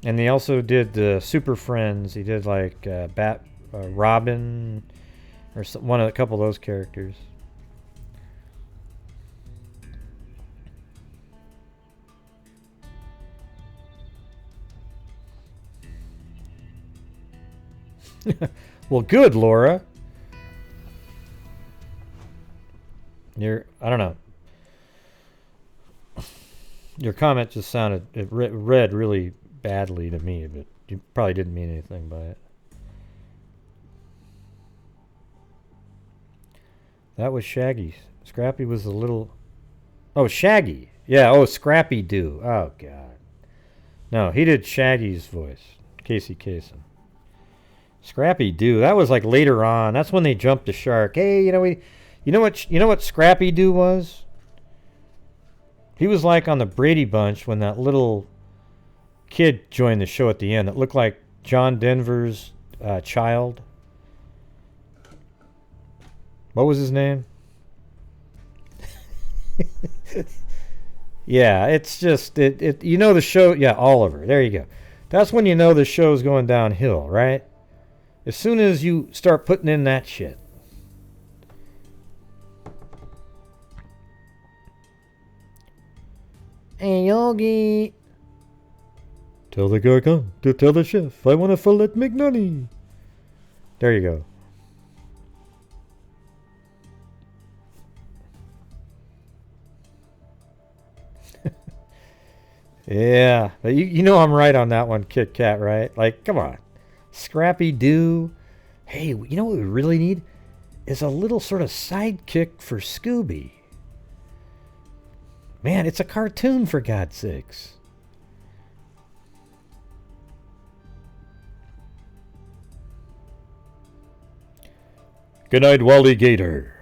And he also did the Super Friends. He did like Robin or a couple of those characters. Well, good, Laura. I don't know. Your comment just sounded, it read really badly to me, but you probably didn't mean anything by it. That was Shaggy. Scrappy was a little... Oh, Shaggy. Yeah, oh, Scrappy Doo. Oh, God. No, he did Shaggy's voice. Casey Kasem. Scrappy Doo. That was like later on. That's when they jumped the shark. Hey, you know what Scrappy Doo was? He was like on the Brady Bunch when that little kid joined the show at the end. It looked like John Denver's child. What was his name? Yeah, it's just you know the show. Yeah, Oliver. There you go. That's when you know the show's going downhill, right? As soon as you start putting in that shit. Hey, Yogi. Tell the guy come to tell the chef I want a filet McNunny. There you go. Yeah, you know I'm right on that one, Kit Kat, right? Like, come on. Scrappy Doo. Hey, you know what we really need? Is a little sort of sidekick for Scooby. Man, it's a cartoon, for God's sakes. Good night, Wally Gator.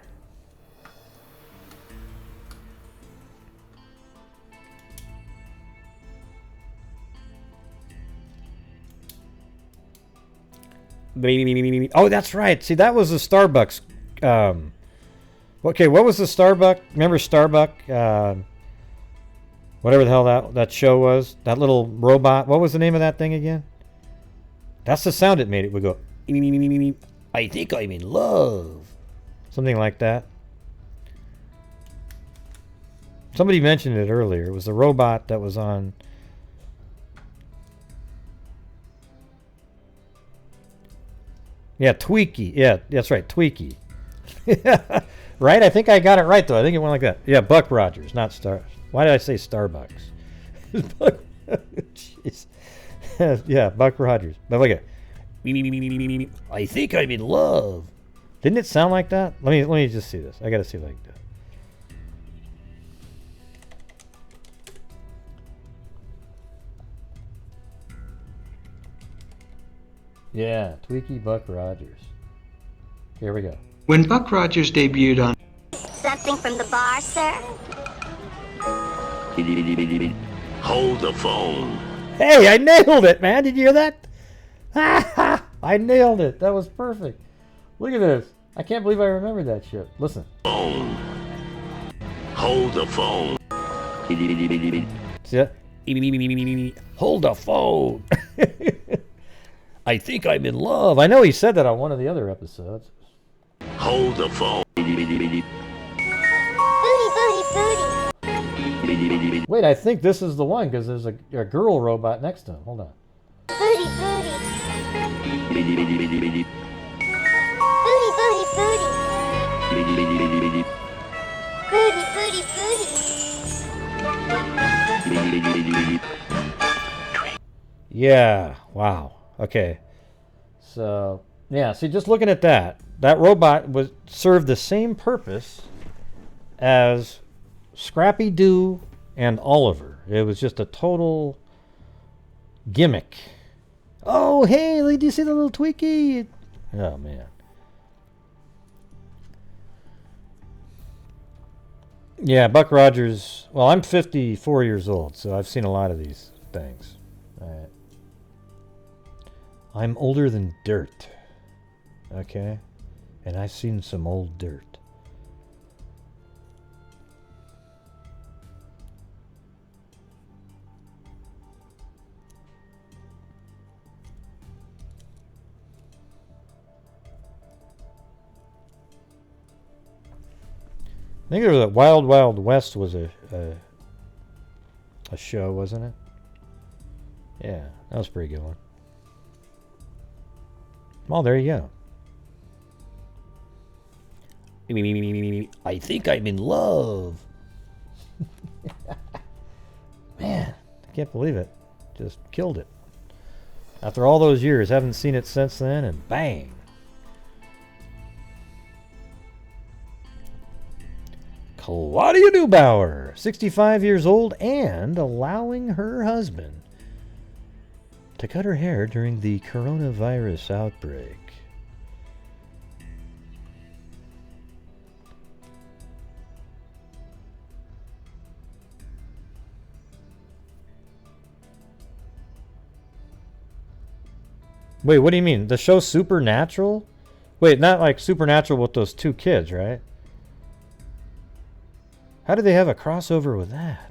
Oh, that's right. See, that was the Starbucks. Okay, what was the Starbucks? Remember Starbucks? Whatever the hell that show was. That little robot. What was the name of that thing again? That's the sound it made. It would go, I think I'm in love. Something like that. Somebody mentioned it earlier. It was the robot that was on... Yeah, Tweaky. Yeah, that's right, Tweaky. Right? I think I got it right, though. I think it went like that. Yeah, Buck Rogers, not Star... Why did I say Starbucks? Jeez. Yeah, Buck Rogers. But look at it. I think I'm in love. Didn't it sound like that? Let me just see this. I got to see like that. Yeah, Tweaky Buck Rogers. Here we go. When Buck Rogers debuted on... Something from the bar, sir? Hold the phone. Hey, I nailed it, man. Did you hear that? I nailed it. That was perfect. Look at this. I can't believe I remembered that shit. Listen. Phone. Hold the phone. See that? Hold the phone. I think I'm in love. I know he said that on one of the other episodes. Hold the phone. Booty, booty, booty. Wait, I think this is the one because there's a girl robot next to him. Hold on. Booty, booty. Booty, booty, booty. Booty, booty, booty. Yeah. Wow. Okay. So, yeah. See, just looking at that robot served the same purpose as Scrappy Doo and Oliver. It was just a total gimmick. Oh, hey, do you see the little Tweaky? Oh, man. Yeah, Buck Rogers. Well, I'm 54 years old, so I've seen a lot of these things. All right. I'm older than dirt. Okay? And I've seen some old dirt. I think there was a Wild Wild West was a show, wasn't it? Yeah, that was a pretty good one. Well, there you go. I think I'm in love. Man, I can't believe it. Just killed it. After all those years, haven't seen it since then, and bang. Claudia Neubauer, 65 years old, and allowing her husband to cut her hair during the coronavirus outbreak. Wait, what do you mean? The show Supernatural? Wait, not like Supernatural with those two kids, right? How do they have a crossover with that?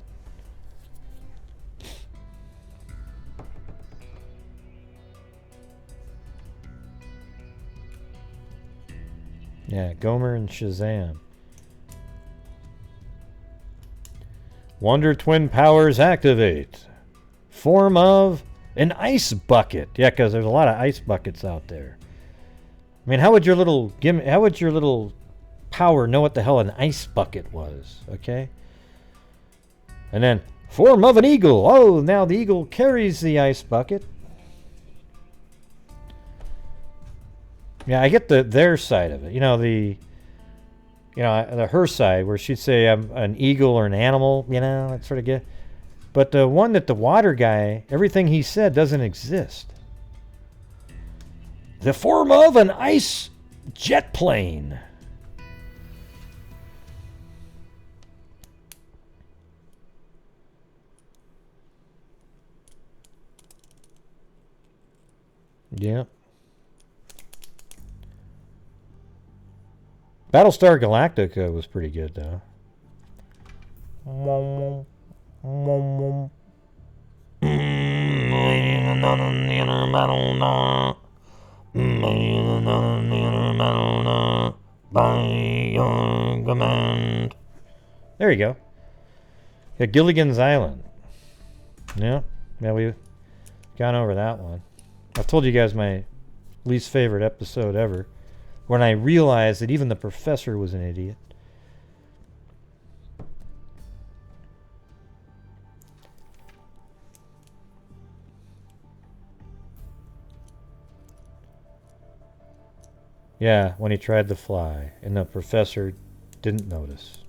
Yeah, Gomer and Shazam. Wonder Twin powers activate. Form of an ice bucket. Yeah, because there's a lot of ice buckets out there. I mean, how would your little power know what the hell an ice bucket was? Okay. And then form of an eagle. Oh, now the eagle carries the ice bucket. Yeah, I get their side of it. You know, her side where she'd say I'm an eagle or an animal, you know, that sort of get. But the one that the water guy, everything he said doesn't exist. The form of an ice jet plane. Yeah. Battlestar Galactica was pretty good, though. There you go. Yeah, Gilligan's Island. Yeah, we've gone over that one. I've told you guys my least favorite episode ever, when I realized that even the professor was an idiot. Yeah, when he tried to fly, and the professor didn't notice.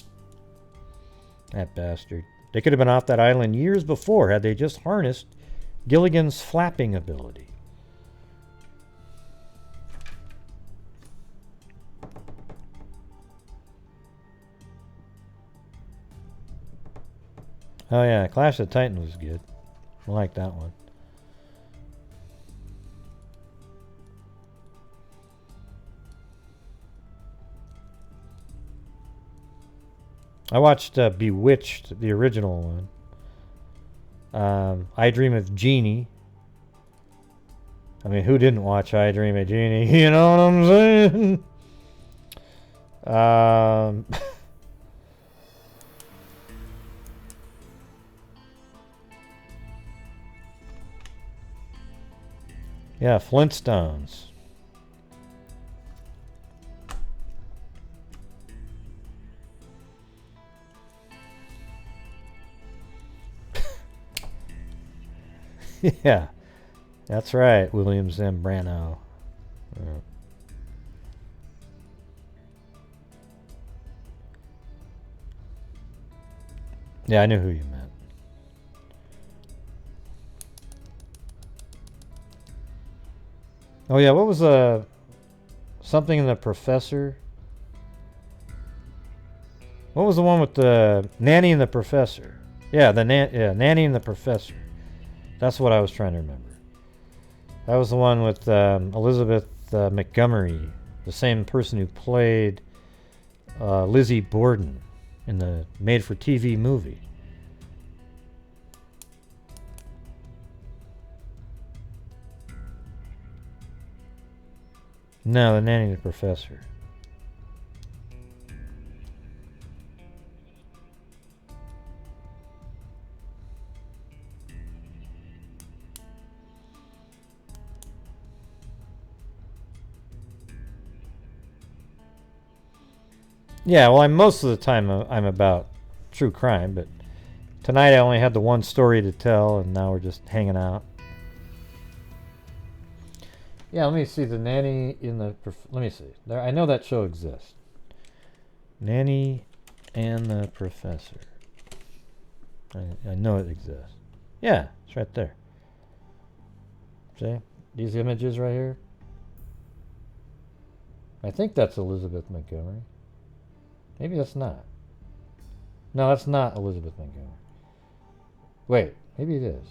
That bastard. They could have been off that island years before had they just harnessed Gilligan's flapping ability. Oh yeah, Clash of the Titans was good. I like that one. I watched Bewitched, the original one. I Dream of Jeannie. I mean, who didn't watch I Dream of Jeannie? You know what I'm saying? Yeah, Flintstones. Yeah, that's right, William Zambrano. Yeah, I knew who you meant. Oh yeah, what was something in the Professor? What was the one with the Nanny and the Professor? Yeah, Nanny and the Professor. That's what I was trying to remember. That was the one with Elizabeth Montgomery, the same person who played Lizzie Borden in the made-for-TV movie. No, the Nanny and the Professor. Yeah, well, most of the time I'm about true crime, but tonight I only had the one story to tell, and now we're just hanging out. Yeah, let me see the Nanny in the. Let me see. There, I know that show exists. Nanny and the Professor. I know it exists. Yeah, it's right there. See these images right here? I think that's Elizabeth Montgomery. Maybe that's not. No, that's not Elizabeth Montgomery. Wait, maybe it is.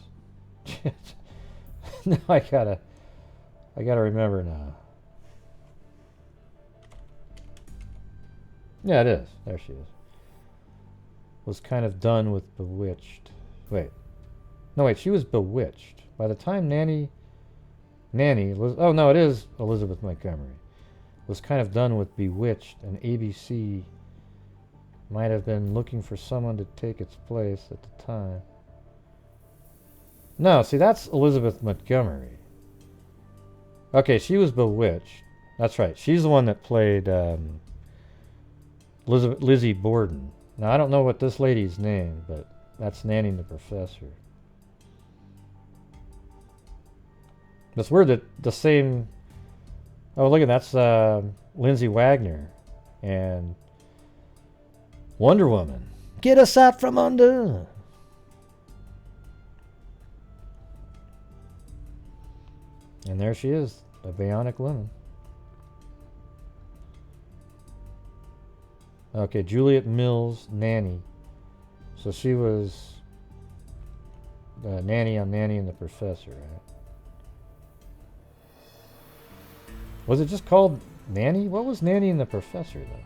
No, I gotta remember now. Yeah, it is. There she is. Was kind of done with Bewitched. Wait. No, wait, she was Bewitched. By the time Nanny was, oh no, it is Elizabeth Montgomery. Was kind of done with Bewitched, and ABC might have been looking for someone to take its place at the time. No, see, that's Elizabeth Montgomery. Okay, she was Bewitched. That's right. She's the one that played Lizzie Borden. Now, I don't know what this lady's name, but that's Nanny and the Professor. That's weird that the same... Oh, look at that's Lindsay Wagner and Wonder Woman. Get us out from under. And there she is, a bionic woman. Okay, Juliet Mills, Nanny. So she was Nanny on Nanny and the Professor, right? Was it just called Nanny? What was Nanny and the Professor, though?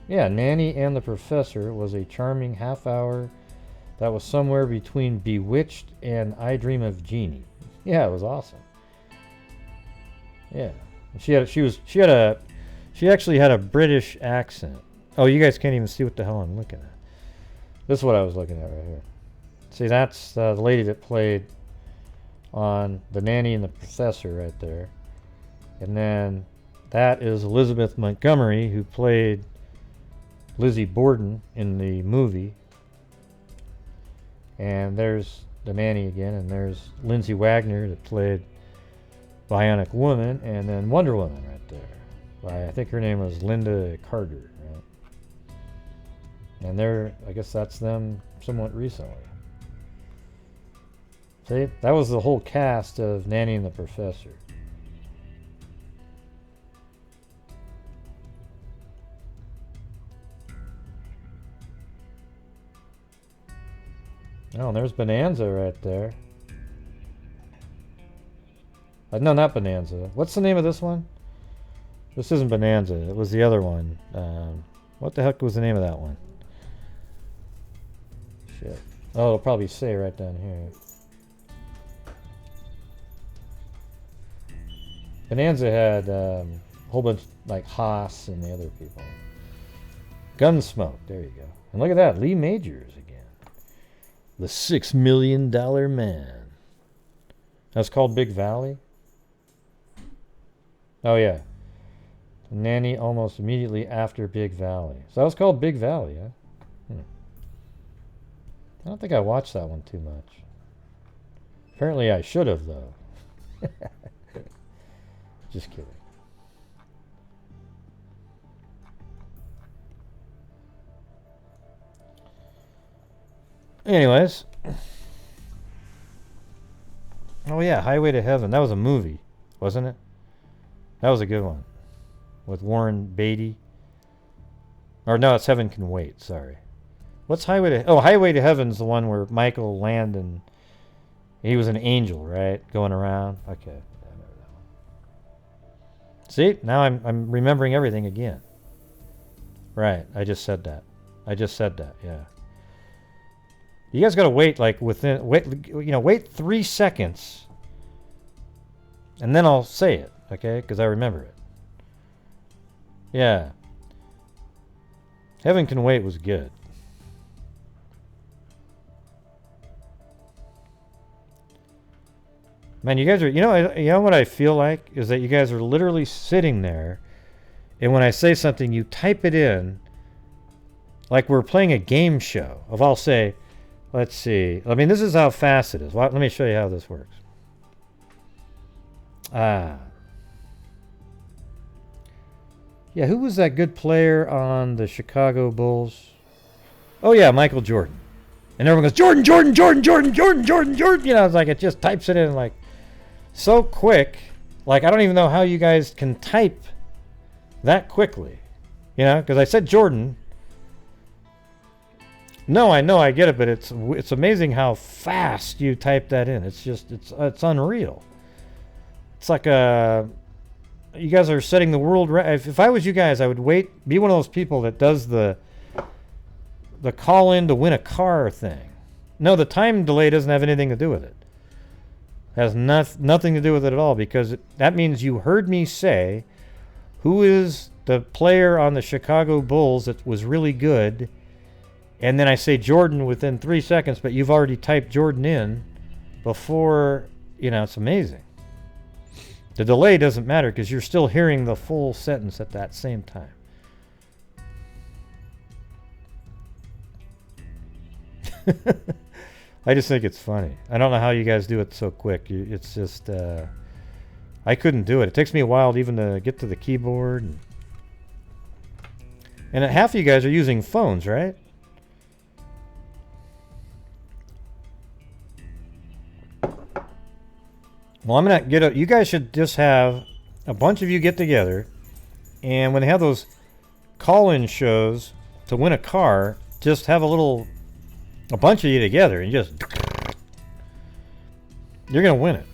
Yeah, Nanny and the Professor was a charming half hour that was somewhere between Bewitched and I Dream of Jeannie. Yeah, it was awesome. Yeah. And she actually had a British accent. Oh, you guys can't even see what the hell I'm looking at. This is what I was looking at right here. See, that's the lady that played on The Nanny and the Professor right there. And then that is Elizabeth Montgomery, who played Lizzie Borden in the movie. And there's the Nanny again, and there's Lindsay Wagner that played Bionic Woman, and then Wonder Woman right there. I think her name was Linda Carter, right? And I guess that's them somewhat recently. See, that was the whole cast of Nanny and the Professor. Oh, and there's Bonanza right there. No, not Bonanza. What's the name of this one? This isn't Bonanza. It was the other one. What the heck was the name of that one? Shit. Oh, it'll probably say right down here. Bonanza had a whole bunch like Haas and the other people. Gunsmoke. There you go. And look at that. Lee Majors again. The $6 Million Man. That's called Big Valley? Oh, yeah. Nanny almost immediately after Big Valley. So that was called Big Valley, huh? I don't think I watched that one too much. Apparently I should have, though. Just kidding. Anyways. Oh yeah, Highway to Heaven. That was a movie, wasn't it? That was a good one. With Warren Beatty. Or no, it's Heaven Can Wait, sorry. What's Highway to... Oh, Highway to Heaven's the one where Michael Landon... He was an angel, right? Going around. Okay. I remember that one. See? Now I'm remembering everything again. Right. I just said that. Yeah. You guys gotta wait wait 3 seconds, and then I'll say it, okay? Because I remember it. Yeah. Heaven Can Wait was good. Man, you guys are, you know what I feel like is that you guys are literally sitting there, and when I say something, you type it in, like we're playing a game show. I'll say. Let's see. I mean, this is how fast it is. Let me show you how this works. Yeah, who was that good player on the Chicago Bulls? Oh, yeah, Michael Jordan. And everyone goes, Jordan, Jordan, Jordan, Jordan, Jordan, Jordan, Jordan. You know, it's like it just types it in like so quick. Like, I don't even know how you guys can type that quickly. You know, because I said Jordan. No, I know, I get it, but it's amazing how fast you type that in. It's just it's unreal. It's like you guys are setting the world record. If I was you guys, I would be one of those people that does the call in to win a car thing. No, the time delay doesn't have anything to do with it. It has nothing to do with it at all, because that means you heard me say who is the player on the Chicago Bulls that was really good. And then I say Jordan within 3 seconds, but you've already typed Jordan in before, it's amazing. The delay doesn't matter because you're still hearing the full sentence at that same time. I just think it's funny. I don't know how you guys do it so quick. It's just, I couldn't do it. It takes me a while even to get to the keyboard. And half of you guys are using phones, right? Well, I'm going to you guys should just have a bunch of you get together, and when they have those call-in shows to win a car, just have a bunch of you together and just, you're going to win it.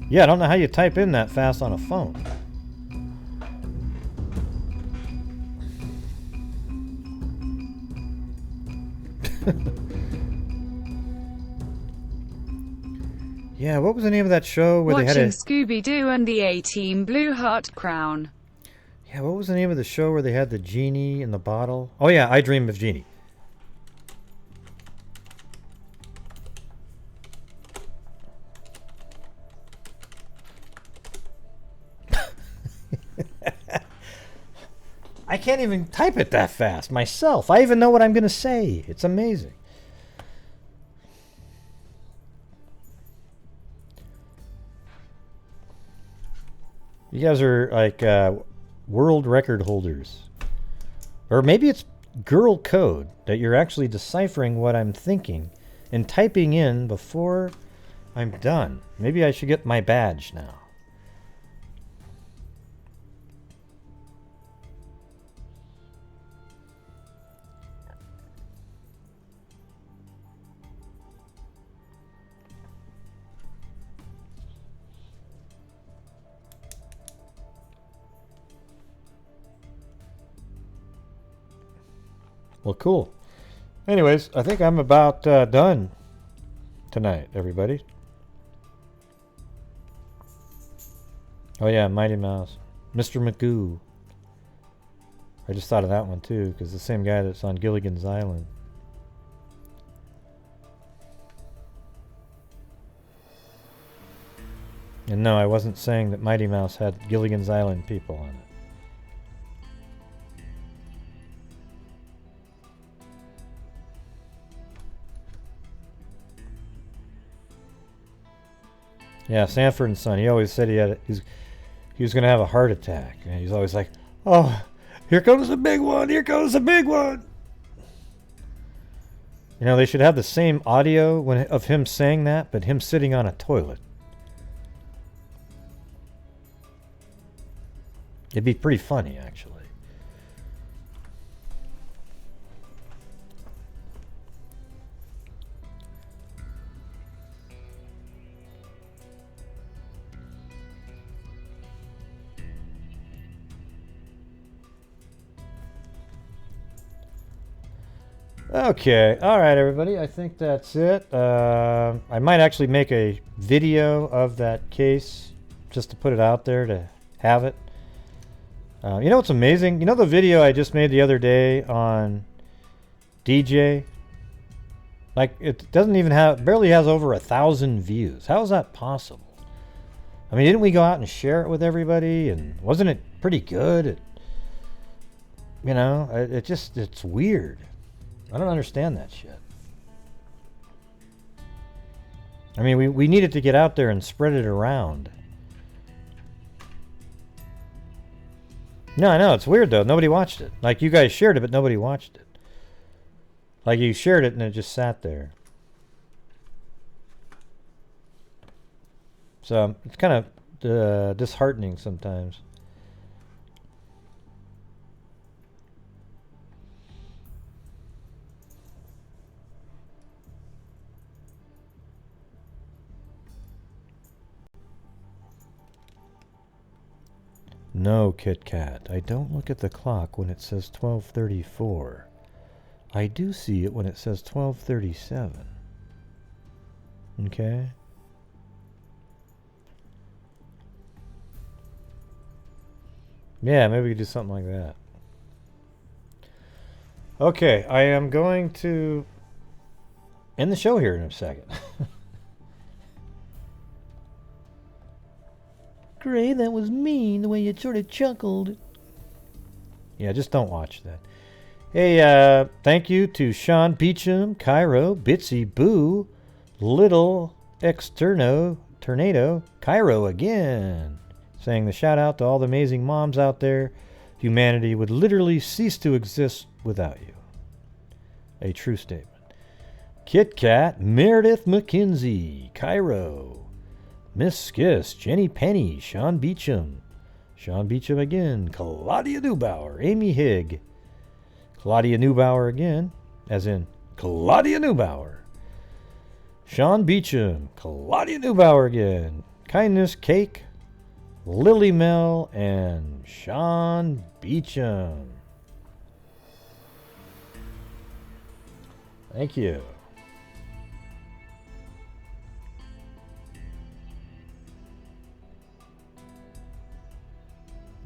Yeah, I don't know how you type in that fast on a phone. Yeah, what was the name of that show where they had Watching a... Scooby-Doo and the A-Team Blue Heart Crown. Yeah, what was the name of the show where they had the genie in the bottle? Oh yeah, I Dream of Jeannie. I can't even type it that fast myself. I even know what I'm going to say. It's amazing. You guys are like world record holders. Or maybe it's girl code that you're actually deciphering what I'm thinking and typing in before I'm done. Maybe I should get my badge now. Well, cool. Anyways, I think I'm about done tonight, everybody. Oh yeah, Mighty Mouse. Mr. Magoo. I just thought of that one too, because the same guy that's on Gilligan's Island. And no, I wasn't saying that Mighty Mouse had Gilligan's Island people on it. Yeah, Sanford and Son. He always said he was going to have a heart attack. And he's always like, "Oh, here comes the big one. Here comes the big one." You know, they should have the same audio of him saying that, but him sitting on a toilet. It'd be pretty funny, actually. Okay, all right, everybody. I think that's it. I might actually make a video of that case just to put it out there to have it. You know what's amazing? You know the video I just made the other day on DJ? Like, it doesn't even have, barely has over 1,000 views. How is that possible? I mean, didn't we go out and share it with everybody? And wasn't it pretty good? You know, it's weird. I don't understand that shit. I mean, we needed to get out there and spread it around. No, I know, it's weird though. Nobody watched it. Like, you guys shared it, but nobody watched it. Like, you shared it and it just sat there. So, it's kind of disheartening sometimes. No, Kit Kat, I don't look at the clock when it says 12:34. I do see it when it says 12:37. Okay? Yeah, maybe we could do something like that. Okay, I am going to end the show here in a second. Gray, that was mean, the way you sort of chuckled. Yeah, just don't watch that. Hey, thank you to Sean Beecham, Cairo, Bitsy Boo, Little Tornado, Cairo again. Saying the shout out to all the amazing moms out there. Humanity would literally cease to exist without you. A true statement. Kit Kat, Meredith McKenzie, Cairo. Miss Skiss, Jenny Penny, Sean Beecham again, Claudia Neubauer, Amy Higg, Claudia Neubauer again, as in Claudia Neubauer, Sean Beecham, Claudia Neubauer again, Kindness Cake, Lily Mel, and Sean Beecham. Thank you.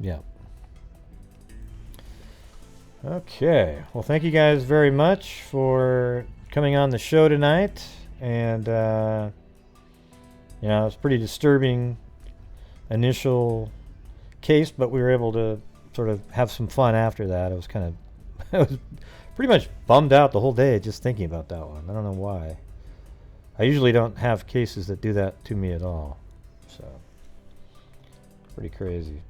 Yeah. Okay. Well, thank you guys very much for coming on the show tonight. And, you know, it's pretty disturbing initial case, but we were able to sort of have some fun after that. I was kind of, I was pretty much bummed out the whole day just thinking about that one. I don't know why. I usually don't have cases that do that to me at all. So, pretty crazy.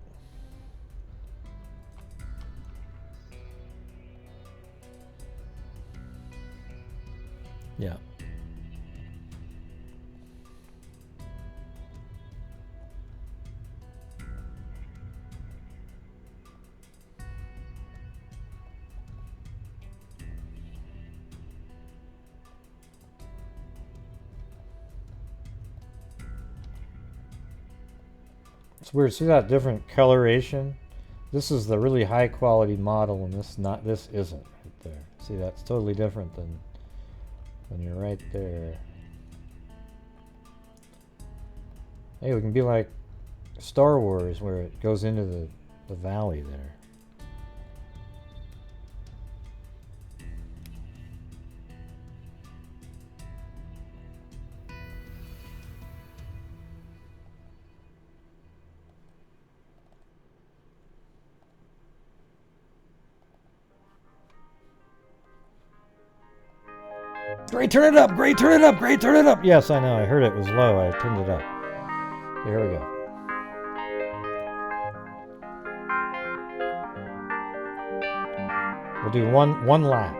Yeah. It's weird. See that different coloration? This is the really high quality model, and this isn't right there. See, that's totally different than when you're right there. Hey, we can be like Star Wars, where it goes into the valley there. Great, turn it up! Great, turn it up! Great, turn it up! Yes, I know. I heard it was low. I turned it up. Here we go. We'll do one lap.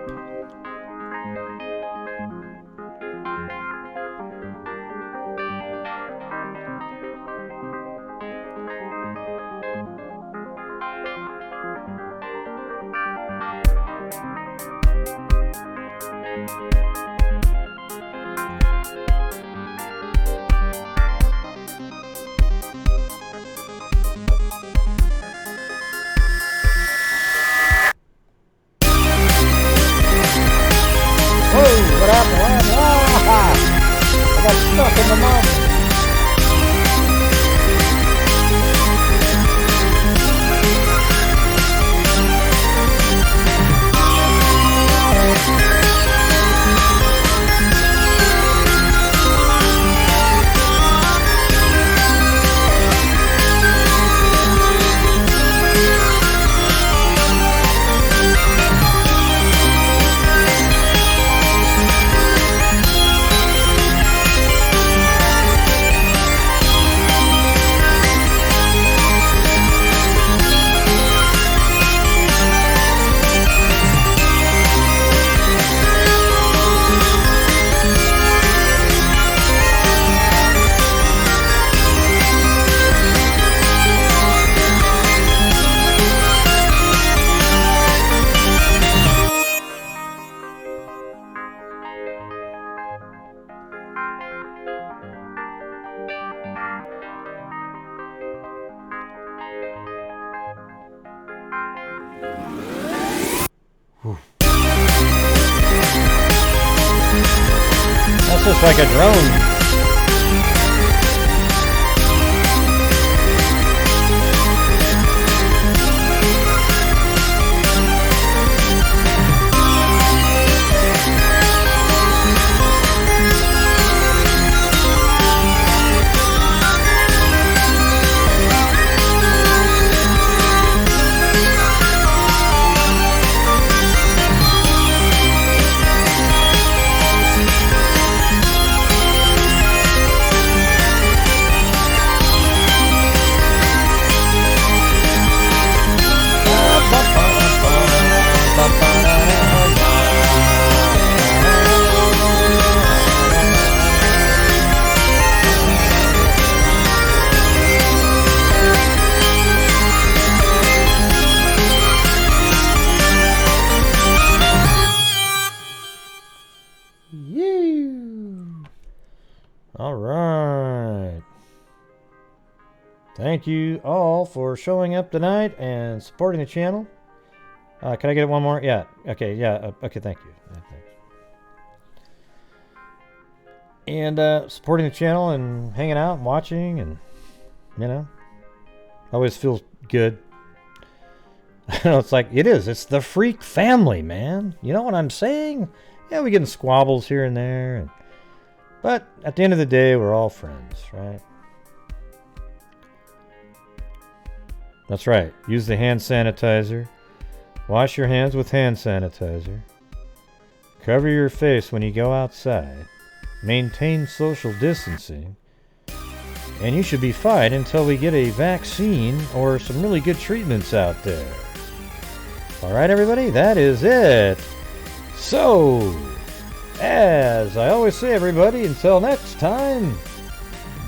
That's just like a drone. All right. Thank you all for showing up tonight and supporting the channel. Can I get one more? Yeah. Okay. Yeah. Okay. Thank you. Thanks. and supporting the channel and hanging out and watching, and you know, always feels good. It's like it's the freak family, man. You know what I'm saying? Yeah, we get in squabbles here and there, but at the end of the day, we're all friends, right? That's right. Use the hand sanitizer. Wash your hands with hand sanitizer. Cover your face when you go outside. Maintain social distancing. And you should be fine until we get a vaccine or some really good treatments out there. Alright, everybody, that is it. So, as I always say, everybody, until next time,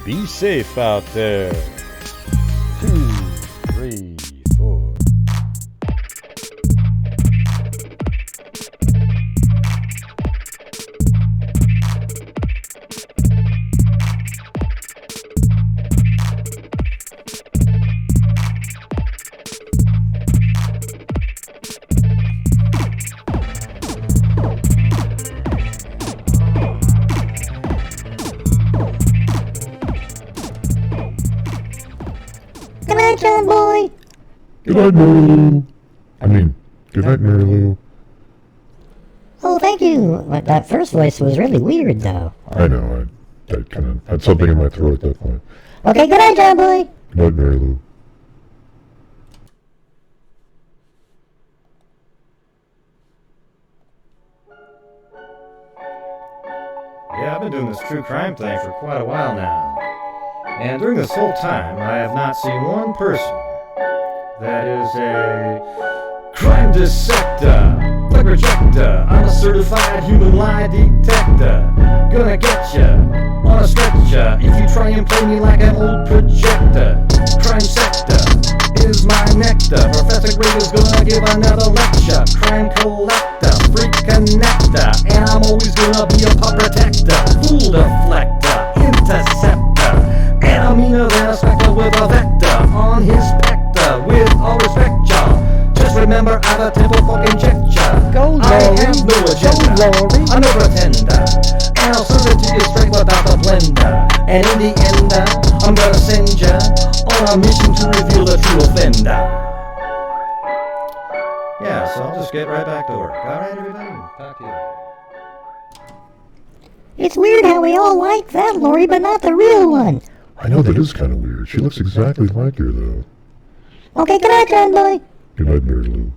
be safe out there. 2, 3, 4. Good night, John Boy. Good night, Mary Lou. Good night, Mary Lou. Oh, thank you. That first voice was really weird, though. I know, I kind of had something in my throat at that point. Okay, good night, John Boy. Good night, Mary Lou. Yeah, I've been doing this true crime thing for quite a while now. And during this whole time, I have not seen one person that is a crime dissector, plug projector. I'm a certified human lie detector. Gonna get ya on a stretcher if you try and play me like an old projector. Crime sector is my nectar. Professor Gray is gonna give another lecture. Crime collector, freak connector, and I'm always gonna be a pop protector. Fool deflector, interceptor, and I'm meaner than a spectre with a vector on his spectre. With all respect, y'all, just remember I'm a temple fucking gesture. Go, I Lori. have no agenda. Go, Lori. I'm no pretender, and I'll serve it to you straight without the blender. And in the end, I'm gonna send ya on a mission to reveal the true offender. Yeah, so I'll just get right back to work. Alright, everybody? Talk to you later. It's weird how we all like that Lori, but not the real one. I know, that is kind of weird. She looks exactly like her, though. Okay, good night, John Boy. Good night, Mary Lou.